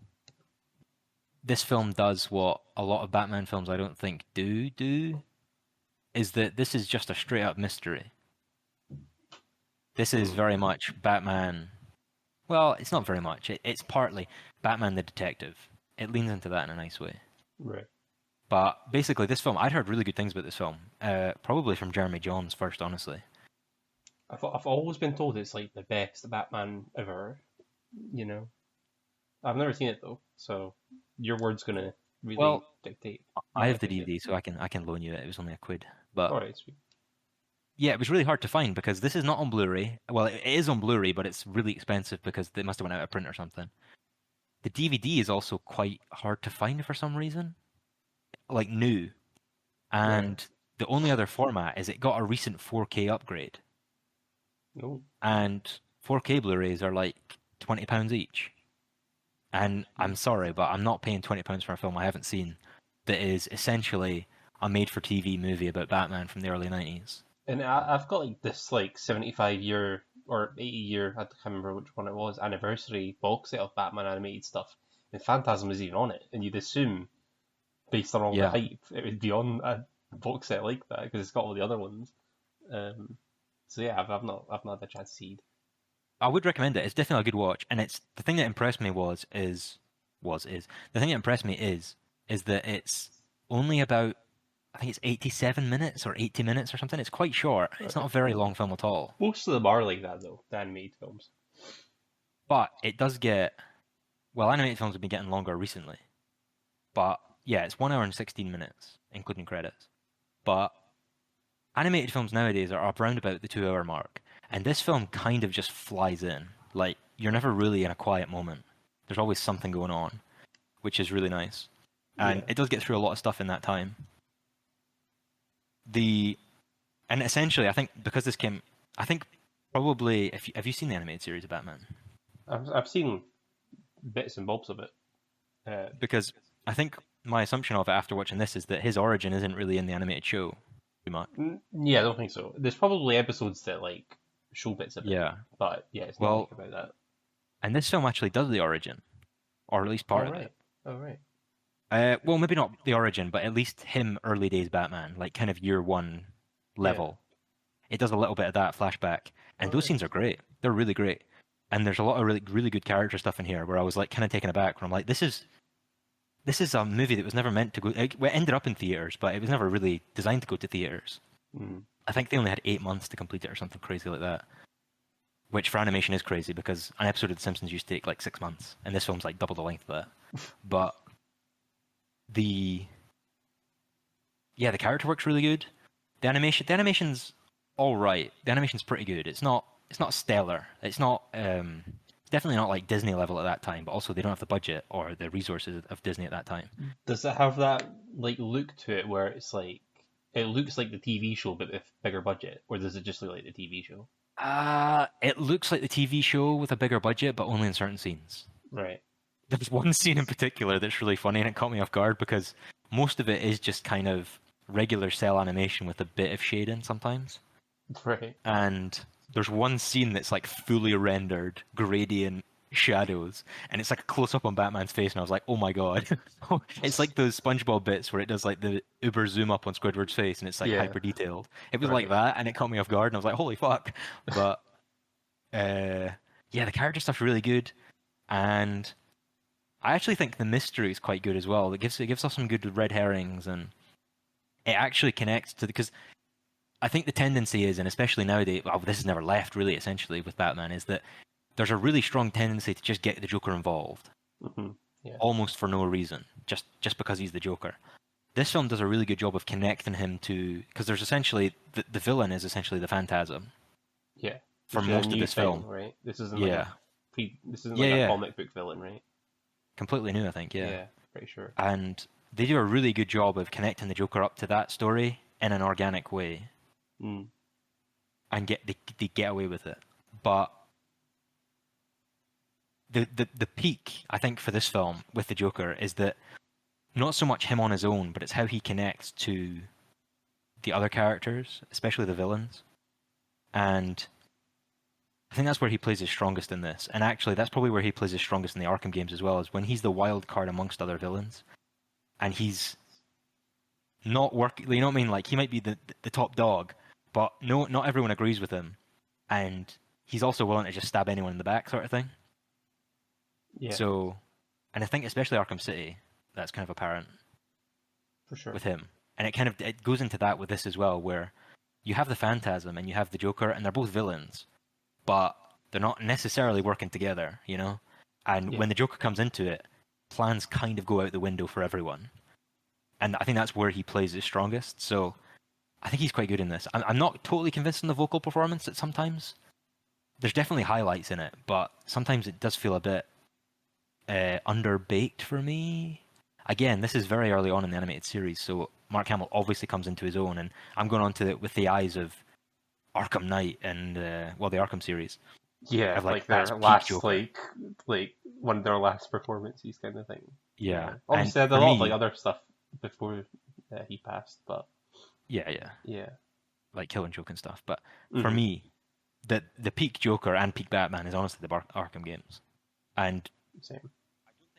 this film does what a lot of Batman films I don't think do, is that this is just a straight up mystery. This is very much Batman. Well, it's not very much. It's partly Batman the detective. It leans into that in a nice way. Right. But basically, this film, I'd heard really good things about this film. Probably from Jeremy Jahns first, honestly. I've always been told it's like the best Batman ever. You know, I've never seen it though, so your word's gonna really dictate. I have the DVD, so I can loan you it. It was only £1. But All right, sweet. yeah, it was really hard to find because this is not on Blu-ray. Well, it is on Blu-ray, but it's really expensive because they must have went out of print or something. The DVD is also quite hard to find for some reason, like new. And the only other format is it got a recent 4K upgrade. No. And 4K Blu-rays are like £20 each. And I'm sorry, but I'm not paying £20 for a film I haven't seen that is essentially a made-for-TV movie about Batman from the early 90s. And I've got like this like 75-year or 80-year, I can't remember which one it was, anniversary box set of Batman animated stuff. And Phantasm is even on it. And you'd assume, based on all the hype, it would be on a box set like that because it's got all the other ones. So yeah, I've not had the chance to see it. I would recommend it. It's definitely a good watch, and it's the thing that impressed me is that it's only about, I think it's 87 minutes or 80 minutes or something. It's quite short. It's not a very long film at all. Most of them are like that though, the animated films. But it does get, well, animated films have been getting longer recently. But yeah, it's 1 hour and 16 minutes, including credits. But animated films nowadays are up around about the 2 hour mark. And this film kind of just flies in. Like, you're never really in a quiet moment. There's always something going on, which is really nice. And it does get through a lot of stuff in that time. And essentially, I think because this came, I think probably, have you seen the animated series of Batman? I've seen bits and bobs of it. Because I think my assumption of it after watching this is that his origin isn't really in the animated show, too much. Yeah, I don't think so. There's probably episodes that like show bits of it, Yeah. but yeah, it's not Well, like about that. and this film actually does the origin, or at least part Oh of it. right, oh right. Well, maybe not the origin, but at least him early days Batman, like kind of year one level. It does a little bit of that flashback, and Oh those right. scenes are great. They're really great, and there's a lot of really good character stuff in here where I was like kind of taken aback. Where I'm like, this is a movie that was never meant to go. It ended up in theaters, but it was never really designed to go to theaters. Mm. I think they only had 8 months to complete it or something crazy like that. Which for animation is crazy because an episode of The Simpsons used to take like 6 months, and this film's like double the length of that. But the character work's really good. The animation's all right. The animation's pretty good. It's not stellar. It's not definitely not like Disney level at that time, but also they don't have the budget or the resources of Disney at that time. Does it have that like look to it where it's like it looks like the TV show but with bigger budget, or does it just look like the TV show? It looks like the TV show with a bigger budget, but only in certain scenes. Right. There's one scene in particular that's really funny and it caught me off guard because most of it is just kind of regular cell animation with a bit of shading sometimes. Right. And there's one scene that's like fully rendered gradient shadows, and it's like a close up on Batman's face, and I was like, oh my god. It's like those SpongeBob bits where it does like the uber zoom up on Squidward's face and it's like Yeah. hyper detailed. It was Right. like that, and it caught me off guard, and I was like, holy fuck. But yeah, the character stuff's really good, and I actually think the mystery is quite good as well. It gives us some good red herrings, and it actually connects to because I think the tendency is, and especially nowadays, well, this has never left really. Essentially, with Batman, is that there's a really strong tendency to just get the Joker involved, Mm-hmm. Yeah. almost for no reason, just because he's the Joker. This film does a really good job of connecting him to because there's essentially the villain is essentially the Phantasm. Yeah. For Which is a most of new this thing, film, right? This isn't like this isn't like a comic book villain, right? completely new, I think. Yeah, pretty sure. and they do a really good job of connecting the Joker up to that story in an organic way. Mm. And they get away with it. But the peak, I think, for this film with the Joker is that not so much him on his own, but it's how he connects to the other characters, especially the villains. And I think that's where he plays his strongest in this. And actually, that's probably where he plays his strongest in the Arkham games as well, is when he's the wild card amongst other villains. And he's not working, you know what I mean? Like, he might be the top dog, but not everyone agrees with him. And he's also willing to just stab anyone in the back, sort of thing. Yeah. So, and I think especially Arkham City, that's kind of apparent for sure. with him. And it goes into that with this as well, where you have the Phantasm and you have the Joker, and they're both villains, but they're not necessarily working together, you know? And when the Joker comes into it, plans kind of go out the window for everyone. And I think that's where he plays his strongest. So I think he's quite good in this. I'm not totally convinced in the vocal performance that sometimes there's definitely highlights in it, but sometimes it does feel a bit underbaked for me. Again, this is very early on in the animated series, so Mark Hamill obviously comes into his own, and I'm going on to it with the eyes of Arkham Knight and the Arkham series. Yeah, of, like their that's peak last Joker. like one of their last performances kind of thing. Yeah. Obviously, And they had a for lot of me- like other stuff before he passed, but Yeah, yeah. like Killing Joke and stuff. But for Mhm. me, the peak Joker and peak Batman is honestly the Arkham games, and Same.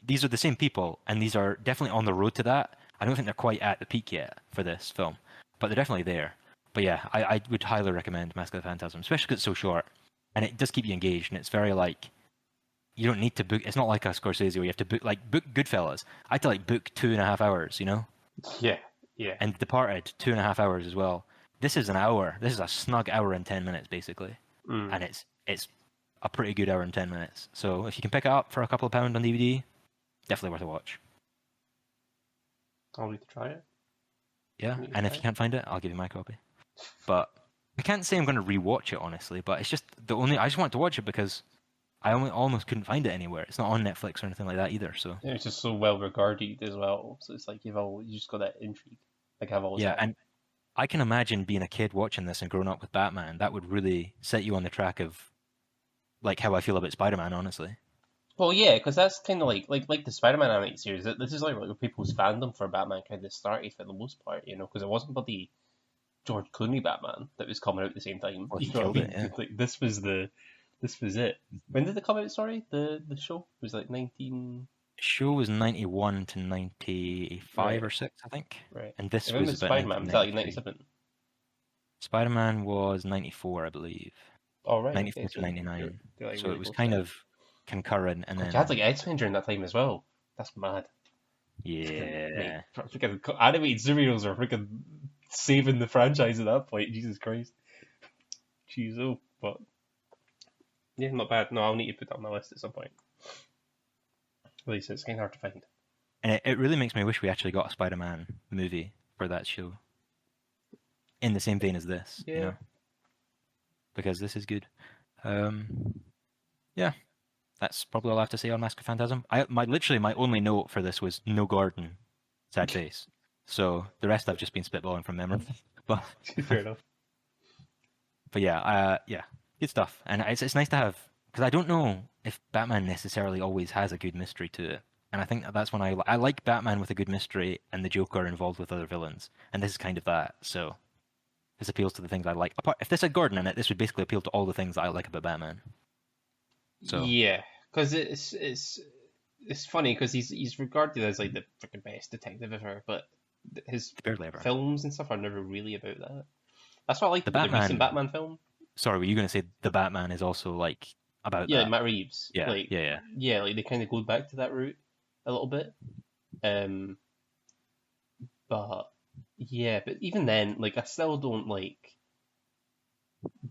these are the same people, and these are definitely on the road to that. I don't think they're quite at the peak yet for this film, but they're definitely there. But yeah, I would highly recommend Mask of the Phantasm, especially because it's so short, and it does keep you engaged, and it's very like, you don't need to book, it's not like a Scorsese where you have to book Goodfellas. I had to book 2.5 hours, you know? Yeah. And Departed, 2.5 hours as well. This is an hour. This is a snug hour and 10 minutes, basically. Mm. And it's a pretty good hour and 10 minutes. So if you can pick it up for a couple of pounds on DVD, definitely worth a watch. I'll need to try it. Yeah, Need to and if try you it. can't find it, I'll give you my copy. But I can't say I'm going to rewatch it, honestly, but it's just I just wanted to watch it because I almost couldn't find it anywhere. It's not on Netflix or anything like that either, so... It's just so well regarded as well, so it's like you just got that intrigue. Like I've always Yeah, had. and I can imagine being a kid watching this and growing up with Batman. That would really set you on the track of how I feel about Spider-Man, honestly. Well, yeah, because that's kind of like the Spider-Man animated series. This is like where people's fandom for Batman kind of started for the most part, because it wasn't bloody George Clooney Batman that was coming out at the same time. Well, You he know what I killed it, mean? yeah. Like this was it. When did it come out? Sorry, the show it was like 19. The show was 91 to 95 Right, or 6, I think. right. And And this when was was about Spider-Man? Was that like 1993. 97? Spider-Man was 94, I believe. Oh, right. Okay, 94 to so99. they're like So it really was close kind then. of concurrent, and God, you had then, like X-Men during that time as well. That's mad. Freaking mate, yeah. freaking animated superheroes are freaking saving the franchise at that point. Jesus Christ. Jeez, oh, but yeah, not bad. No, I'll need to put that on my list at some point. At least it's kind of hard to find. And it really makes me wish we actually got a Spider-Man movie for that show. In the same vein as this, Yeah. because this is good. Yeah, that's probably all I have to say on Mask of Phantasm. Literally my only note for this was no Gordon, sad face. So the rest I've just been spitballing from memory. But Fair enough. but yeah, good stuff. And it's nice to have, because I don't know if Batman necessarily always has a good mystery to it. And I think that's when I like Batman with a good mystery and the Joker involved with other villains. And this is kind of that. So this appeals to the things I like. If this had Gordon in it, this would basically appeal to all the things that I like about Batman. So Yeah, because it's funny because he's regarded as like the freaking best detective ever, but his barely ever. films and stuff are never really about that. That's what I liked The about the recent Batman. Batman film. Sorry, were you going to say the Batman is also like about Yeah, like that? Matt Reeves. Yeah, Like yeah, yeah. yeah, like they kind of go back to that route a little bit. Um, but yeah, but even then, like I still don't like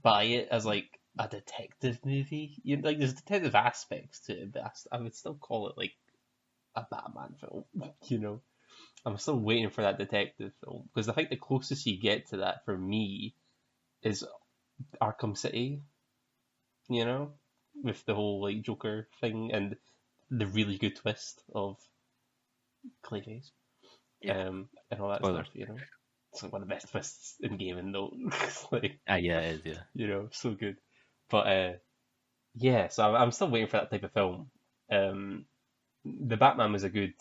buy it as like a detective movie. Like there's detective aspects to it, but I would still call it like a Batman film. You know, I'm still waiting for that detective film because I think the closest you get to that for me is Arkham City. You know, with the whole like Joker thing and the really good twist of Clayface, Yeah. and all that stuff. Spoilers. You know, it's like one of the best twists in gaming though. It's like Yeah, it is, yeah. so good. But yeah, so I'm still waiting for that type of film. The Batman was a good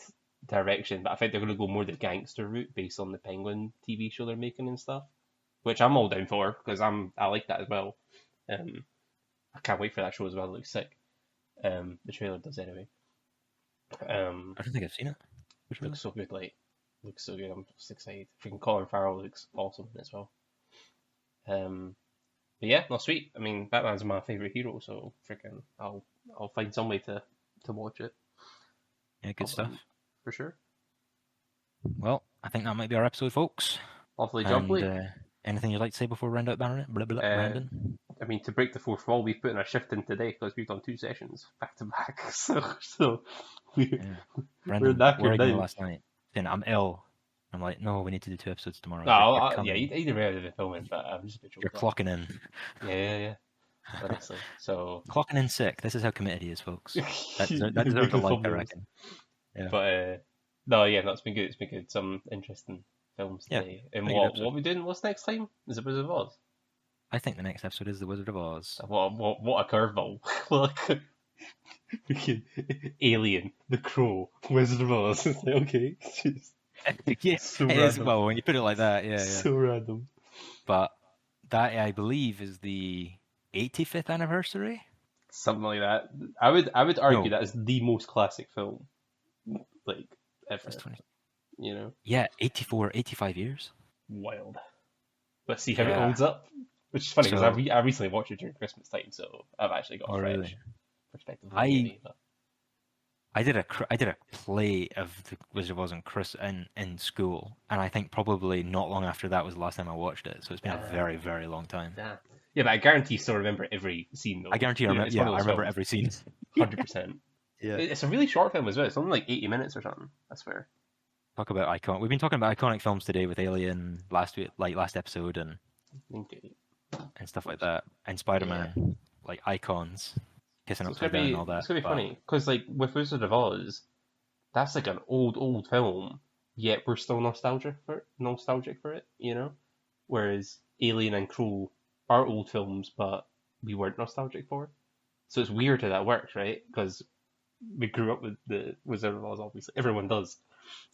direction, but I think they're going to go more the gangster route based on the Penguin TV show they're making and stuff, which I'm all down for because I like that as well. I can't wait for that show as well. It looks sick. The trailer does anyway. I don't think I've seen it. Which really? Looks so good. Like looks so good. I'm just excited. Freaking Colin Farrell looks awesome as well. But yeah, no sweet. I mean, Batman's my favorite hero, so freaking I'll find some way to watch it. Yeah, good stuff. For sure. Well, I think that might be our episode, folks. Awfully And jubbly. anything you'd like to say before we round out Brandon? I mean, to break the fourth wall, we've put in a shift in today because we've done 2 sessions back to back. So Yeah. we're Brandon knackered worried me now. last night saying I'm ill. I'm like, no, we need to do 2 episodes tomorrow. No, yeah, either way I'd have filming, but I'm just a bit You're choked up. clocking in. Yeah. Honestly, so Clocking in sick. This is how committed he is, folks. That deserves a Weekly like, I thumbnails. reckon. Yeah. But no, yeah, no, it's been good. It's been good. Some interesting films Yeah, today. And pretty good episode. what we doing? What's next time? Is it Wizard of Oz? I think the next episode is The Wizard of Oz. What a curveball! Look, freaking Alien, The Crow, Wizard of Oz. It's like, okay, Yeah, so it is. random. Well, when you put it like that, yeah. So random. But that, I believe, is the 85th anniversary. Something like that. I would argue No. that is the most classic film, like ever. That's 20. You know, Yeah, 84, 85 years. wild. Let's see how it Yeah. holds up. Which is funny because So- I recently watched it during Christmas time, so I've actually got a fresh really? perspective. On the movie, but... I did a play of the Wizard of Oz in school, and I think probably not long after that was the last time I watched it. So it's been a very, very long time. Yeah, but I guarantee you still remember every scene though. I guarantee I remember. Yeah, I remember every scene. 100%. Yeah. It's a really short film as well. It's only like 80 minutes or something. I swear. Talk about icon. We've been talking about iconic films today with Alien last episode, and Okay. stuff like that, and Spider-Man, like icons, kissing So it's upside gonna down be and all that. it's gonna be but- funny because like with Wizard of Oz, that's like an old film, yet we're still nostalgic for it, you know. Whereas Alien and Crow are old films, but we weren't nostalgic for. So it's weird how that works, right? Because we grew up with the Wizard of Oz. Obviously, everyone does.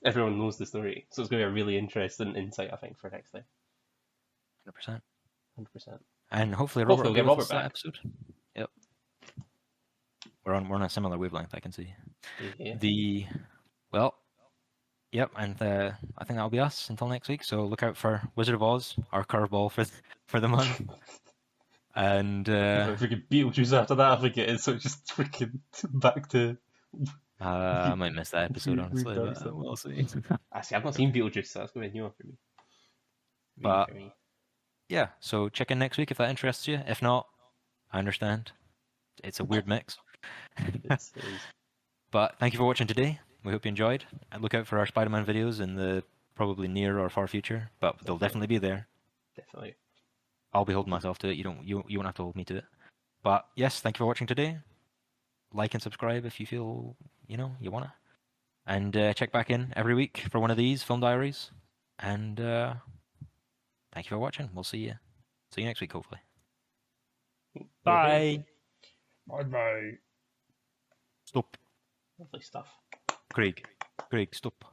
Everyone knows the story, so it's going to be a really interesting insight, I think, for next time. 100%. 100%. And hopefully Robert Hopefully, will we'll be get with Robert us that back. episode. Yep. We're on a similar wavelength, I can see. Yeah. Well, yep, and I think that'll be us until next week. So look out for Wizard of Oz, our curveball for the month. And freaking Beetlejuice after that, I think it is. So it's just freaking back to. I might miss that episode, honestly, we've but we'll see. Actually, I've not seen Beetlejuice, so that's going to be a new one for me. But yeah, so check in next week if that interests you. If not, I understand. It's a weird mix. But thank you for watching today. We hope you enjoyed. And look out for our Spider-Man videos in the probably near or far future, but they'll definitely be there. Definitely. I'll be holding myself to it. You won't have to hold me to it. But yes, thank you for watching today. Like and subscribe if you feel you wanna. And check back in every week for one of these film diaries. And thank you for watching. We'll see you next week, hopefully. Bye. Bye. Stop. Lovely stuff. Craig, stop.